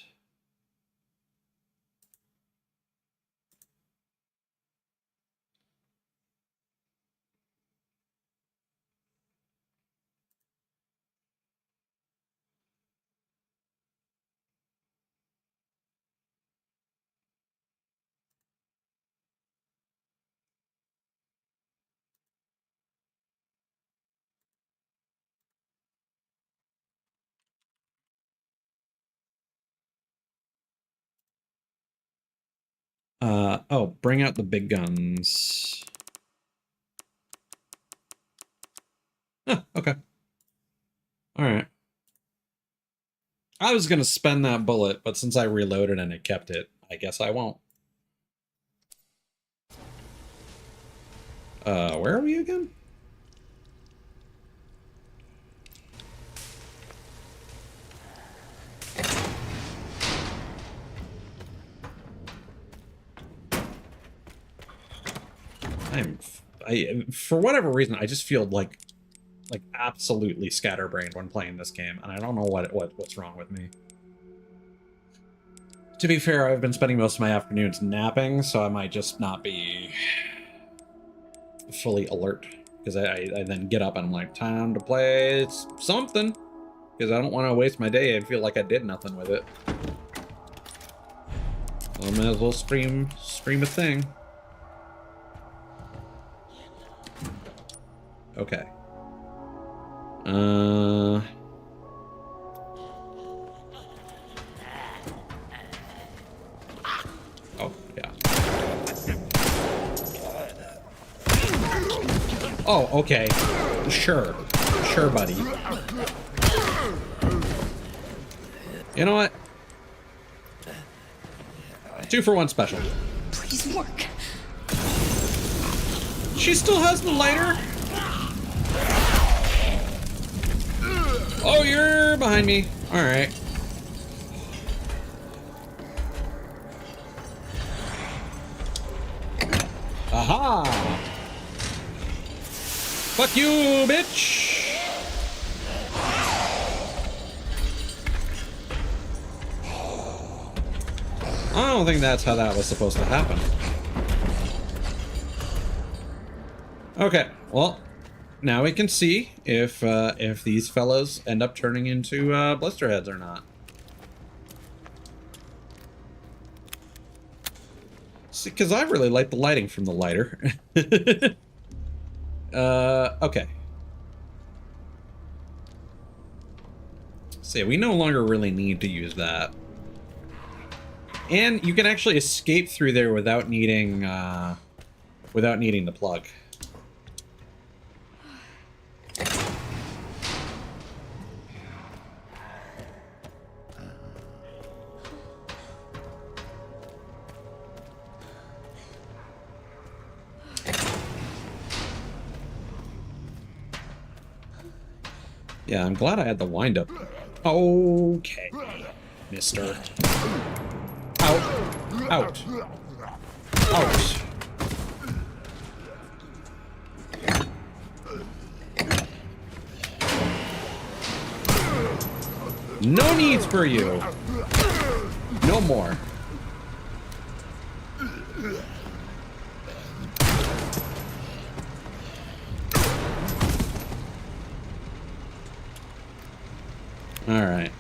Oh, bring out the big guns. Oh, okay. All right. I was going to spend that bullet, but since I reloaded and it kept it, I guess I won't. Where are we again? For whatever reason, I just feel like absolutely scatterbrained when playing this game, and I don't know what's wrong with me. To be fair, I've been spending most of my afternoons napping, so I might just not be fully alert, because I then get up and I'm like, time to play something, because I don't want to waste my day and feel like I did nothing with it. I might as well stream a thing. Okay. Oh, yeah. Oh, okay. Sure. Sure, buddy. You know what? 2-for-1 special. Please work. She still has the lighter? Oh, you're behind me. All right. Aha! Fuck you, bitch! I don't think that's how that was supposed to happen. Okay, well, now we can see if these fellows end up turning into blisterheads or not. See, because I really like the lighting from the lighter. Okay. So yeah, we no longer really need to use that. And you can actually escape through there without needing the plug. Yeah, I'm glad I had the wind up. Okay, mister. Out. Out. Out. No needs for you. No more. All right.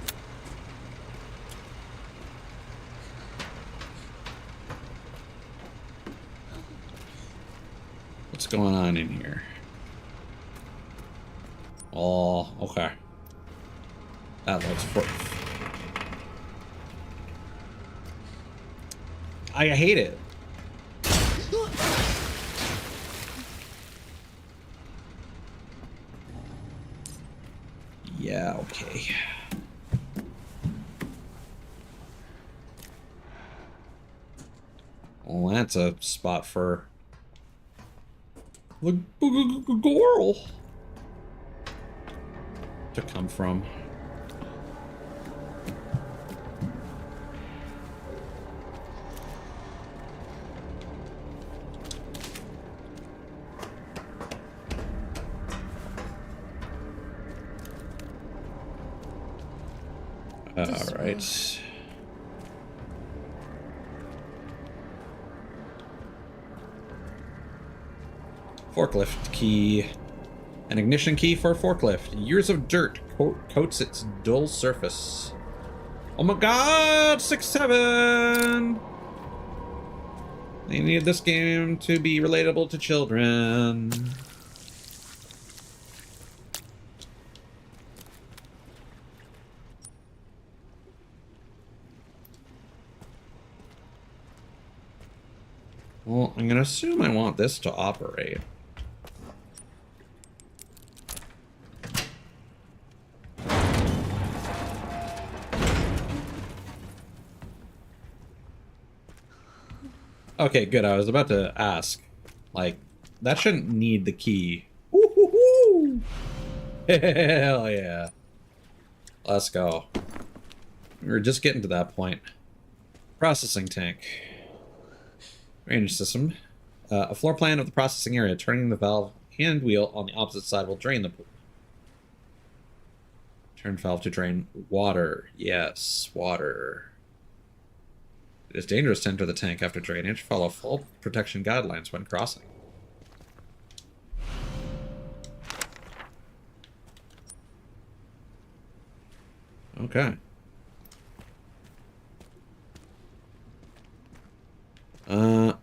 What's going on in here? Oh, okay. That looks I hate it. Yeah, okay. Well, that's a spot for the girl to come from. All right. Forklift key. An ignition key for a forklift. Years of dirt coats its dull surface. Oh my god! 6-7! They need this game to be relatable to children. Well, I'm gonna assume I want this to operate. Okay, good. I was about to ask. Like, that shouldn't need the key. Woo-hoo-hoo! Hell yeah. Let's go. We were just getting to that point. Processing tank. Drainage system. A floor plan of the processing area. Turning the valve hand wheel on the opposite side will drain the pool. Turn valve to drain water. Yes, water. It is dangerous to enter the tank after drainage. Follow full protection guidelines when crossing. Okay.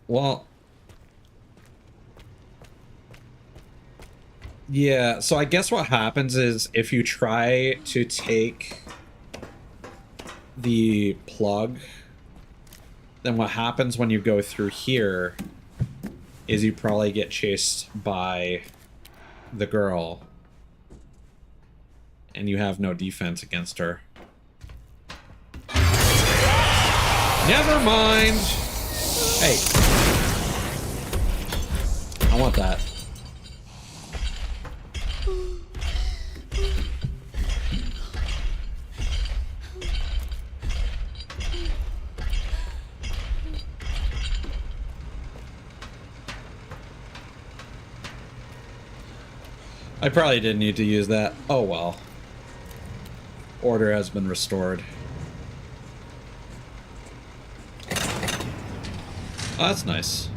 Well. Yeah, so I guess what happens is if you try to take the plug, then what happens when you go through here is you probably get chased by the girl and you have no defense against her. Never mind. Hey. I want that. I probably didn't need to use that. Oh well. Order has been restored. Oh, that's nice.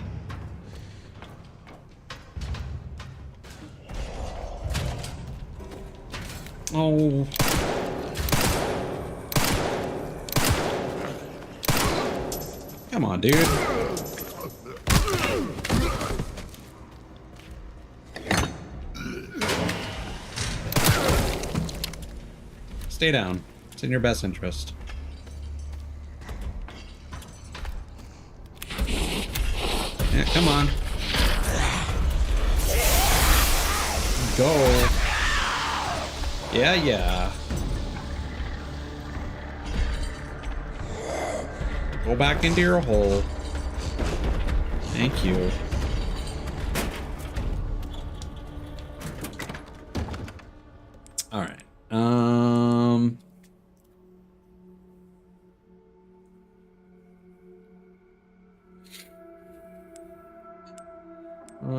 Oh. Come on, dude. Stay down. It's in your best interest. Yeah, come on. Go. Yeah, yeah. Go back into your hole. Thank you. All right.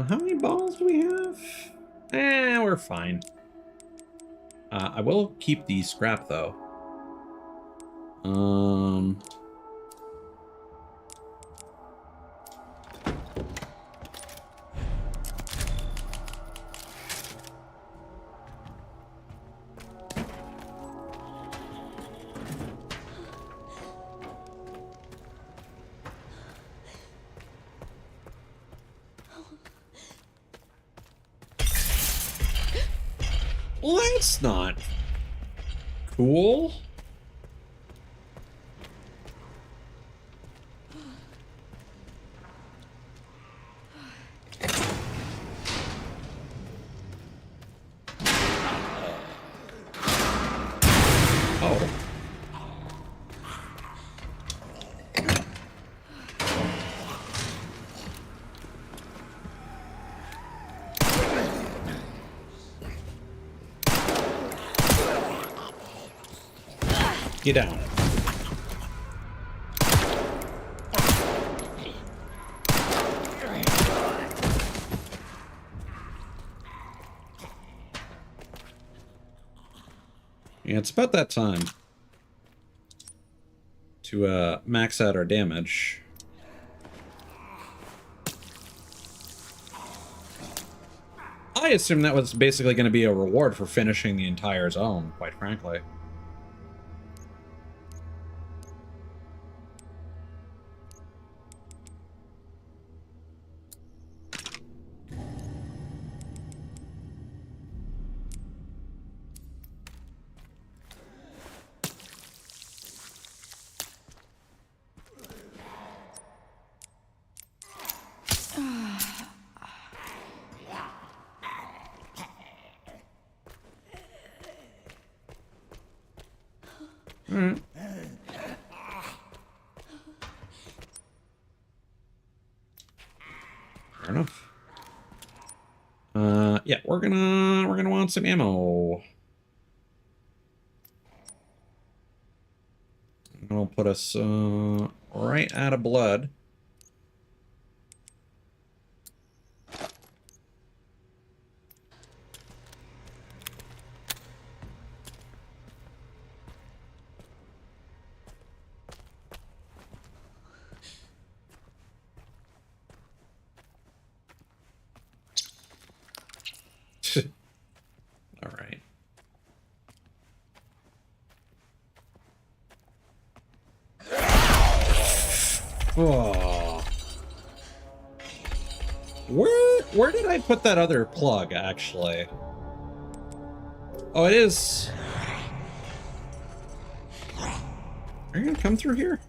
How many balls do we have? We're fine. I will keep the scrap though. Well, that's not cool. Oh. Get down. Yeah, it's about that time to max out our damage. I assume that was basically going to be a reward for finishing the entire zone, quite frankly. Alright. Fair enough. Yeah, we're gonna want some ammo. It'll put us right out of blood. All right. Oh. Where did I put that other plug, actually? Oh, it is. Are you gonna come through here?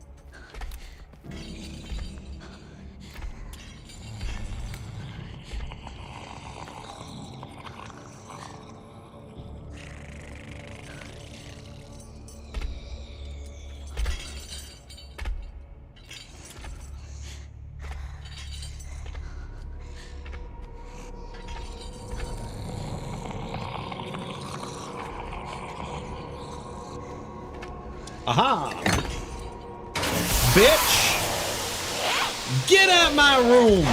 Aha! Bitch! Get out my room!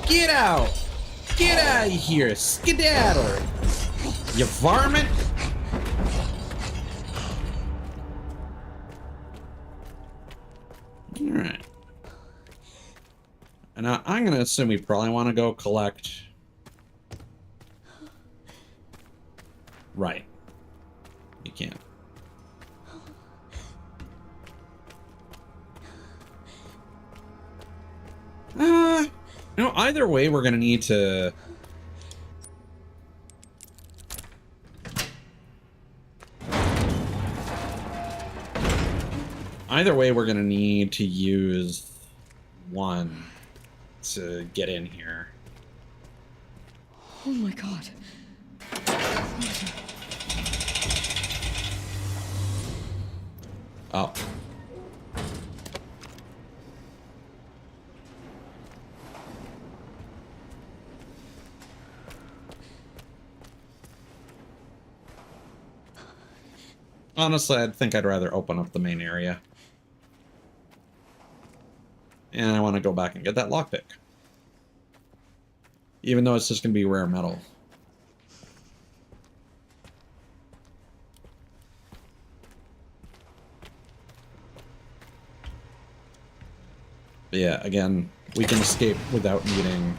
Get out! Get out of here! Skedaddle! You varmint! Alright. And now I'm gonna assume we probably want to go collect... Right. You can't. You know, either way, we're gonna need to... Either way, we're gonna need to use one to get in here. Oh my god. Oh. Honestly, I think I'd rather open up the main area. And I want to go back and get that lockpick. Even though it's just going to be rare metal. But yeah, again, we can escape without needing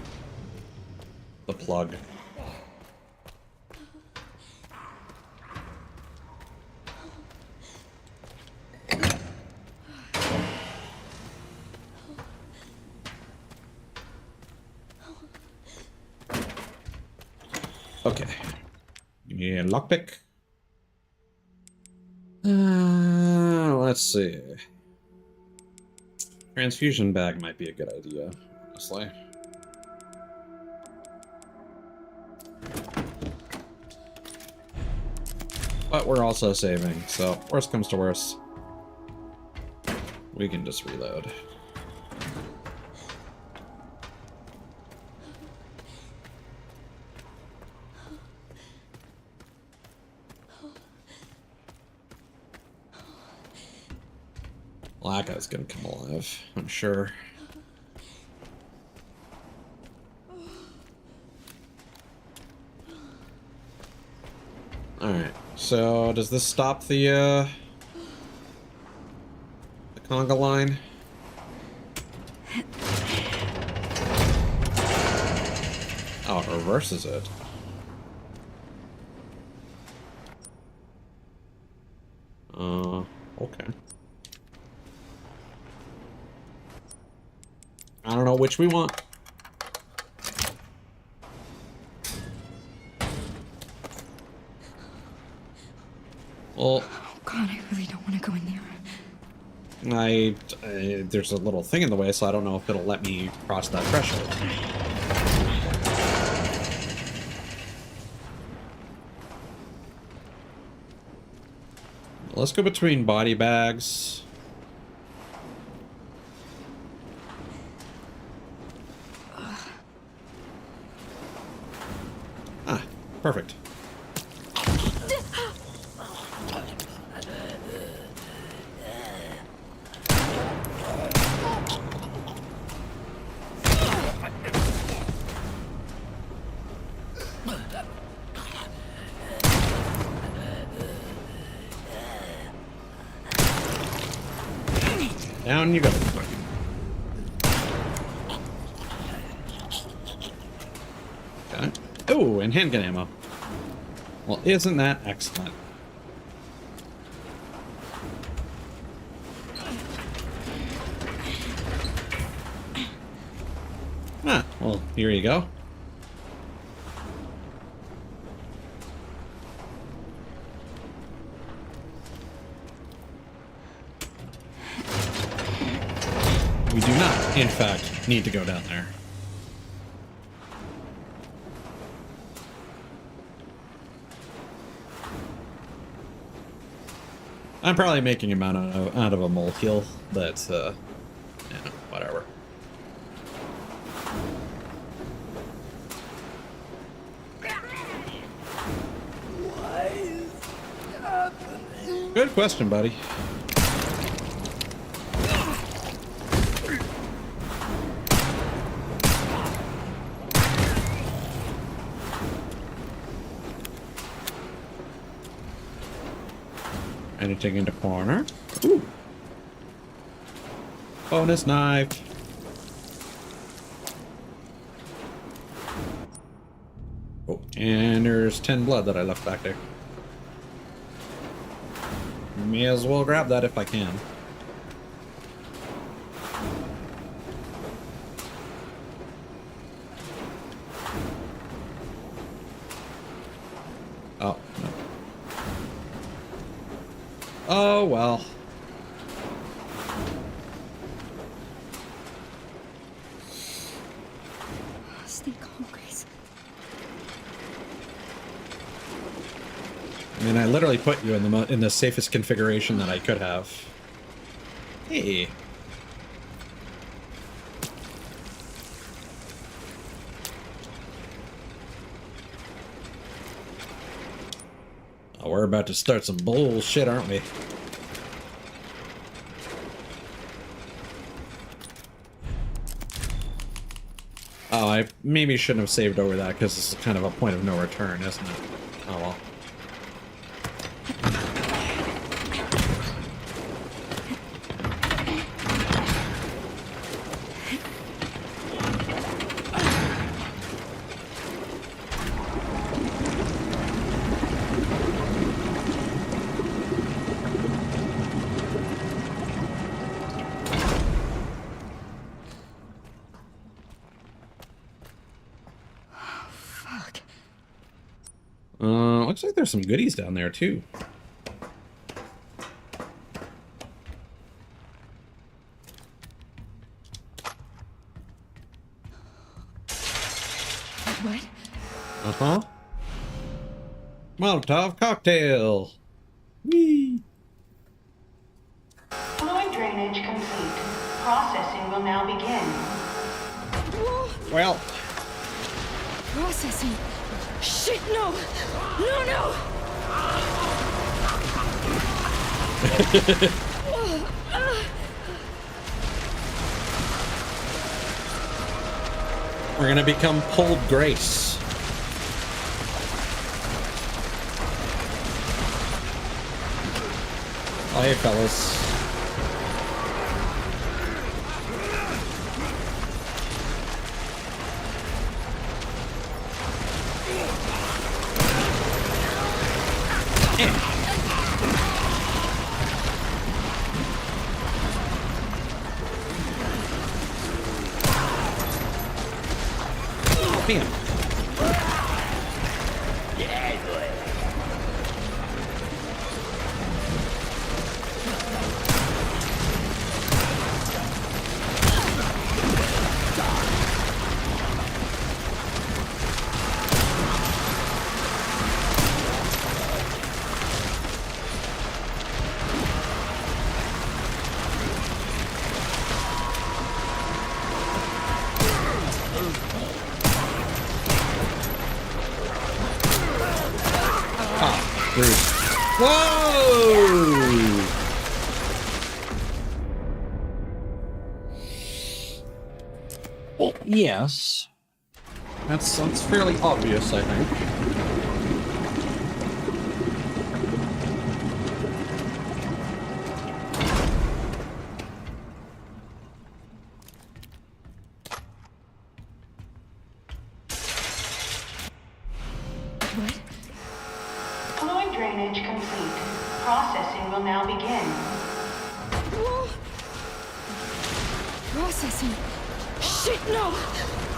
the plug. Okay. Yeah, lockpick. Let's see. Transfusion bag might be a good idea, honestly. But we're also saving, so worst comes to worst, we can just reload. Well, that guy's gonna come alive, I'm sure. Alright, so does this stop the conga line? Oh, it reverses it. Okay. I don't know which we want. Well, Oh God, I really don't want to go in there. there's a little thing in the way, so I don't know if it'll let me cross that threshold. Let's go between body bags. Ah, perfect. Down you go. Okay. Oh, and handgun ammo. Well, isn't that excellent? Ah, well, here you go. We do not, in fact, need to go down there. I'm probably making him out of a molehill, but, yeah, whatever. Good question, buddy. Anything in the corner? Ooh. Bonus knife. Oh, and there's 10 blood that I left back there. May as well grab that if I can. Oh, no. Oh, well. Stay calm, Grace. I mean, I literally put you in the safest configuration that I could have. Hey. Oh, we're about to start some bullshit, aren't we? Oh, I maybe shouldn't have saved over that because this is kind of a point of no return, isn't it? Oh well. Looks like there's some goodies down there, too. What? Uh-huh. Molotov cocktail. Whee! Fluid drainage complete. Processing will now begin. Well, Processing. Shit, no! No, no! we're gonna become Cold Grace. Oh, hey, fellas. Bam. Whoa! Yes. That's fairly obvious, I think. What? Fluid drainage complete. Processing will now begin. Processing. Shit, no!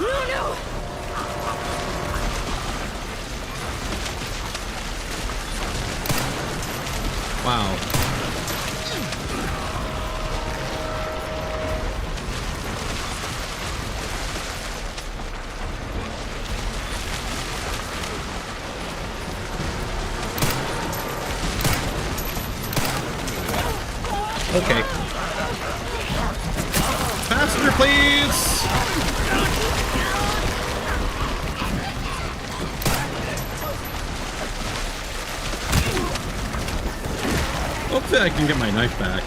No, no! Wow. Okay. Passenger, please! Hopefully I can get my knife back.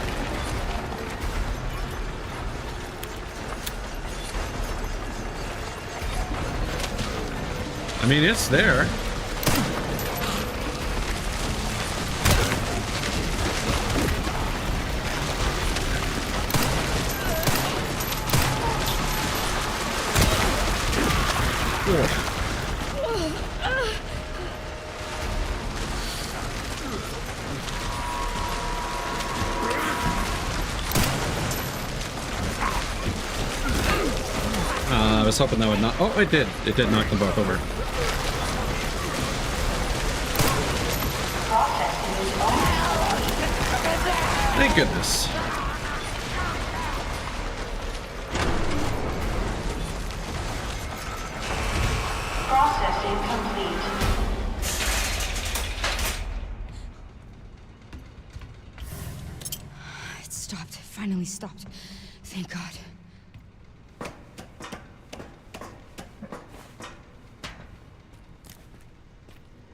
I mean, it's there. I was hoping that would not. Oh, it did. It did knock them both over. Thank goodness. Processing complete. It stopped. It finally stopped. Thank God.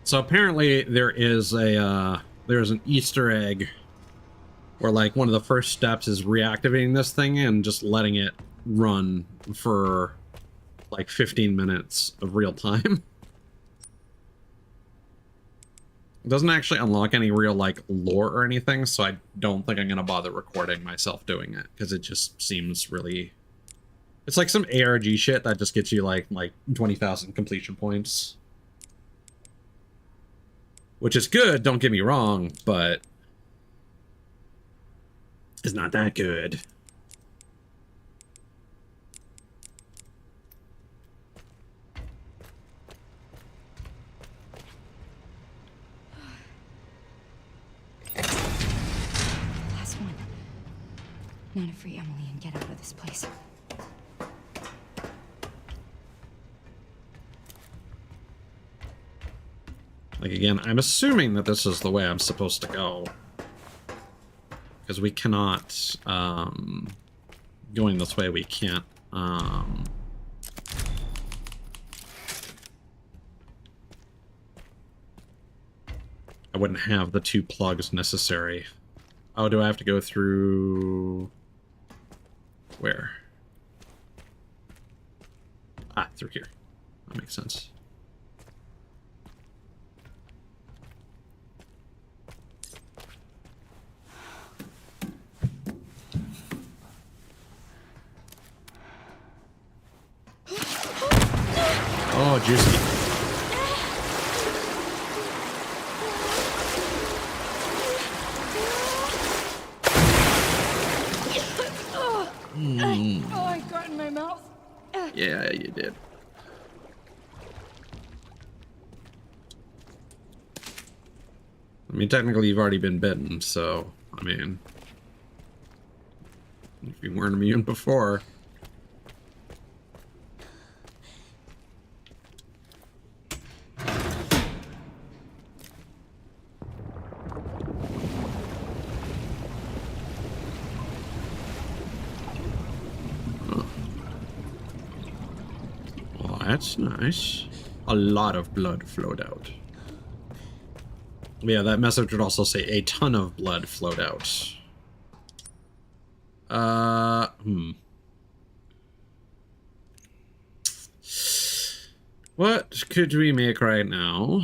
So apparently there's an Easter egg where like one of the first steps is reactivating this thing and just letting it run for like 15 minutes of real time. It doesn't actually unlock any real like lore or anything, so I don't think I'm gonna bother recording myself doing it because it just seems really. It's like some ARG shit that just gets you like 20,000 completion points. Which is good, don't get me wrong, but it's not that good. Now to free Emily and get out of this place. Like, again, I'm assuming that this is the way I'm supposed to go. Because we cannot, going this way, we can't, I wouldn't have the 2 plugs necessary. Oh, do I have to go through... Where? Ah, through here. That makes sense. Oh, juicy. Oh, I got in my mouth. Yeah, you did. I mean, technically you've already been bitten, so, I mean... If you weren't immune before... That's nice. A lot of blood flowed out. Yeah, that message would also say a ton of blood flowed out. What could we make right now?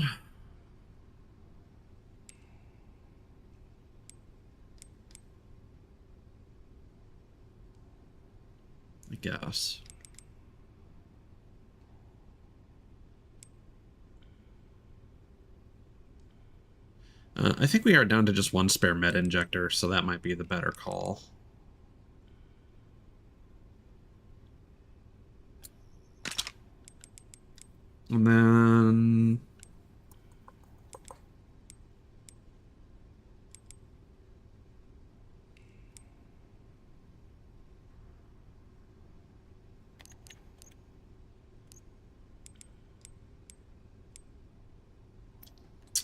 I guess. I think we are down to just 1 spare med injector, so that might be the better call. And then...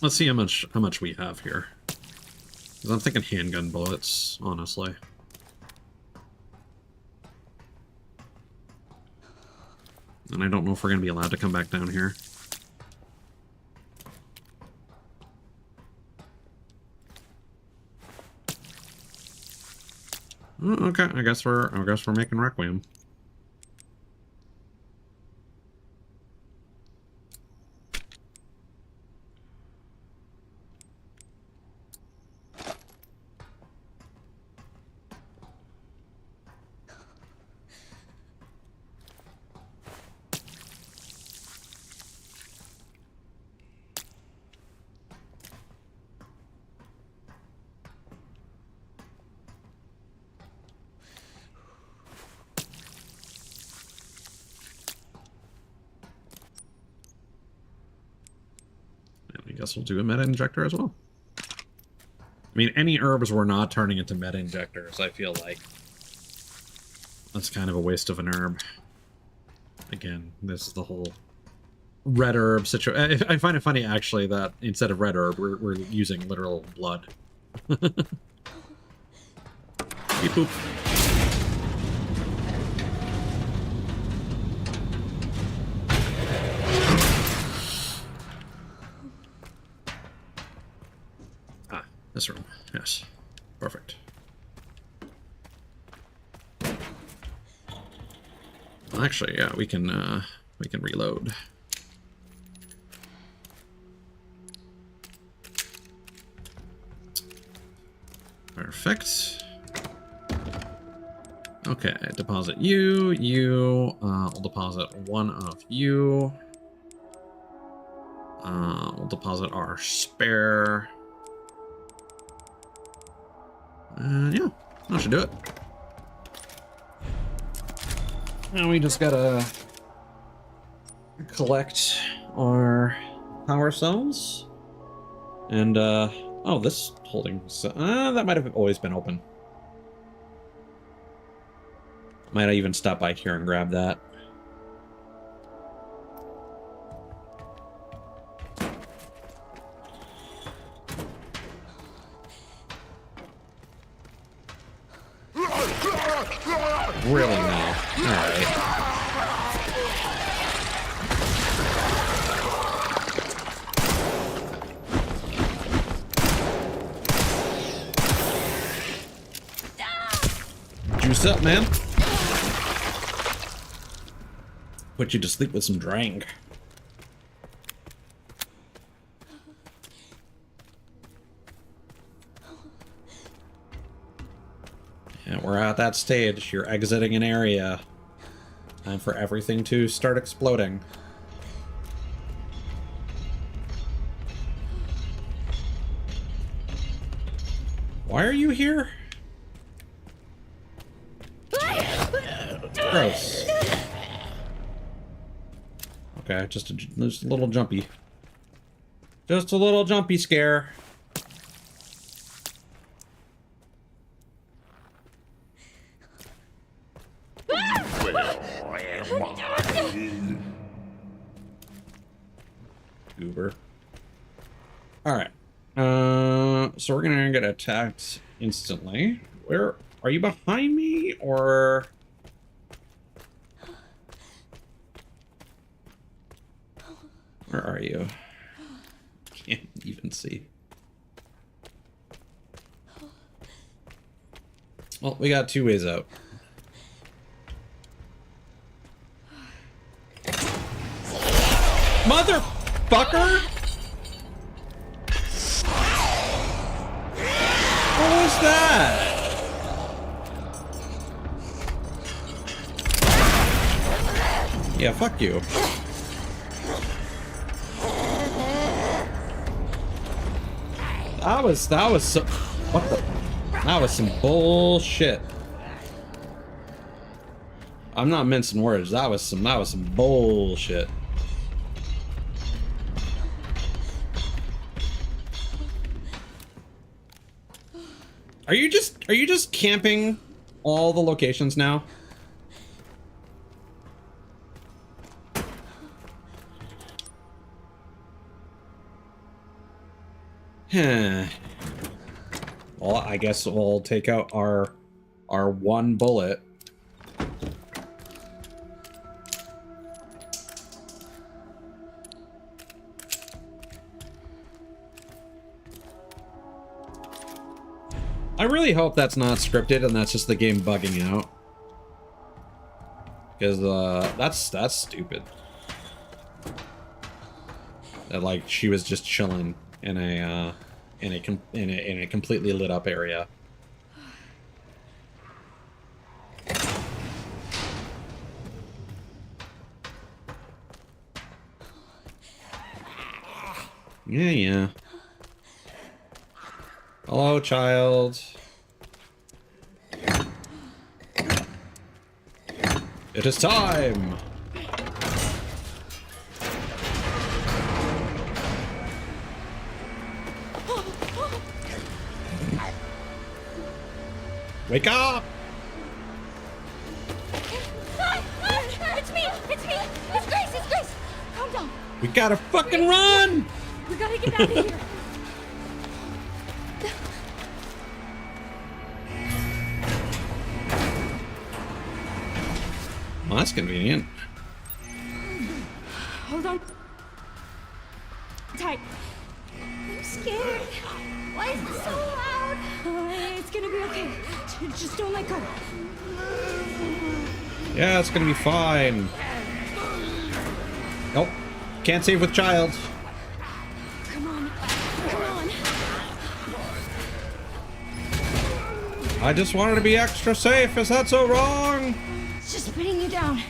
Let's see how much we have here. 'Cause I'm thinking handgun bullets, honestly. And I don't know if we're gonna be allowed to come back down here. Oh, okay, I guess we're making Requiem. I guess we'll do a meta injector as well. I mean, any herbs we're not turning into meta injectors, I feel like. That's kind of a waste of an herb. Again, this is the whole red herb situation. I find it funny, actually, that instead of red herb, we're using literal blood. Beep boop. This room, yes. Perfect. Well, actually, yeah, we can reload. Perfect. Okay, deposit you. We'll deposit 1 of you. We'll deposit our spare. Yeah, that should do it. Now we just gotta collect our power cells. And, oh, this holding cell, that might have always been open. Might even stop by here and grab that. Really now. Alright. Juice up, man. Put you to sleep with some drink. And we're at that stage. You're exiting an area. Time for everything to start exploding. Why are you here? Gross. Okay, just a little jumpy. Just a little jumpy scare. Goober. Alright. So we're gonna get attacked instantly. Where are you, behind me or? Where are you? Can't even see. Well, we got two ways out. Motherfucker! What was that? Yeah, fuck you. That was so, what the, that was some bullshit. I'm not mincing words. That was some bullshit. Are you just camping all the locations now? Well, I guess we'll take out our one bullet. I really hope that's not scripted and that's just the game bugging out. Because that's stupid. That like she was just chilling in a completely lit up area. Yeah. Hello, child. It is time. Wake up! It's me! It's me! It's Grace! It's Grace! Calm down. We gotta fucking run! We gotta get out of here. Well, that's convenient. Hold on. Tight. I'm scared. Why is it so loud? It's gonna be okay. Just don't let go. Yeah, it's gonna be fine. Nope. Can't save with child. Come on. Come on. I just wanted to be extra safe. Is that so wrong? It's just pinning you down.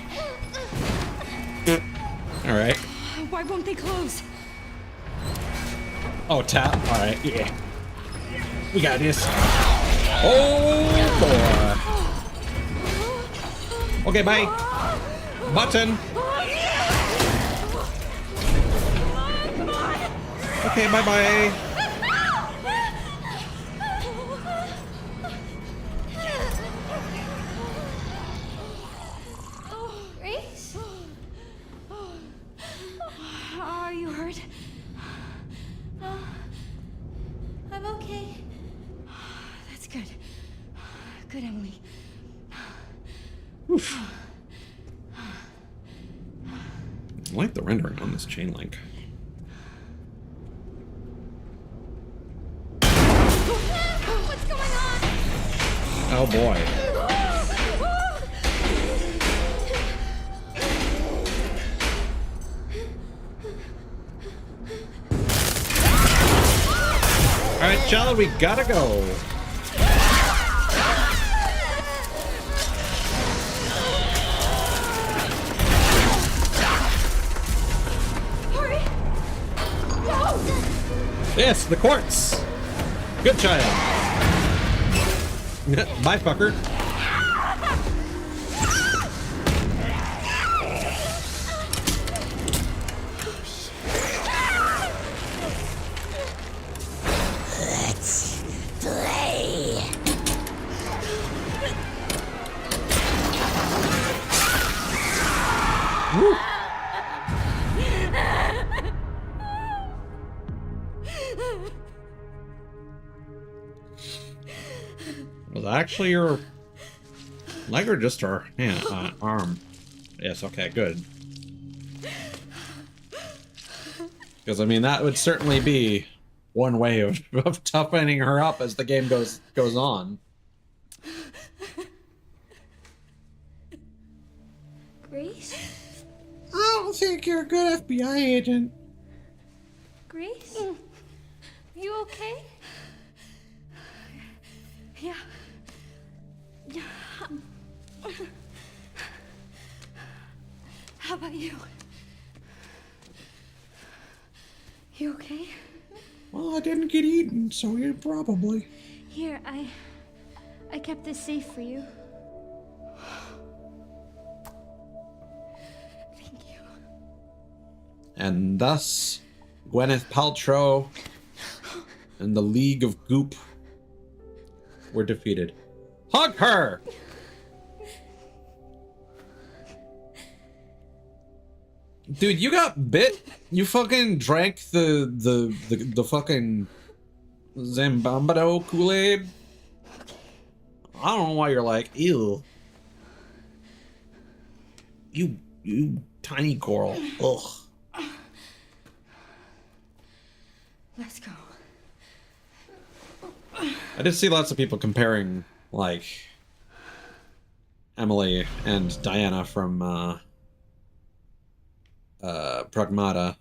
Alright. Why won't they close? Oh, tap. Alright, yeah. We got this. Oh, boy. Okay, bye. Button. Okay, bye-bye. I'm okay. That's good. Good, Emily. Oof. I like the rendering on this chain link. What's going on? Oh boy. Alright, child, we gotta go. Hurry! No! Yes, the quartz. Good child. Bye, fucker. Woo. Was that actually your leg or just her arm? Yes, okay, good. Because, I mean, that would certainly be one way of toughening her up as the game goes on. Grace? I don't think you're a good FBI agent. Grace? You okay? Yeah. Yeah. How about you? You okay? Well, I didn't get eaten, so you probably. Here, I kept this safe for you. Thank you. And thus, Gwyneth Paltrow and the League of Goop were defeated. Hug her! Dude, you got bit? You fucking drank the fucking Zambambado Kool-Aid? I don't know why you're like, ew. You tiny coral. Ugh. Let's go. I did see lots of people comparing, like, Emily and Diana from, Pragmata.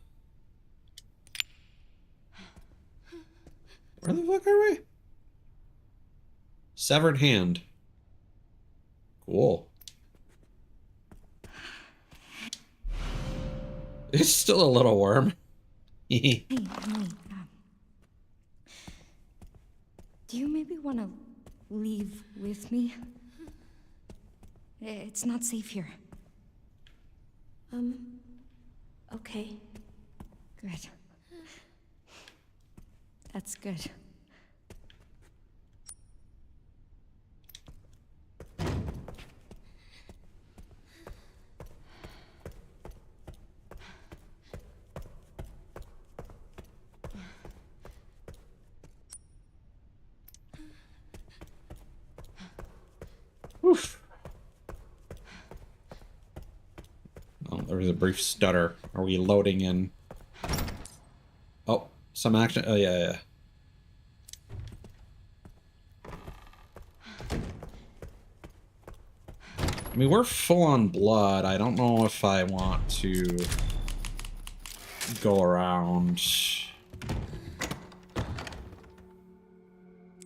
Where the fuck are we? Severed hand. Cool. It's still a little worm. Hey, Emily, do you maybe want to leave with me? It's not safe here. Okay. Good. That's good. Oof. Oh, there was a brief stutter. Are we loading in? Oh, some action. Oh, yeah. I mean, we're full on blood. I don't know if I want to go around.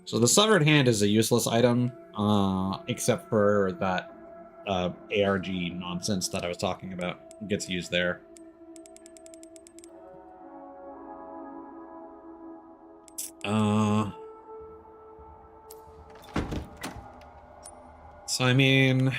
So the severed hand is a useless item, except for that ARG nonsense that I was talking about. It gets used there. So I mean,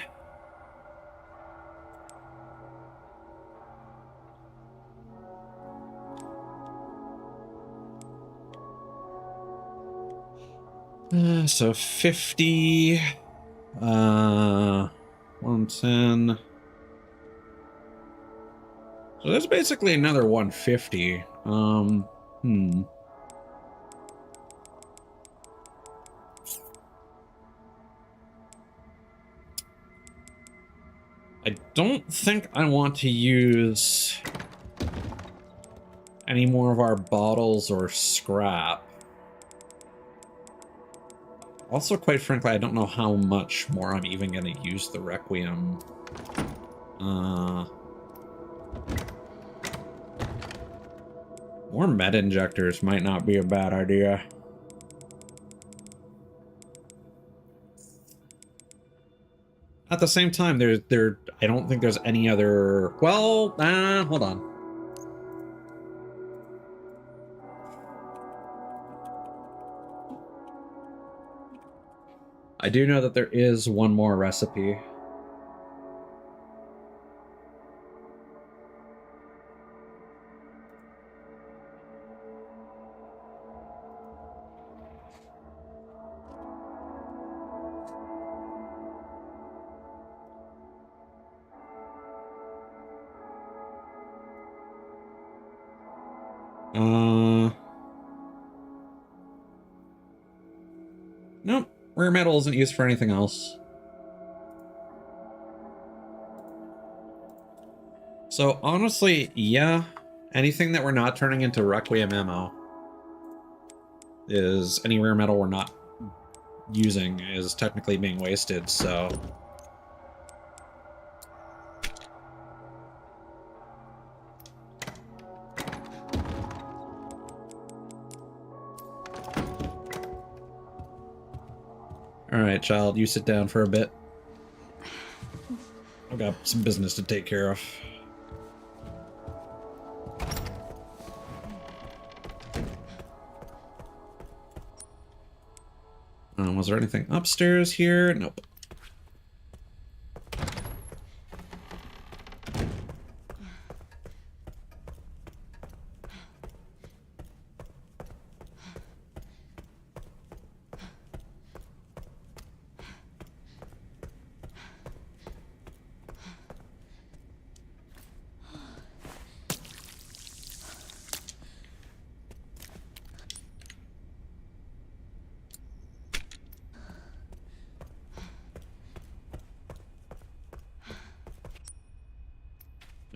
so 50, 110. So that's basically another 150. I don't think I want to use any more of our bottles or scrap. Also, quite frankly, I don't know how much more I'm even going to use the Requiem. More med injectors might not be a bad idea. At the same time, I don't think there's any other... Well, hold on. I do know that there is one more recipe. Nope. Rare metal isn't used for anything else. So honestly, yeah, anything that we're not turning into Requiem ammo is any rare metal we're not using is technically being wasted, so... Alright, child, you sit down for a bit. I've got some business to take care of. Was there anything upstairs here? Nope.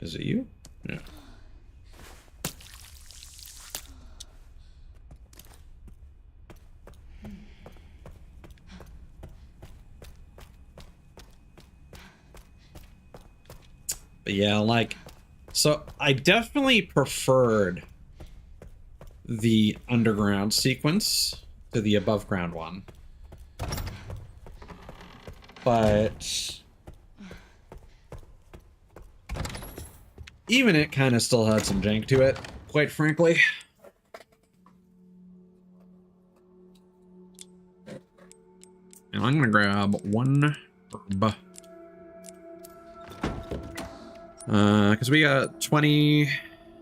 Is it you? Yeah. But yeah, like, so I definitely preferred the underground sequence to the above ground one. But even it kind of still had some jank to it, quite frankly. And I'm gonna grab one herb. Because we got 20,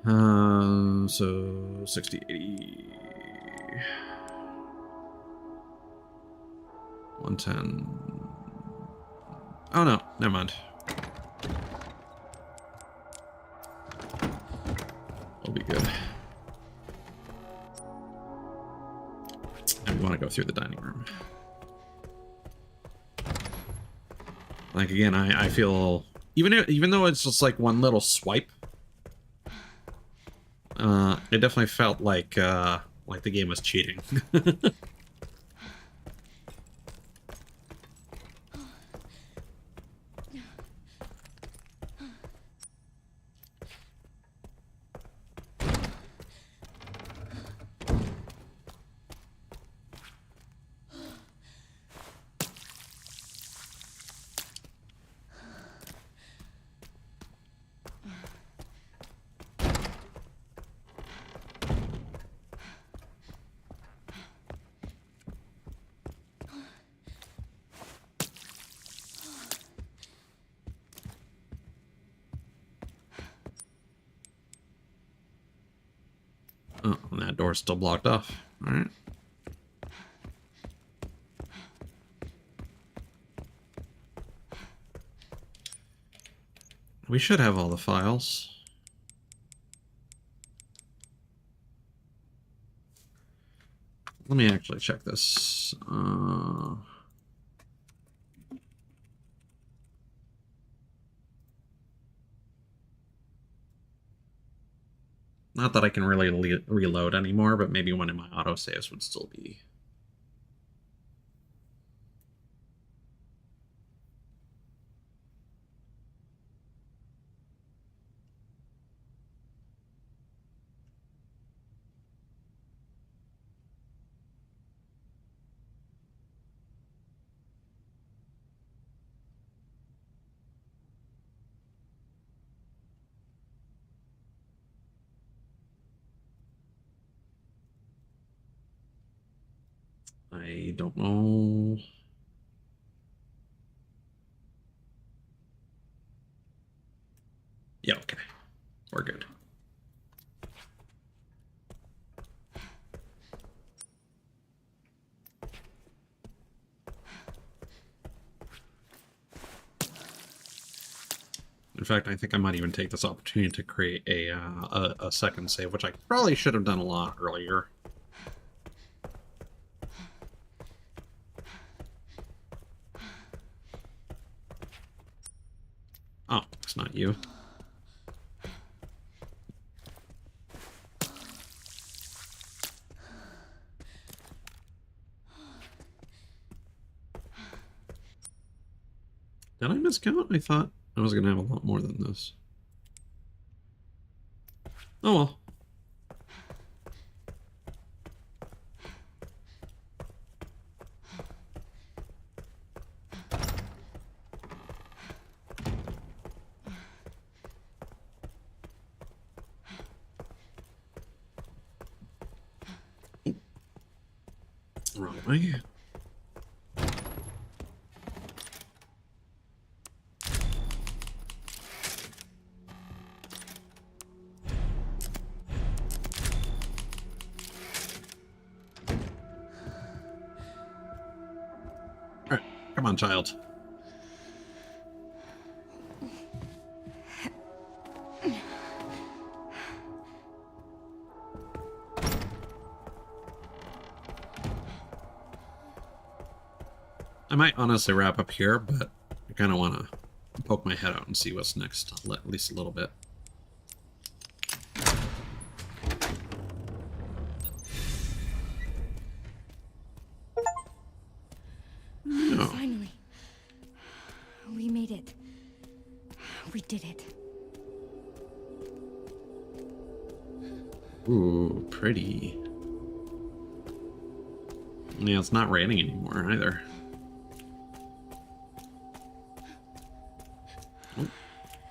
so 60, 80, 110. Oh no, never mind. We'll be good. And we want to go through the dining room. Like, again, I feel... Even though it's just like one little swipe, it definitely felt like the game was cheating. Oh, and that door's still blocked off. All right. We should have all the files. Let me actually check this. Not that I can really reload anymore, but maybe one of my autosaves would still be. I don't know. Yeah, okay. We're good. In fact, I think I might even take this opportunity to create a second save, which I probably should have done a lot earlier. Oh, it's not you. Did I miscount? I thought I was going to have a lot more than this. Oh well. Wrong way. Alright, come on, child. I might honestly wrap up here, but I kind of want to poke my head out and see what's next, at least a little bit. Oh. Finally. We made it. We did it. Ooh, pretty. Yeah, it's not raining anymore either.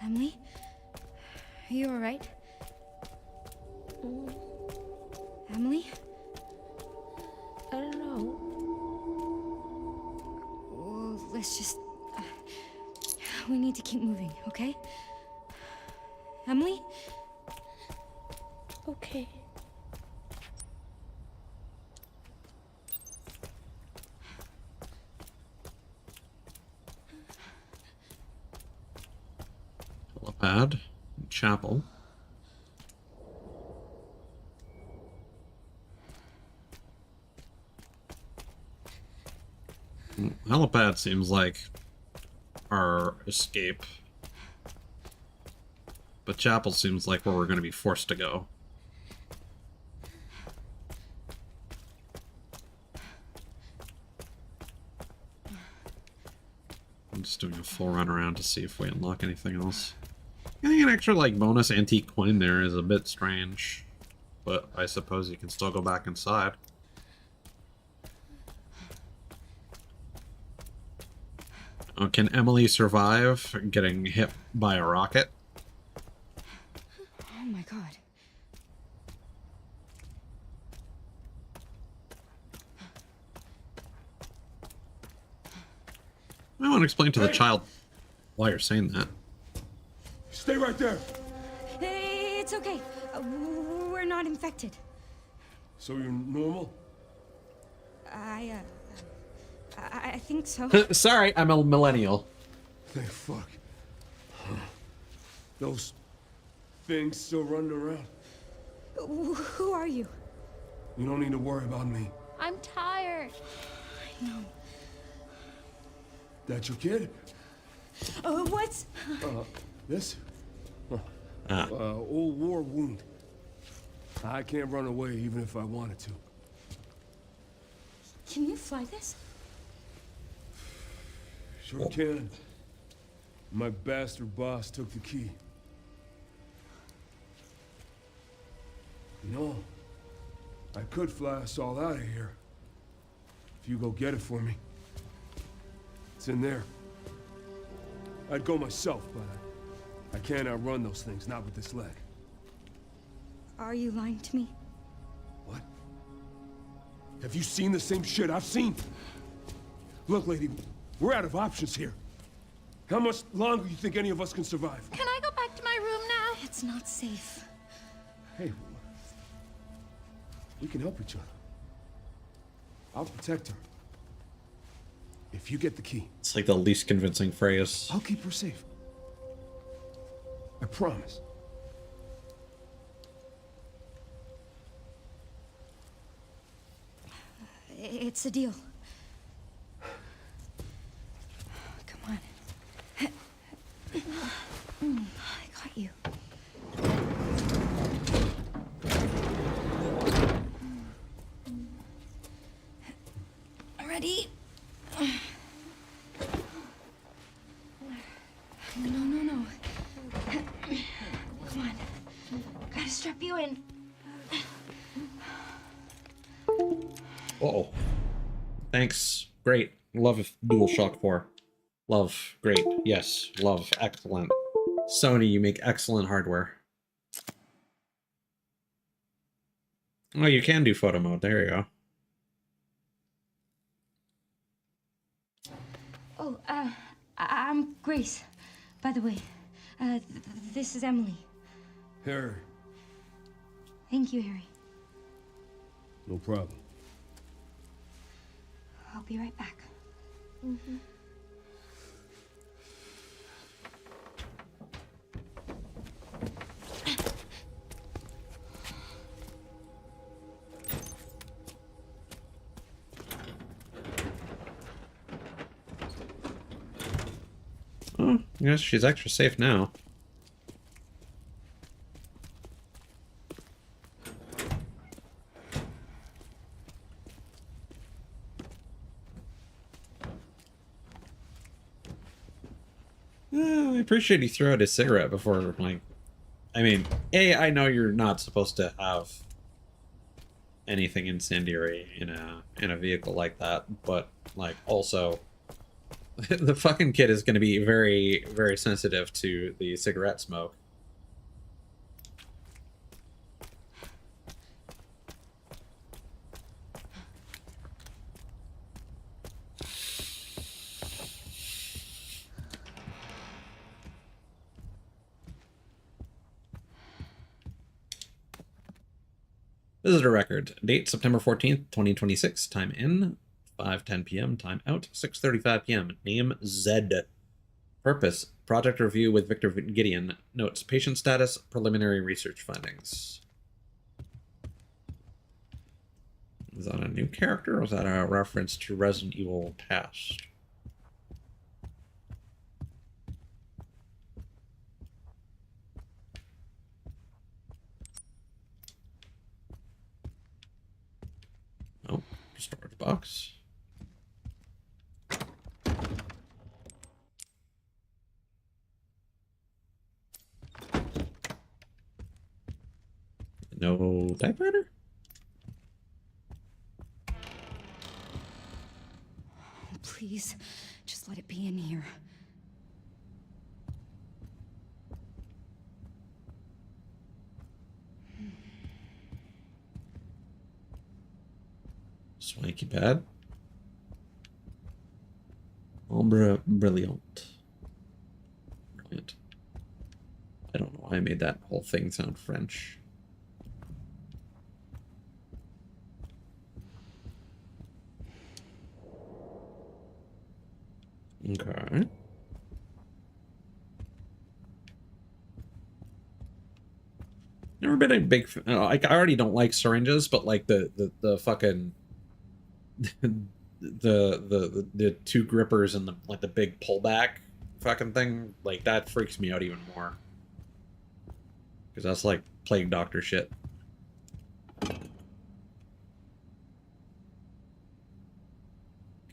Emily? Are you alright? Emily? I don't know. Well, let's just... we need to keep moving, okay? Emily? Okay. Helipad, chapel. Helipad seems like our escape, but chapel seems like where we're going to be forced to go. I'm just doing a full run around to see if we unlock anything else. Getting an extra, like, bonus antique coin there is a bit strange, but I suppose you can still go back inside. Oh, can Emily survive getting hit by a rocket? Oh my god. I want to explain to the child why you're saying that. Stay right there. It's okay. We're not infected. So you're normal? I think so. Sorry, I'm a millennial. Thank fuck. Those things still running around. Who are you? You don't need to worry about me. I'm tired. I know. That your kid? What's... This? Old war wound. I can't run away even if I wanted to. Can you fly this? Sure can. My bastard boss took the key. You know, I could fly us all out of here. If you go get it for me. It's in there. I'd go myself, but I can't outrun those things, not with this leg. Are you lying to me? What? Have you seen the same shit I've seen? Look, lady, we're out of options here. How much longer do you think any of us can survive? Can I go back to my room now? It's not safe. Hey, we can help each other. I'll protect her. If you get the key, It's like the least convincing phrase. I'll keep her safe. I promise. It's a deal. Come on. I got you. Ready? No. Come on. Gotta strap you in. Uh-oh. Thanks. Great. Love DualShock 4. Love. Great. Yes. Love. Excellent. Sony, you make excellent hardware. Oh, you can do photo mode. There you go. Oh, I'm Grace, by the way. This is Emily. Harry, Thank you, Harry. no problem. I'll be right back. Oh, I guess she's extra safe now. I appreciate he threw out his cigarette before, like, I mean, I know you're not supposed to have anything incendiary in a vehicle like that, but, like, also, the fucking kid is going to be very, very sensitive to the cigarette smoke. Visitor record. Date September 14th, 2026. Time in 5:10 p.m. Time out 6:35 p.m. Name Zed. Purpose project review with Victor Gideon. Notes patient status, preliminary research findings. Is that a new character or is that a reference to Resident Evil Past? Oh, storage box. No typewriter? Please, just let it be in here. Swanky pad. Ombre brilliant. Brilliant. I don't know why I made that whole thing sound French. Okay. Never been a big like I already don't like syringes, but like the fucking the two grippers and the like the big pullback fucking thing, like that freaks me out even more. Because that's like plague doctor shit.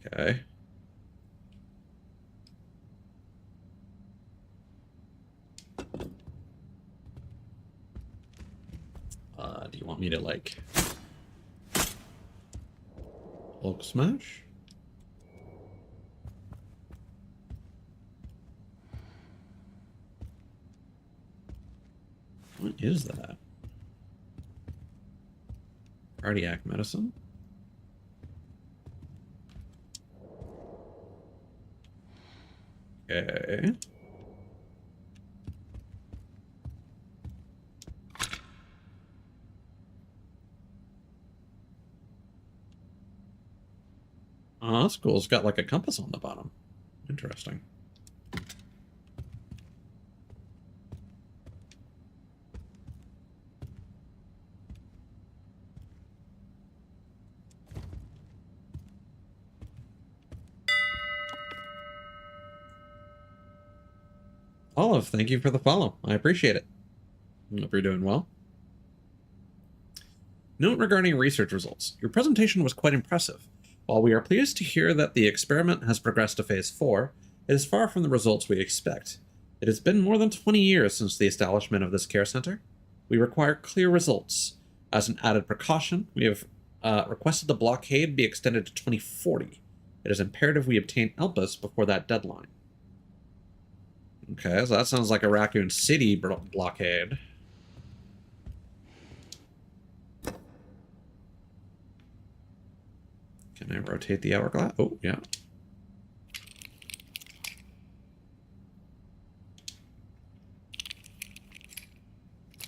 Okay. Do you want me to, like, Hulk smash? What is that? Cardiac medicine? Okay. Oh, that's cool. It's got like a compass on the bottom. Interesting. Olive, thank you for the follow. I appreciate it. I hope you're doing well. Note regarding research results. Your presentation was quite impressive. While we are pleased to hear that the experiment has progressed to Phase 4, it is far from the results we expect. It has been more than 20 years since the establishment of this care center. We require clear results. As an added precaution, we have requested the blockade be extended to 2040. It is imperative we obtain ELPIS before that deadline. Okay, so that sounds like a Raccoon City blockade. Can I rotate the hourglass? Oh, yeah.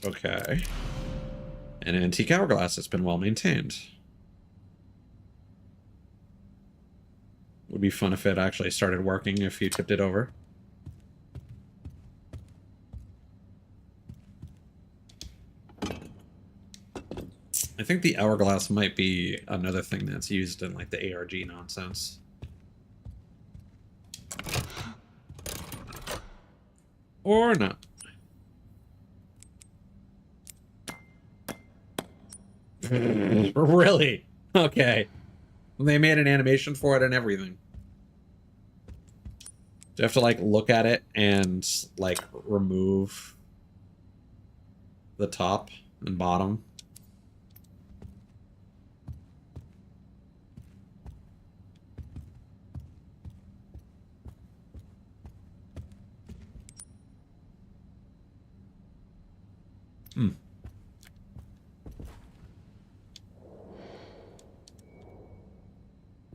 Okay. An antique hourglass that's been well maintained. Would be fun if it actually started working if you tipped it over. I think the hourglass might be another thing that's used in like the ARG nonsense. Or not. Really? Okay. They made an animation for it and everything. Do you have to like look at it and like remove the top and bottom? Hmm.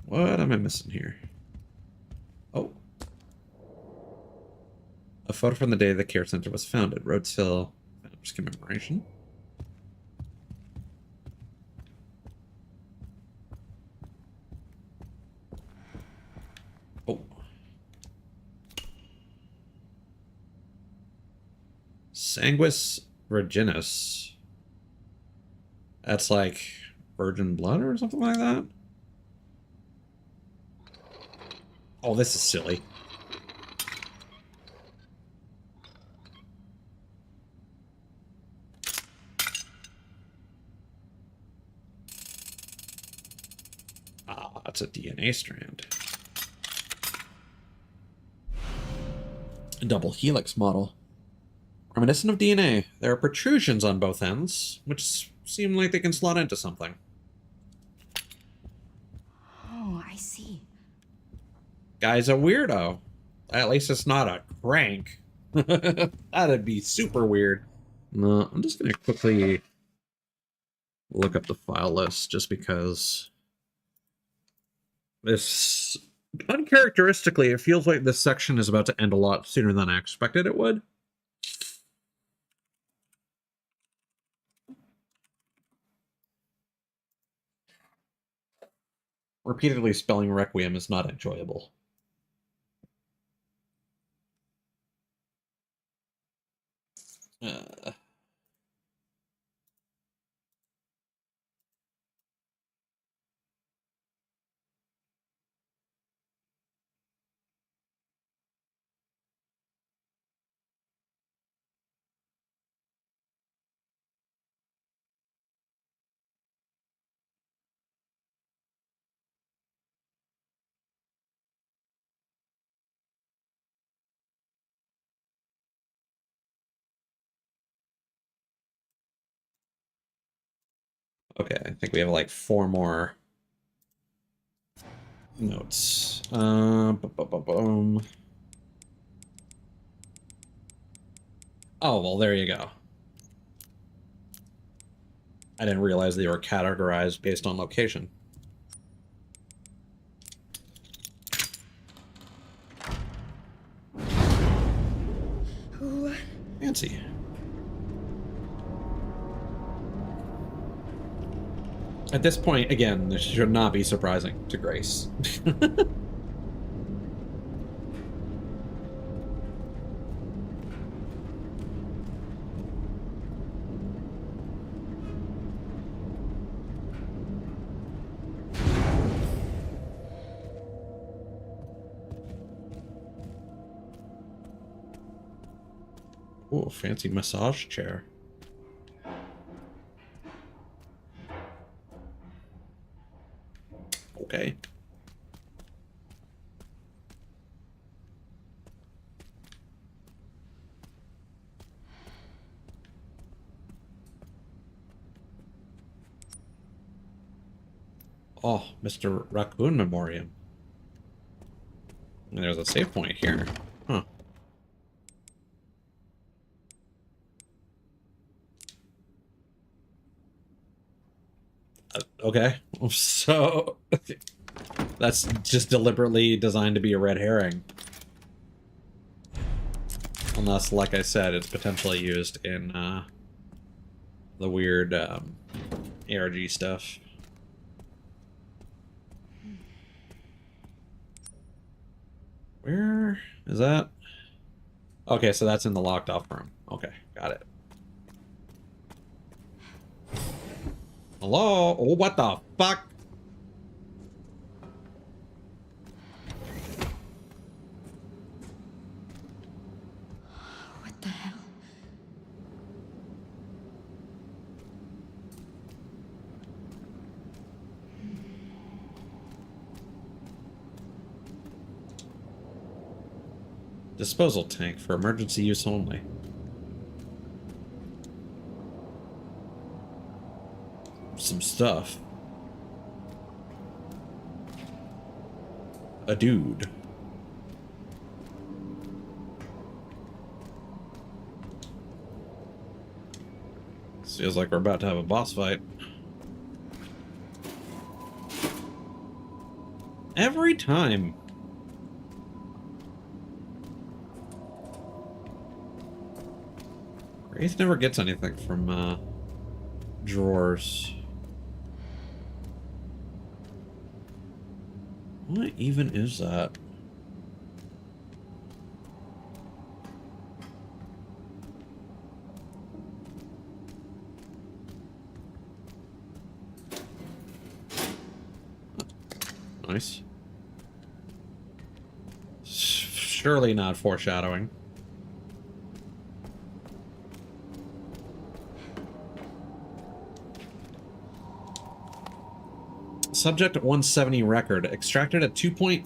What am I missing here? Oh. A photo from the day the care center was founded. Rhodes Hill Founders Commemoration. Oh. Sanguis virginis. That's like virgin blood or something like that? Oh, this is silly. Ah, that's a DNA strand. A double helix model. Reminiscent of DNA. There are protrusions on both ends, which seem like they can slot into something. Oh, I see. Guy's a weirdo. At least it's not a crank. That'd be super weird. No, I'm just gonna quickly look up the file list just because this uncharacteristically it feels like this section is about to end a lot sooner than I expected it would. Repeatedly spelling Requiem is not enjoyable. Uh, Okay, I think we have like 4 more notes. Oh, well, there you go. I didn't realize they were categorized based on location. Fancy. At this point, again, this should not be surprising to Grace. Oh, fancy massage chair. Okay. Oh, Mr. Raccoon Memoriam. And there's a save point here. Huh. Okay. So, that's just deliberately designed to be a red herring. Unless, like I said, it's potentially used in the weird ARG stuff. Where is that? Okay, so that's in the locked off room. Okay, got it. Hello? Oh, what the fuck? What the hell? Disposal tank for emergency use only. Some stuff. A dude. Feels like we're about to have a boss fight. Every time. Grace never gets anything from drawers. What even is that? Nice. Surely not foreshadowing. Subject 170 record extracted a 2.3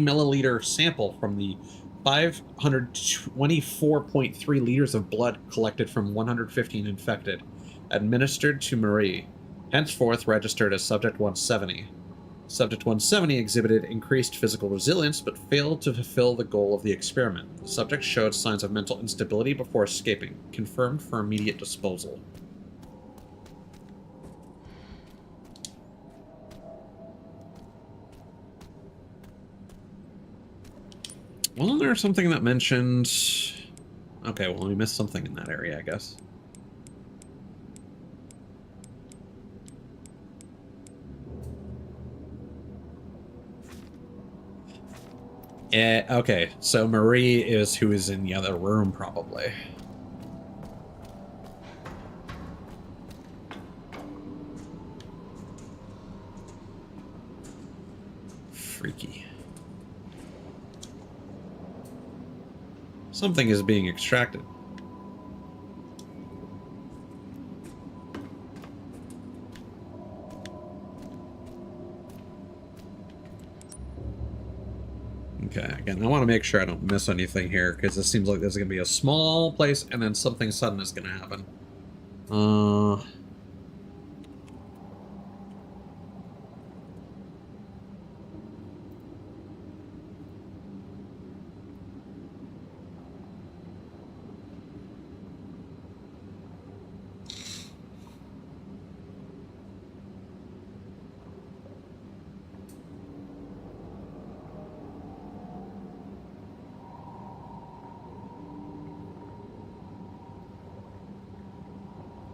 milliliter sample from the 524.3 liters of blood collected from 115 infected, administered to Marie, henceforth registered as Subject 170. Subject 170 exhibited increased physical resilience, but failed to fulfill the goal of the experiment. The subject showed signs of mental instability before escaping, confirmed for immediate disposal. Wasn't there something that mentioned... Okay, well, we missed something in that area, I guess. Okay, so Marie is who is in the other room, probably. Freaky. Something is being extracted. Okay, again, I want to make sure I don't miss anything here, because it seems like there's going to be a small place, and then something sudden is going to happen.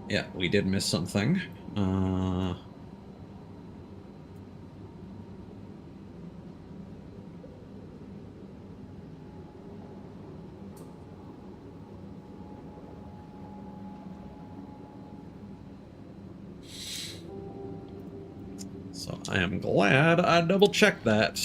Yeah, we did miss something. So I am glad I double checked that.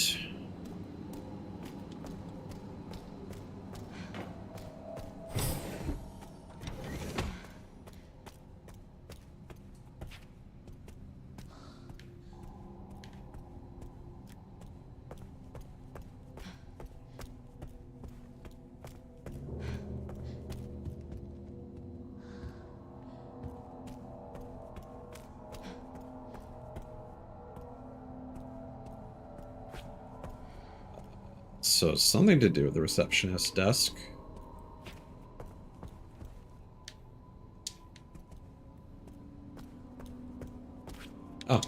So something to do with the receptionist's desk. Oh.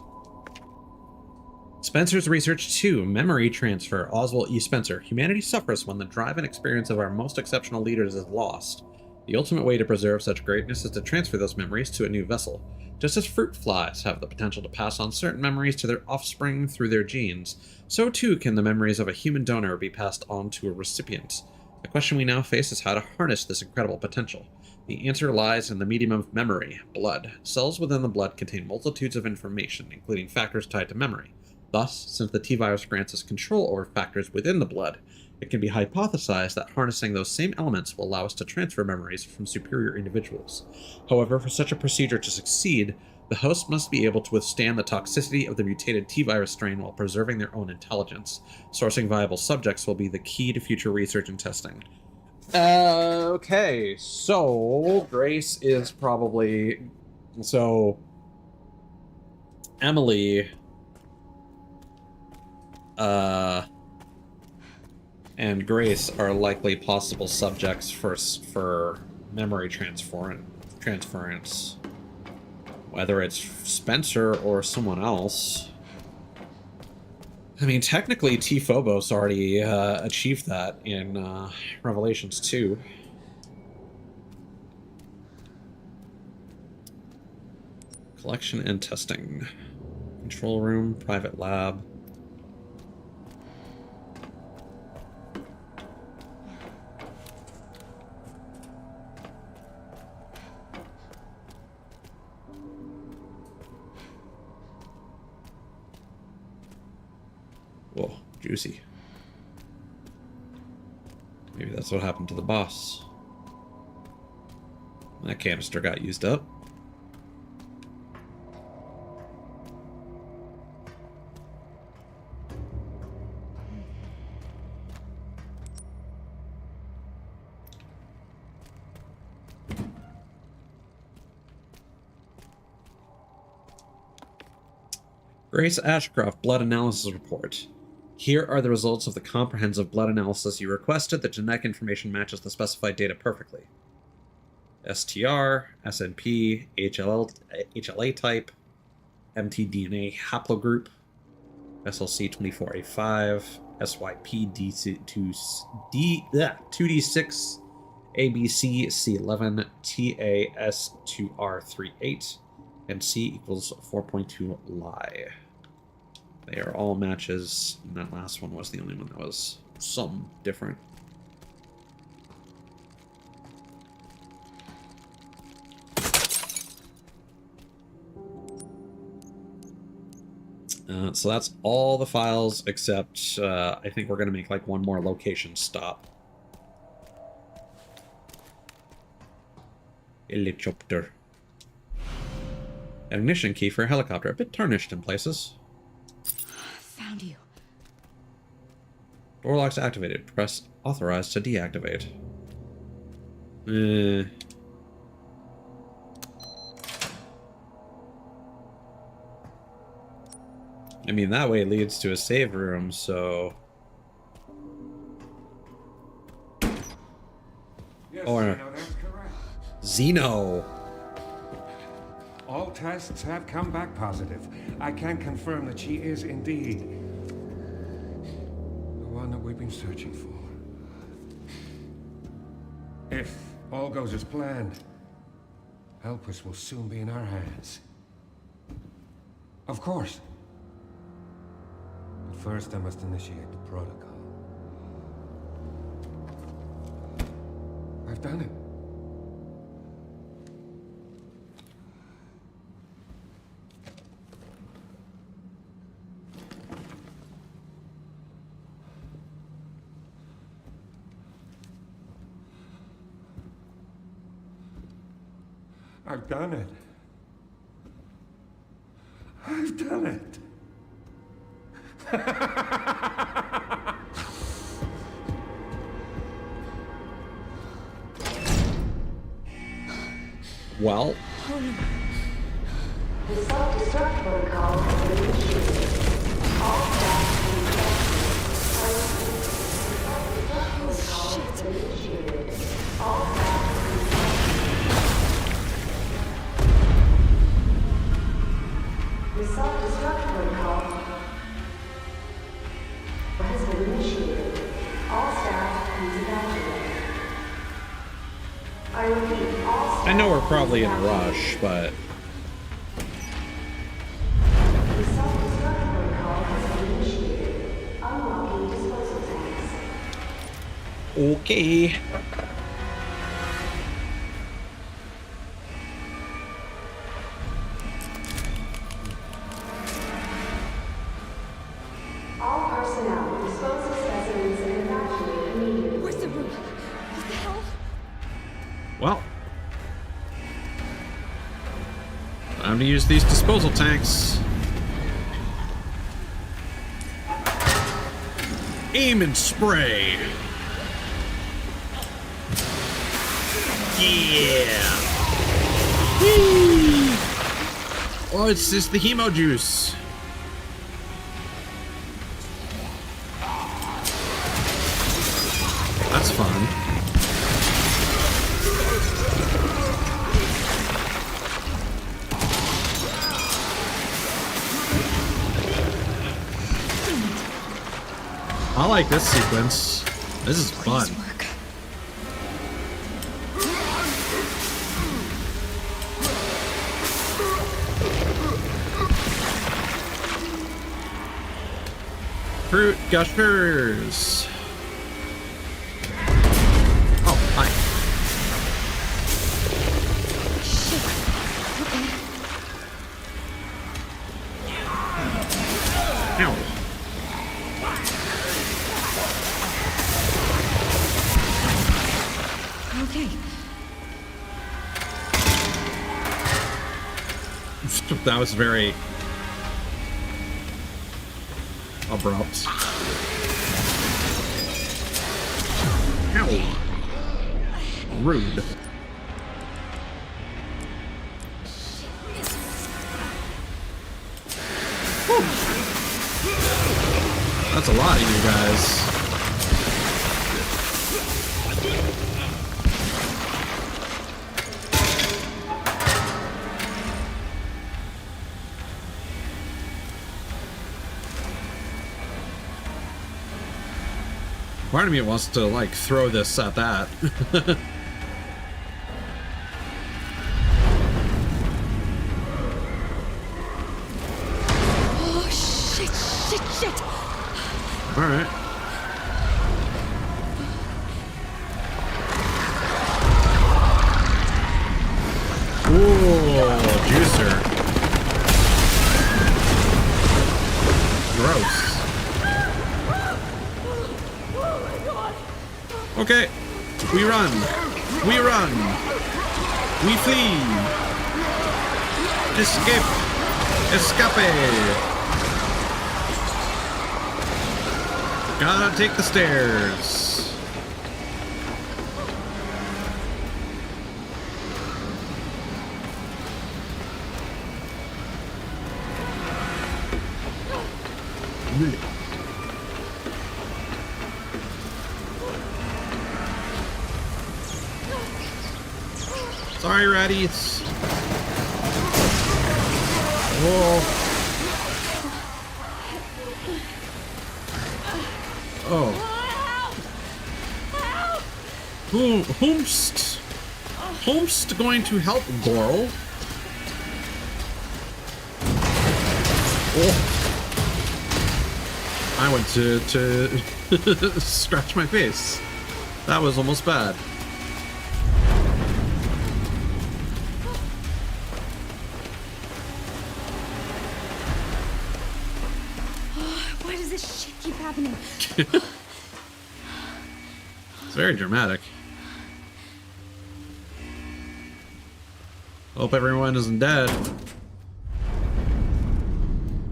Spencer's Research 2, Memory Transfer, Oswald E. Spencer. Humanity suffers when the drive and experience of our most exceptional leaders is lost. The ultimate way to preserve such greatness is to transfer those memories to a new vessel. Just as fruit flies have the potential to pass on certain memories to their offspring through their genes, so too can the memories of a human donor be passed on to a recipient. The question we now face is how to harness this incredible potential. The answer lies in the medium of memory, blood. Cells within the blood contain multitudes of information, including factors tied to memory. Thus, since the T-virus grants us control over factors within the blood, it can be hypothesized that harnessing those same elements will allow us to transfer memories from superior individuals. However, for such a procedure to succeed, the host must be able to withstand the toxicity of the mutated T-virus strain while preserving their own intelligence. Sourcing viable subjects will be the key to future research and testing. Okay, so Grace is probably... So, Emily... and Grace are likely possible subjects for memory transference. Whether it's Spencer or someone else. I mean, technically, T. Phobos already achieved that in Revelations 2. Collection and testing. Control room, private lab. Whoa, juicy. Maybe that's what happened to the boss. That canister got used up. Grace Ashcroft Blood Analysis Report. Here are the results of the comprehensive blood analysis you requested. The genetic information matches the specified data perfectly. STR, SNP, HLA type, mtDNA haplogroup, SLC24A5, SYP2D6, ABC C11, TAS2R38, and C equals 4.2 lie. They are all matches, and that last one was the only one that was some different. So that's all the files, except I think we're going to make like one more location stop. Helicopter. An ignition key for a helicopter, a bit tarnished in places. Found you. Door locks activated. Press authorize to deactivate. I mean, that way leads to a save room, so... Yes, Or... Zeno, that's correct. Zeno! All tests have come back positive. I can confirm that she is indeed the one that we've been searching for. If all goes as planned, Helpers will soon be in our hands. Of course. But first, I must initiate the protocol. I've done it. I've done it. I've done it. Well, The self-destruct protocol has been initiated. All staff has been initiated. All staff The self-destruct protocol has been initiated. All staff please evacuate. I repeat, all staff. I know we're probably in a rush, but The self-destruct protocol has been initiated. Unlocking disposal tanks. okay. All personnel dispose of specimens and evacuate immediately. Where's the room? What the hell? Well, time to use these disposal tanks. Aim and spray. Yeah. Whee! Oh, it's just the hemo juice. That's fun. I like this sequence. This is fun. Nice work. Fruit gushers. Oh, hi. Ow. Okay. That was very abrupt. Ow. Rude. Whew. That's a lot of you guys. Part of me wants to, like, throw this at that. Oh, shit. Alright. Ooh, juicer. Gross. Okay, we run. We run. We flee. Escape. Escape. Gotta take the stairs. Sorry, ratties. Whoa. Oh. Whomst. Holmes going to help Goral. Oh. I went to scratch my face. That was almost bad. Why does this shit keep happening? It's very dramatic. Hope everyone isn't dead.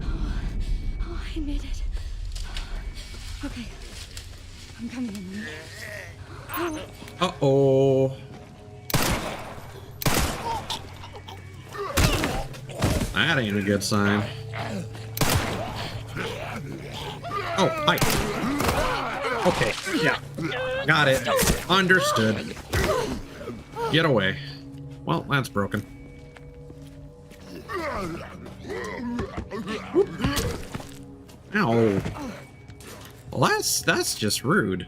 Oh, I made it. Okay. I'm coming in. Oh. Uh-oh. That ain't a good sign. Oh, hi. Okay, yeah. Got it. Understood. Get away. Well, that's broken. Whoop. Ow. Well, that's just rude.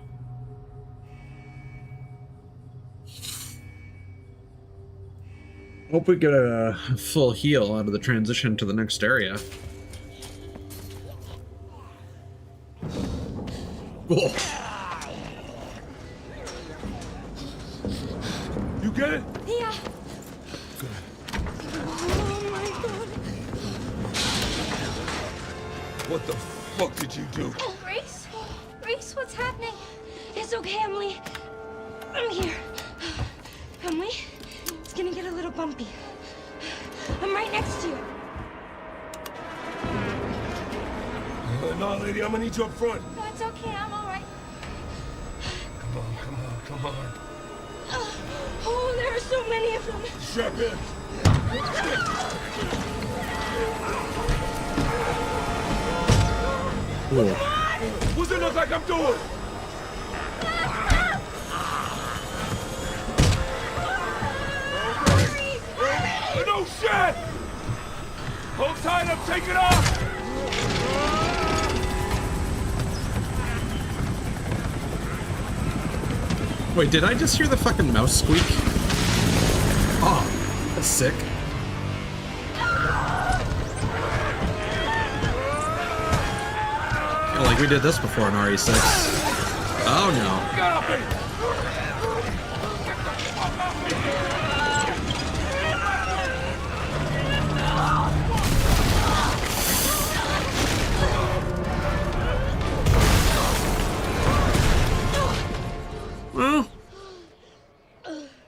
Hope we get a full heal out of the transition to the next area. Cool. You get it? Yeah. Oh my god. What the fuck did you do? Reese? Reese, what's happening? It's okay, Emily. I'm here. Emily, it's gonna get a little bumpy. I'm right next to you. No, lady, I'm gonna need you up front. No, it's okay, I'm all right. Come on, come on, come on. Oh, there are so many of them. Strap in. Cool. What's it look like I'm doing? No shit! Hold tight, I'm taking off! Wait, did I just hear the fucking mouse squeak? Oh, that's sick. Feel like we did this before in RE6. Oh no. Get off me! Well,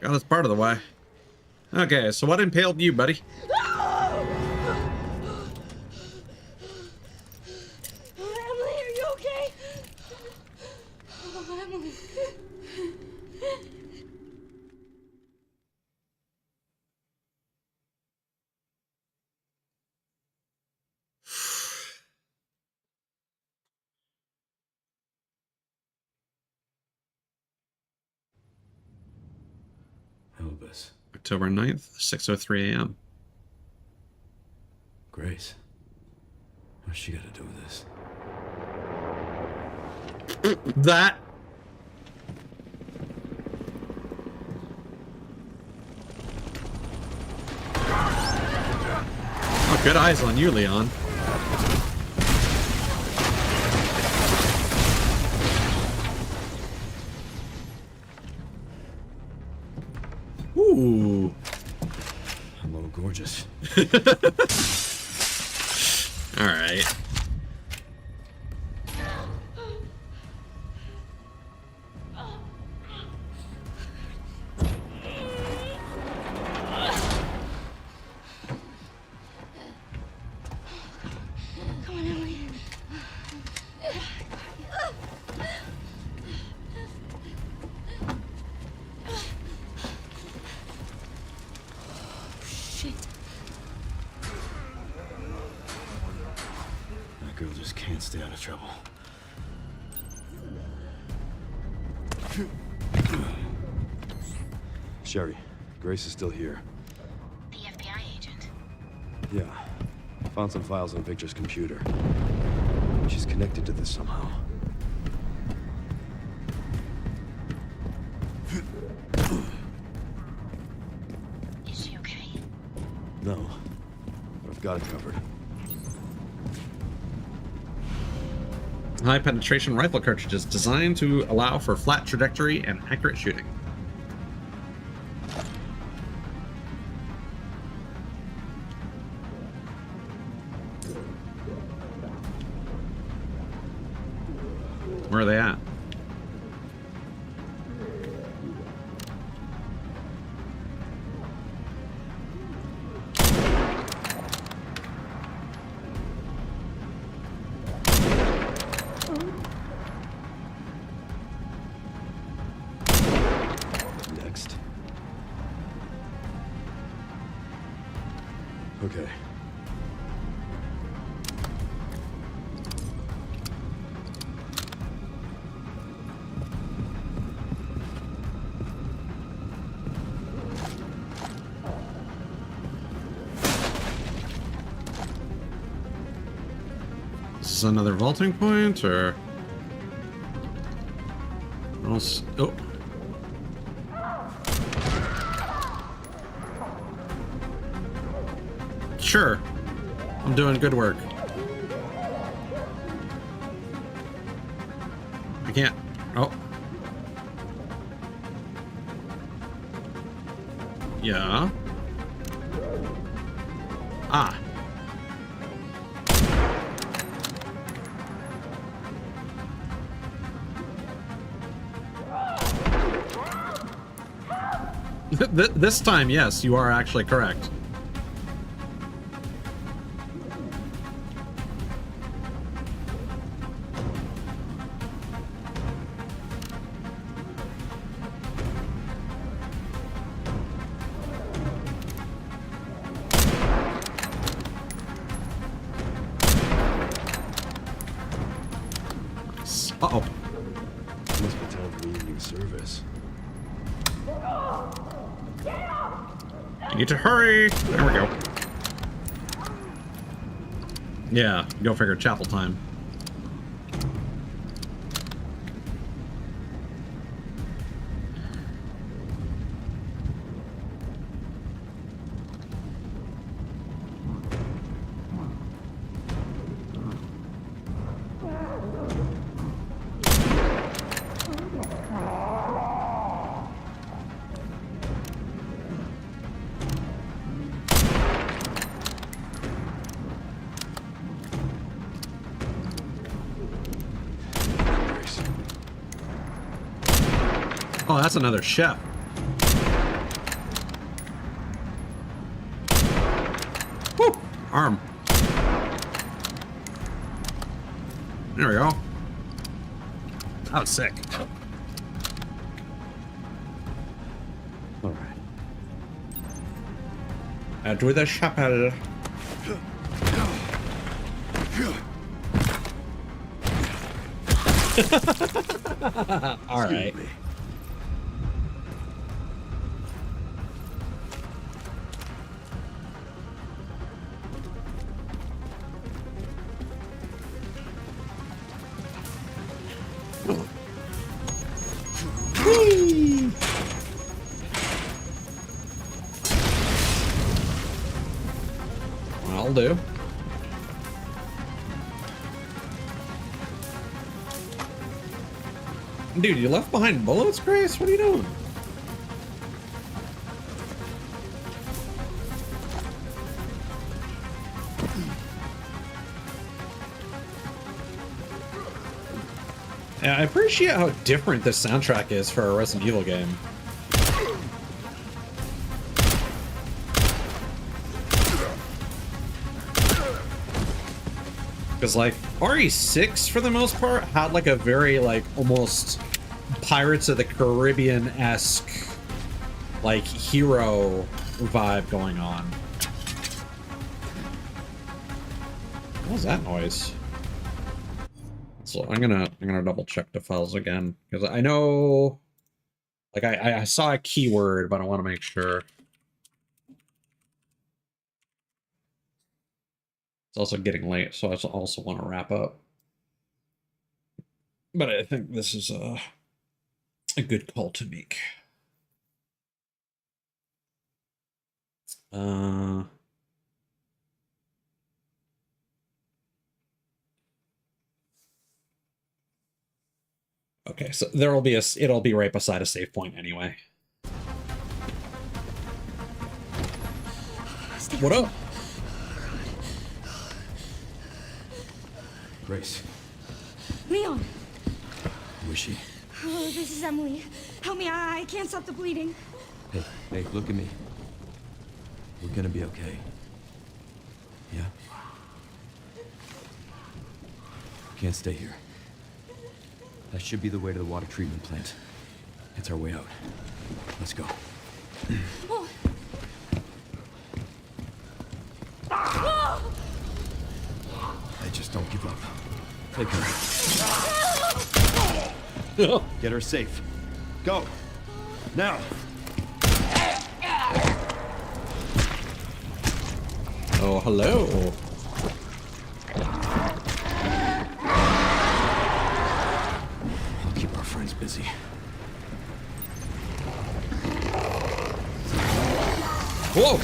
got us part of the way. Okay, so what impaled you, buddy? Emily, are you okay? Oh, Emily. Elvis. October 9th, 6:03 a.m. Grace. What's she got to do with this? That. Oh, good eyes on you, Leon. Ooh. Hello, gorgeous. All right. Come on, Emily. Shit. That girl just can't stay out of trouble. Sherry, Grace is still here. The FBI agent. Yeah. Found some files on Victor's computer. She's connected to this somehow. Got it covered. High penetration rifle cartridges designed to allow for flat trajectory and accurate shooting. Where are they at? Next. Okay. Is this another vaulting point, or... what else? Oh. Sure. I'm doing good work. I can't... oh. Yeah. Ah. This time, yes, you are actually correct. Nice. Uh-oh. Must be time for evening service. You need to hurry. There we go. Yeah, go figure chapel time. Oh, that's another chef. Woo! Arm. There we go. That was sick. All right. Do the chapel. All right. I'll do. Dude, you left behind bullets, Grace? What are you doing? Yeah, I appreciate how different this soundtrack is for a Resident Evil game. Because, like, RE6, for the most part, had, like, a very, like, almost Pirates of the Caribbean-esque, like, hero vibe going on. What was that noise? So I'm gonna double check the files again, because I know, like, I saw a keyword, but I want to make sure. It's also getting late, so I also want to wrap up. But I think this is a good call to make. Okay, so it'll be right beside a save point anyway. What up? Grace, Leon! who is she? Oh, this is Emily. Help me, I can't stop the bleeding. Hey, look at me. We're gonna be okay. Yeah? Can't stay here. That should be the way to the water treatment plant. It's our way out. Let's go. Oh. Whoa! Hey, just don't give up. Take her. Get her safe. Go! Now! Oh, hello. I'll keep our friends busy. Whoa!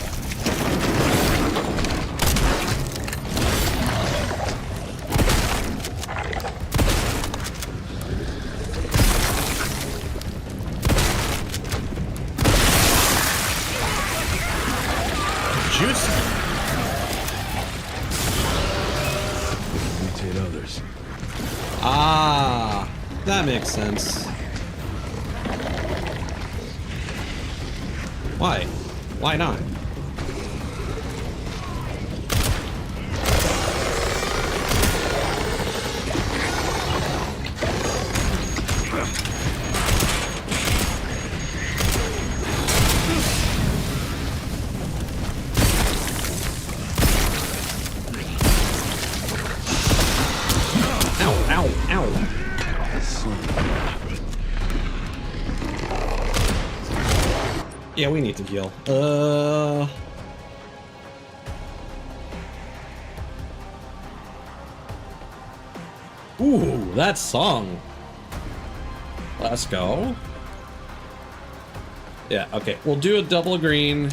Juicy. Mutate others. Ah, that makes sense. Why? Why not? Ow, ow. Yeah, we need to heal. Ooh, that song. Let's go. Yeah, okay. We'll do a double green.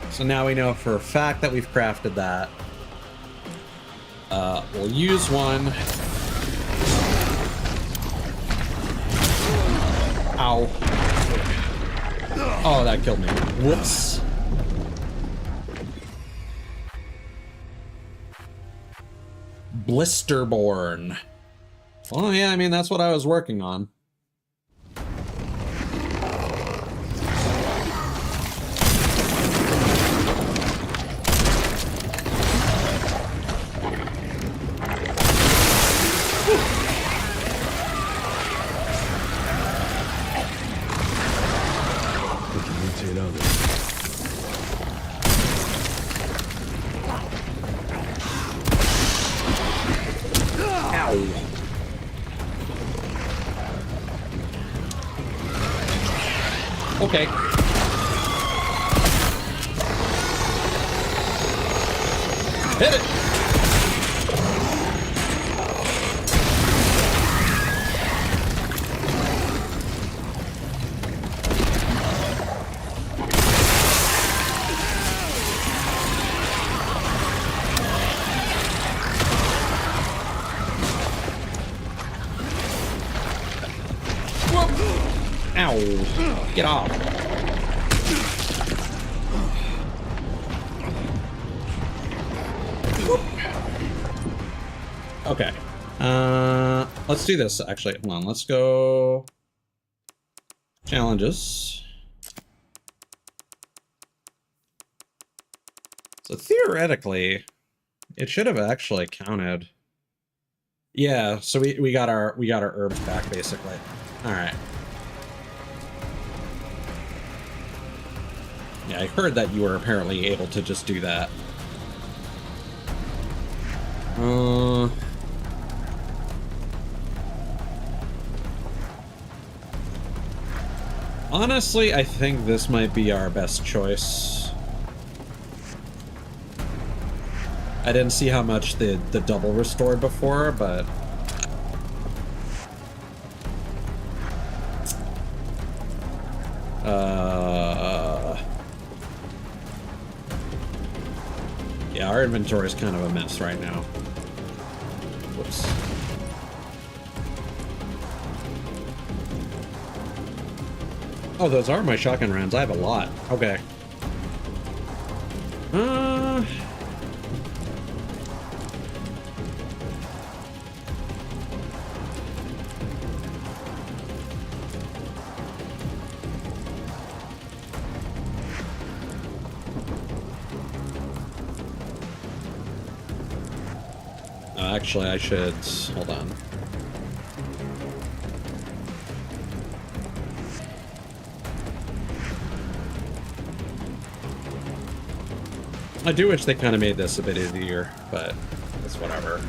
So now we know for a fact that we've crafted that. We'll use one. Ow. Oh, that killed me. Whoops. Blisterborn. Oh, yeah, I mean, that's what I was working on. Okay. Hit it! Ow. Get off. Okay. Let's do this, actually. Hold on, let's go... Challenges. So theoretically, it should have actually counted. Yeah, so we got our herbs back, basically. Alright. Yeah, I heard that you were apparently able to just do that. Honestly, I think this might be our best choice. I didn't see how much the double restored before, but... yeah, our inventory is kind of a mess right now. Whoops. Oh, those are my shotgun rounds. I have a lot. Okay. Actually, I should... Hold on. I do wish they kind of made this a bit easier, but it's whatever.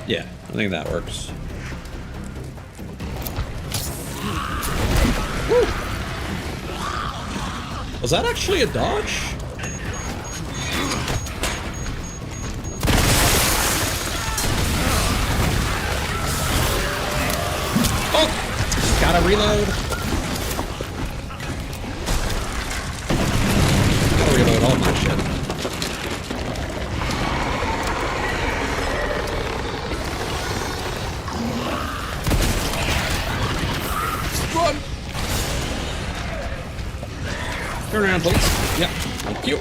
Yeah, I think that works. Woo! Was that actually a dodge? Oh! Gotta reload. Gotta reload all my shit. Run! Turn around, please. Yep, thank you.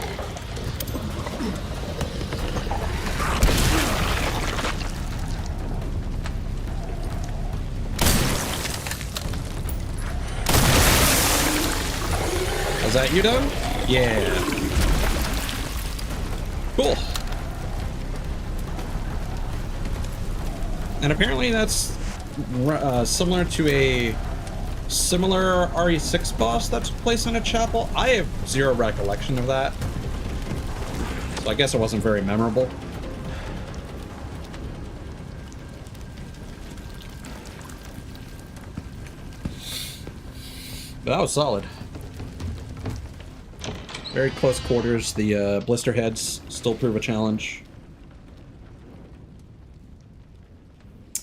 Is that you done? Yeah. Cool. And apparently that's similar to a similar RE6 boss that took place in a chapel. I have zero recollection of that, so I guess it wasn't very memorable. But that was solid. Very close quarters. The blister heads still prove a challenge.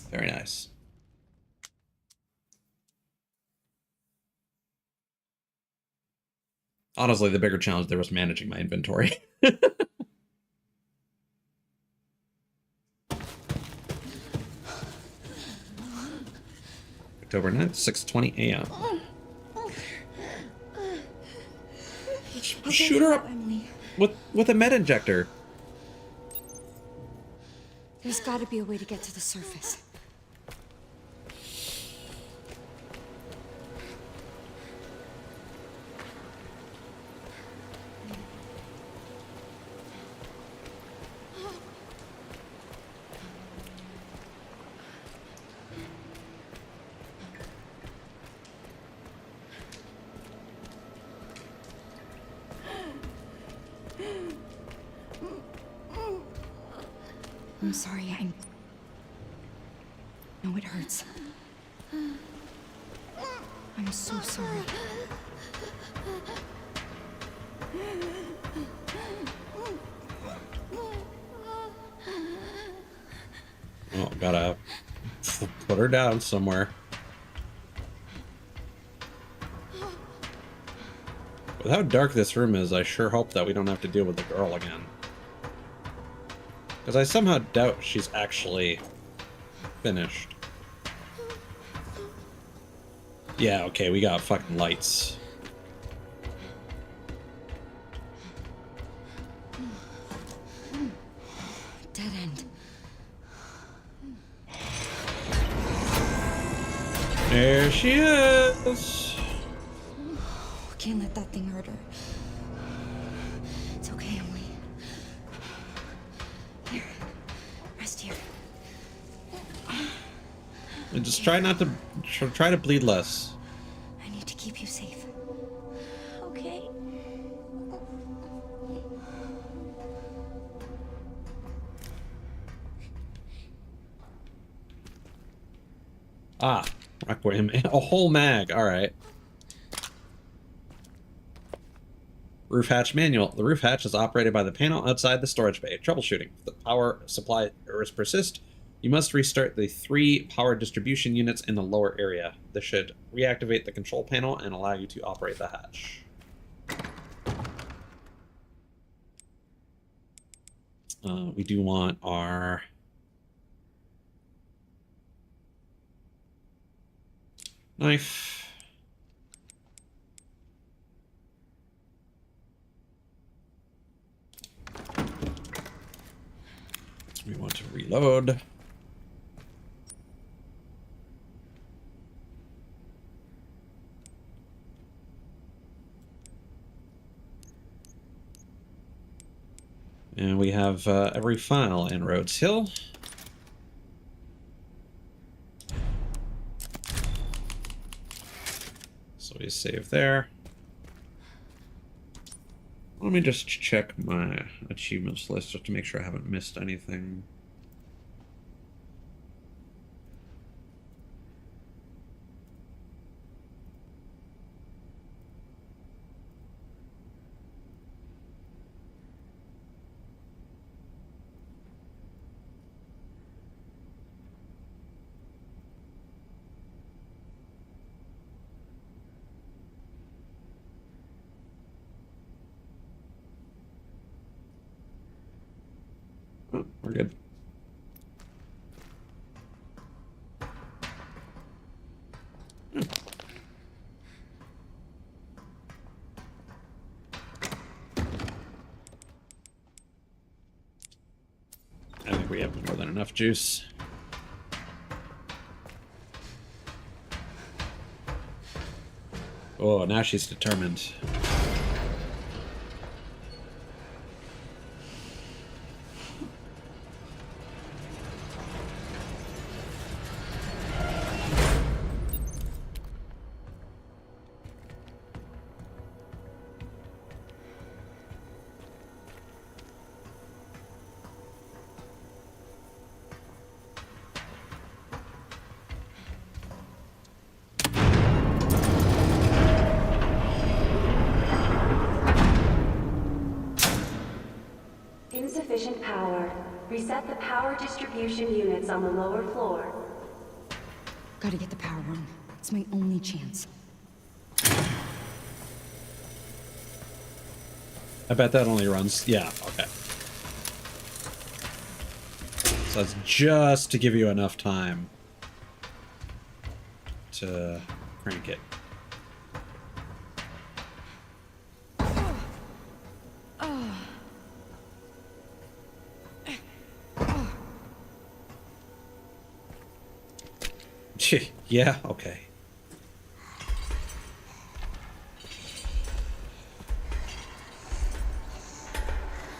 Very nice. Honestly, the bigger challenge there was managing my inventory. October 9th, 6:20 a.m. Shoot her up with a med injector. There's got to be a way to get to the surface. I'm sorry, I know it hurts. I'm so sorry. Oh, gotta put her down somewhere. With how dark this room is, I sure hope that we don't have to deal with the girl again. Because I somehow doubt she's actually finished. Yeah, okay, we got fucking lights. Dead end. There she is. Can't let that thing hurt her. It's okay, Emily. Here, rest here. And just try not to try to bleed less. I need to keep you safe. Okay. Ah, Requiem. A whole mag. All right. Roof hatch manual. The roof hatch is operated by the panel outside the storage bay. Troubleshooting. If the power supply errors persist, You must restart the 3 power distribution units in the lower area. This should reactivate the control panel and allow you to operate the hatch. We do want our knife. We want to reload. And we have every file in Rhodes Hill. So we save there. Let me just check my achievements list just to make sure I haven't missed anything. Oh, we're good. I think we have more than enough juice. Oh, now she's determined. Insufficient power. Reset the power distribution units on the lower floor. Gotta get the power on. It's my only chance. I bet that only runs. Yeah, okay. So that's just to give you enough time to crank it. Yeah, okay.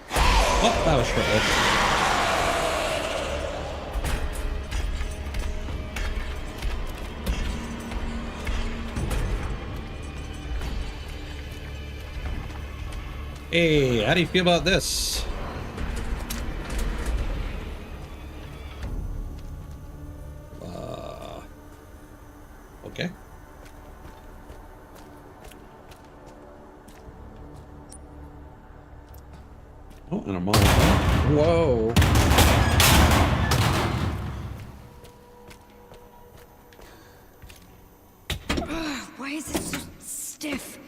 Oh, that was short-lived. Hey, how do you feel about this? Okay. Oh, and a mom. Whoa. Why is it so stiff?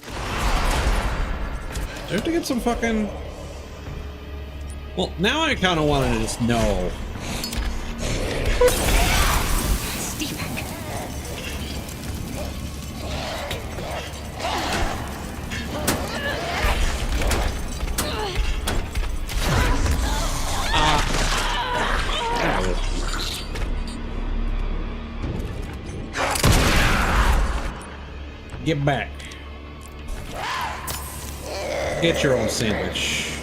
Do I have to get some fucking... Well, now I kind of want to just know. Get back. Get your own sandwich.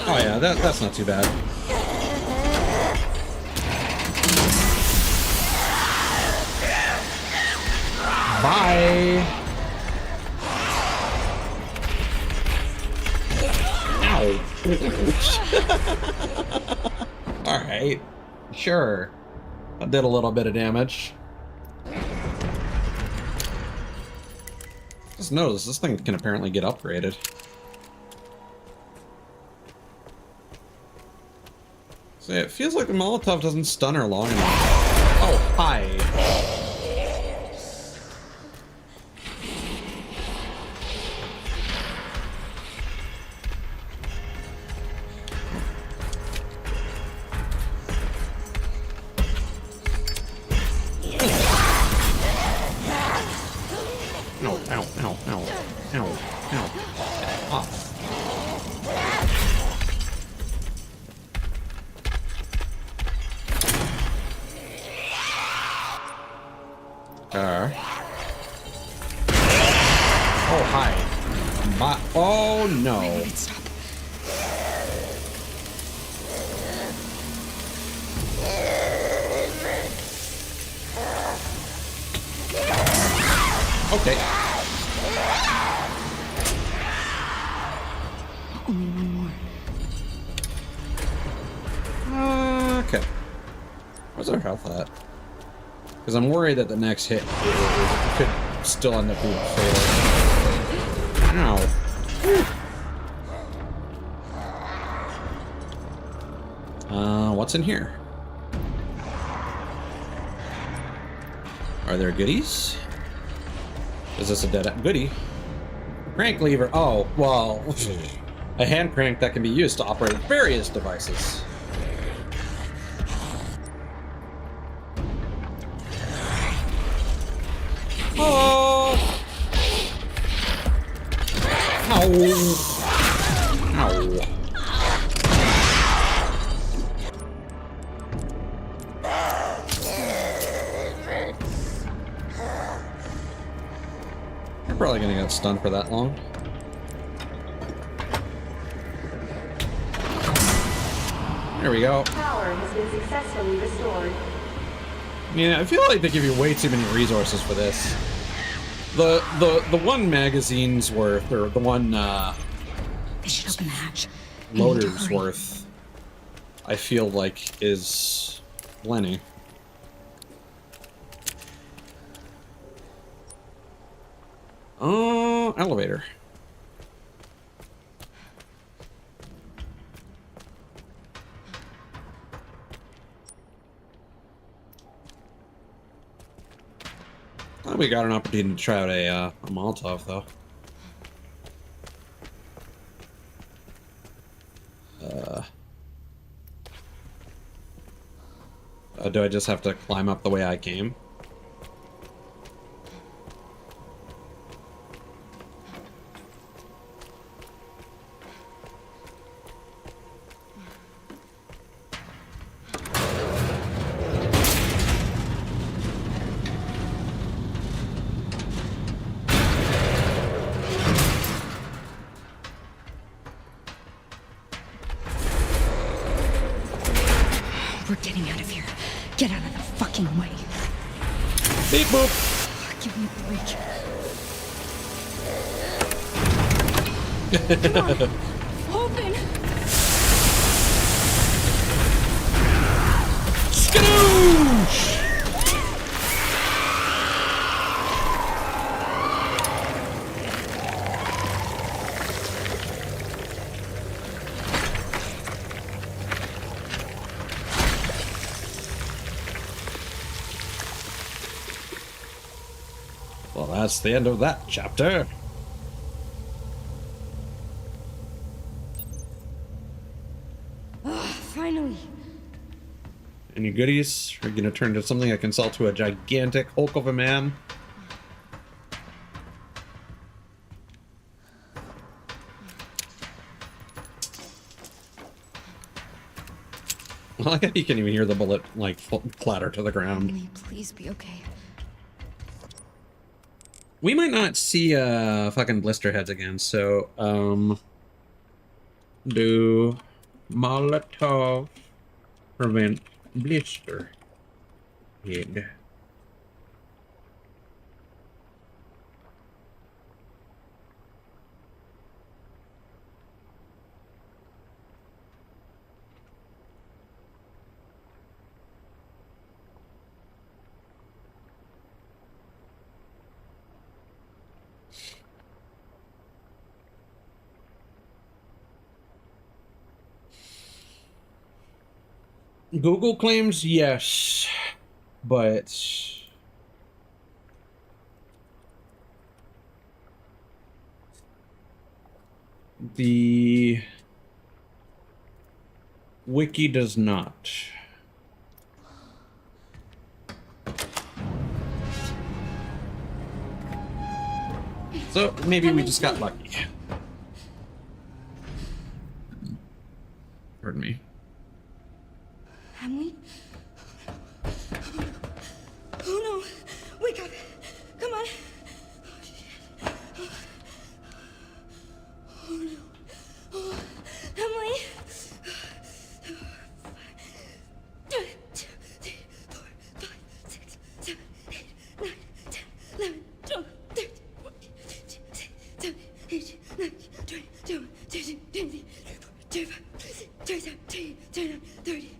Oh yeah, that's not too bad. Bye. Ow. All right. Sure. I did a little bit of damage. Just notice this thing can apparently get upgraded. So it feels like the Molotov doesn't stun her long enough. Oh, hi. Ow, ow, ow, ow, ow, ow. Off. Oh, hi. Oh, no. Wait, stop. Okay. Only one more. Okay. Where's our health at? Because I'm worried that the next hit could still end up being fatal. Ow. What's in here? Are there goodies? Is this a dead end? Goodie? Crank lever. Oh, well, a hand crank that can be used to operate various devices. Oh! Ow! Ow! You're probably gonna get stunned for that long. There we go. Power has been successfully restored. Yeah, I feel like they give you way too many resources for this. The one magazine's worth, or the one They should open the hatch. loader's worth, I feel like is plenty. Elevator. Well, we got an opportunity to try out a Molotov, though. Do I just have to climb up the way I came? We're getting out of here. Get out of the fucking way. Beep boop! Give me a break. Come on. Open! Skadoosh! Well, that's the end of that chapter. Finally. Any goodies? Are you gonna turn into something I can sell to a gigantic Hulk of a man? I like how you can even hear the bullet, like, clatter to the ground. Emily, please be okay. We might not see, fucking blister heads again, so, do Molotov prevent blister head? Google claims yes, but the wiki does not. So maybe we just got lucky. Pardon me. Emily? Oh no! Wake up! Come on! Oh no! Oh, Emily! 1, 2, 3, 4, 5, 6, 7, 8, 9, 10, 11, 12, 13, 14, 15, 16, 17, 18, 19, 20, 21, 22, 23, 24, 25, 27, 28, 29, 30.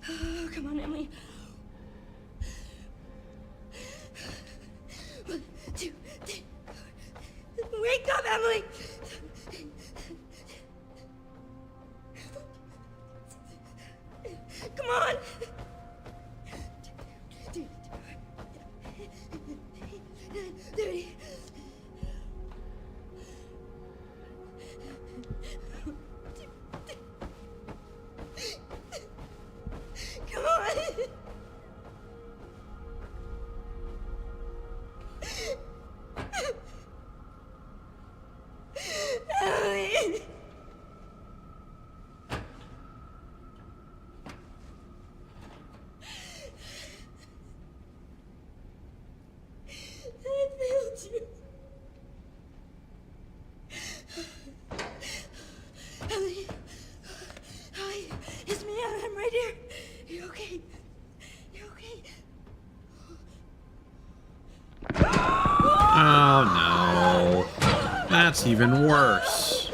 Oh, come on, Emily. 1, 2, 3, 4. Wake up, Emily! Come on! 30. Come on! Emily! I failed you. Ellie. Hi. It's me. I'm right here. You okay? You okay? Oh no. That's even worse.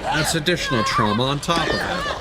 That's additional trauma on top of it.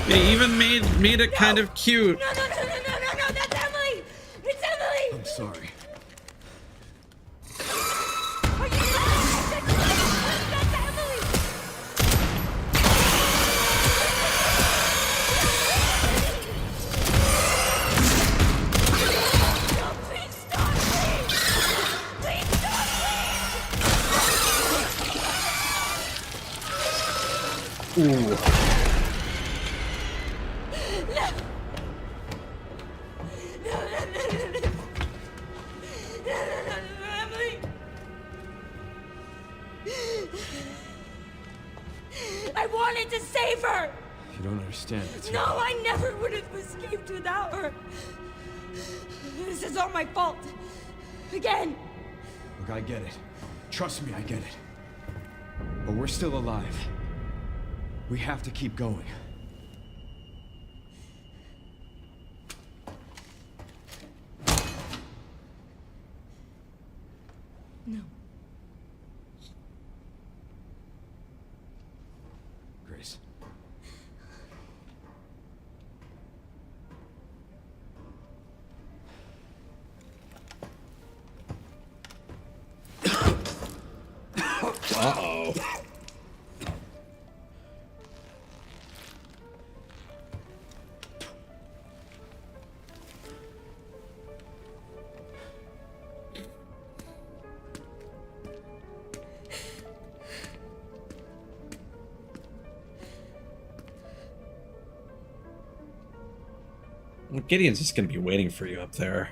They even made it kind of cute. No, that's Emily! It's Emily! I'm sorry. Are you That's Emily! No, please stop, please! Please stop, please! Ooh. Emily! I wanted to save her! You don't understand. No, I never would have escaped without her. This is all my fault. Again. Look, I get it. Trust me, I get it. But we're still alive. We have to keep going. No. Grace. Uh-oh. Well, Gideon's just gonna be waiting for you up there.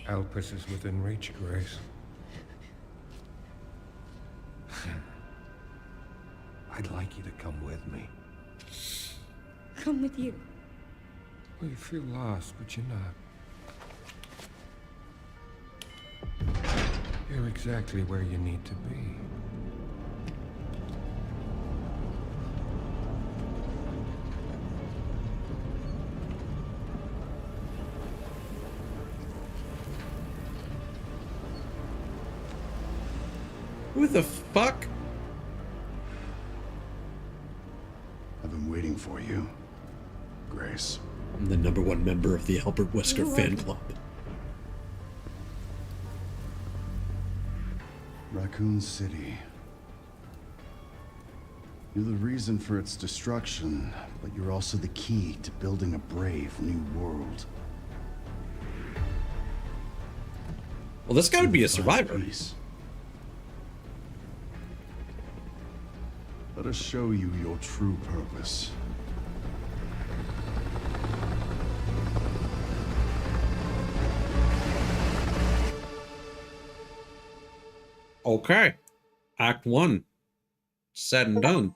Elpis is within reach, Grace. I'd like you to come with me. Come with you. Well, you feel lost, but you're not. You're exactly where you need to be. Who the fuck? I've been waiting for you, Grace. I'm the #1 member of the Albert Wesker fan club. Raccoon City. You're the reason for its destruction, but you're also the key to building a brave new world. Well, this guy would be a survivor. Peace. Let us show you your true purpose. Okay. Act 1. Said and done.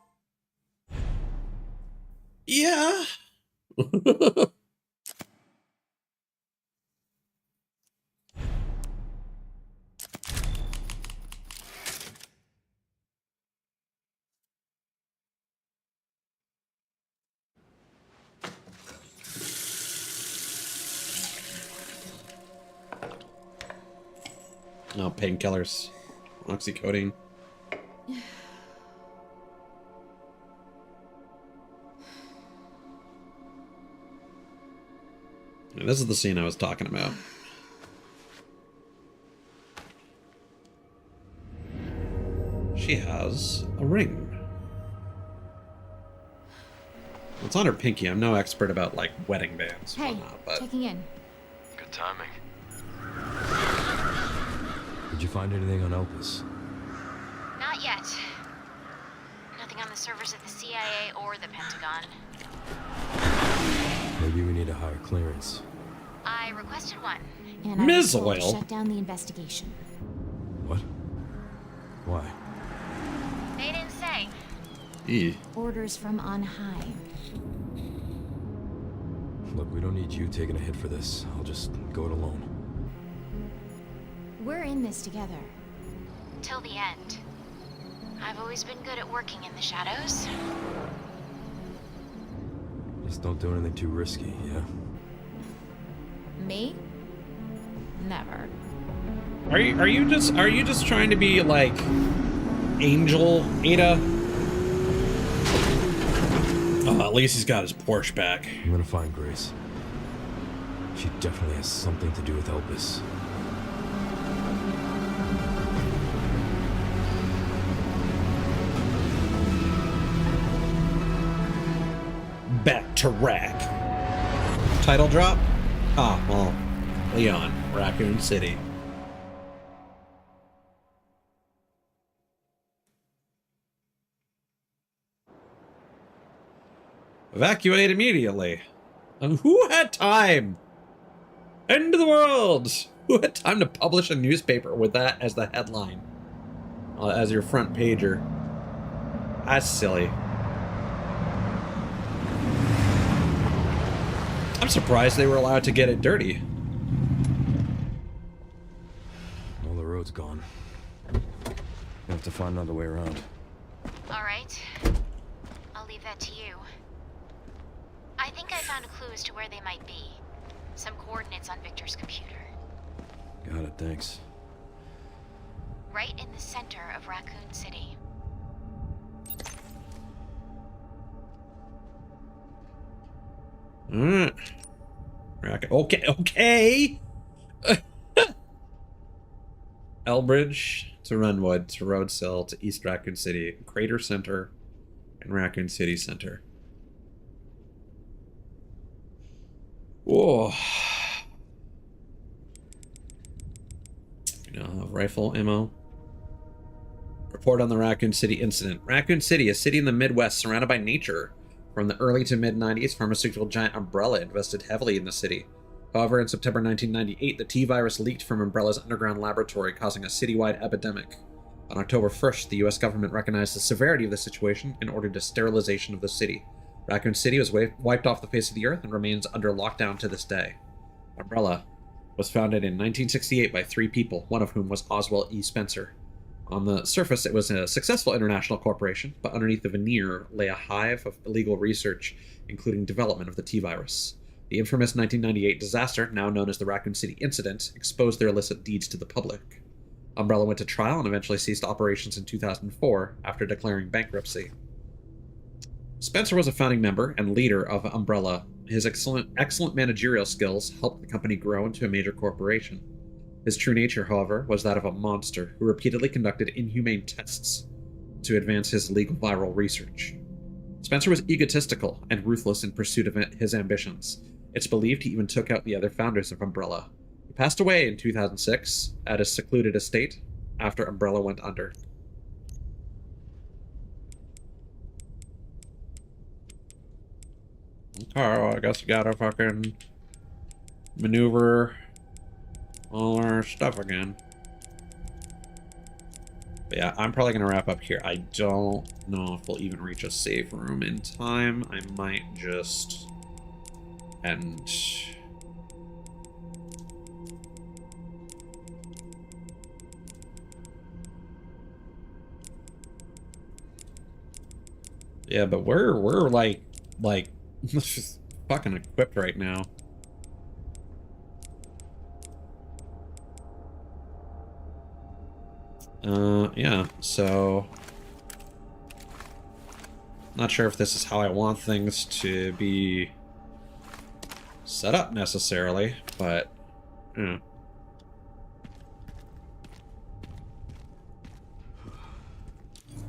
Yeah. No, painkillers. Oxycodone. Yeah, this is the scene I was talking about. She has a ring. It's on her pinky. I'm no expert about, like, wedding bands and Hey, whatnot, but... checking in. Good timing. Did you find anything on Elpis? Not yet. Nothing on the servers at the CIA or the Pentagon. Maybe we need a higher clearance. I requested one. And I was told to Mizoil. shut down the investigation. What? Why? They didn't say. Orders from on high. Look, we don't need you taking a hit for this. I'll just go it alone. We're in this together. Till the end. I've always been good at working in the shadows. Just don't do anything too risky, yeah? Me? Never. Are you just trying to be like Angel, Ada? Oh, at least he's got his Porsche back. I'm gonna find Grace. She definitely has something to do with Elpis. Back to Rack. Title drop? Ah, well, Leon, Raccoon City. Evacuate immediately. And who had time? End of the world! Who had time to publish a newspaper with that as the headline? As your front pager. That's silly. I'm surprised they were allowed to get it dirty. All the road's gone. We'll have to find another way around. All right. I'll leave that to you. I think I found a clue as to where they might be. Some coordinates on Victor's computer. Got it, thanks. Right in the center of Raccoon City. Alright. Okay. Elbridge to Runwood to Roadsill to East Raccoon City, Crater Center, and Raccoon City Center. Whoa. Rifle ammo. Report on the Raccoon City incident. Raccoon City, a city in the Midwest surrounded by nature. From the early to mid-90s, pharmaceutical giant Umbrella invested heavily in the city. However, in September 1998, the T-virus leaked from Umbrella's underground laboratory, causing a citywide epidemic. On October 1st, the US government recognized the severity of the situation and ordered a sterilization of the city. Raccoon City was wiped off the face of the earth and remains under lockdown to this day. Umbrella was founded in 1968 by 3 people, one of whom was Oswald E. Spencer. On the surface, it was a successful international corporation, but underneath the veneer lay a hive of illegal research, including development of the T-virus. The infamous 1998 disaster, now known as the Raccoon City Incident, exposed their illicit deeds to the public. Umbrella went to trial and eventually ceased operations in 2004 after declaring bankruptcy. Spencer was a founding member and leader of Umbrella. His excellent managerial skills helped the company grow into a major corporation. His true nature, however, was that of a monster who repeatedly conducted inhumane tests to advance his legal viral research. Spencer was egotistical and ruthless in pursuit of his ambitions. It's believed he even took out the other founders of Umbrella. He passed away in 2006 at a secluded estate after Umbrella went under. Okay, well, I guess we gotta fucking maneuver all our stuff again. But yeah, I'm probably gonna wrap up here. I don't know if we'll even reach a save room in time. I might just end. Yeah, but we're like just fucking equipped right now. Yeah, so not sure if this is how I want things to be set up necessarily, but yeah.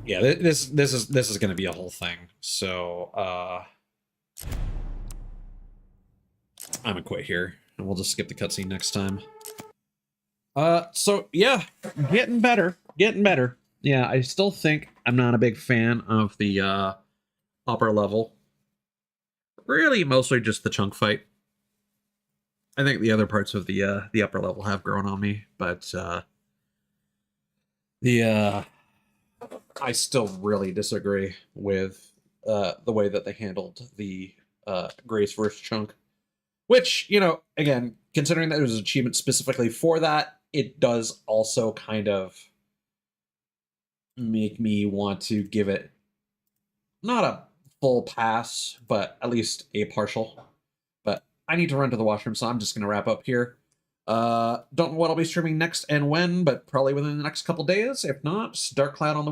Yeah, this is going to be a whole thing. So I'm gonna quit here, and we'll just skip the cutscene next time. So yeah, getting better. Yeah, I still think I'm not a big fan of the upper level. Really, mostly just the chunk fight. I think the other parts of the upper level have grown on me, but I still really disagree with the way that they handled the Grace versus Chunk. Which, you know, again, considering that it was an achievement specifically for that, it does also kind of make me want to give it not a full pass, but at least a partial. But I need to run to the washroom, so I'm just going to wrap up here. Don't know what I'll be streaming next and when, but probably within the next couple days. If not, Dark Cloud on the week.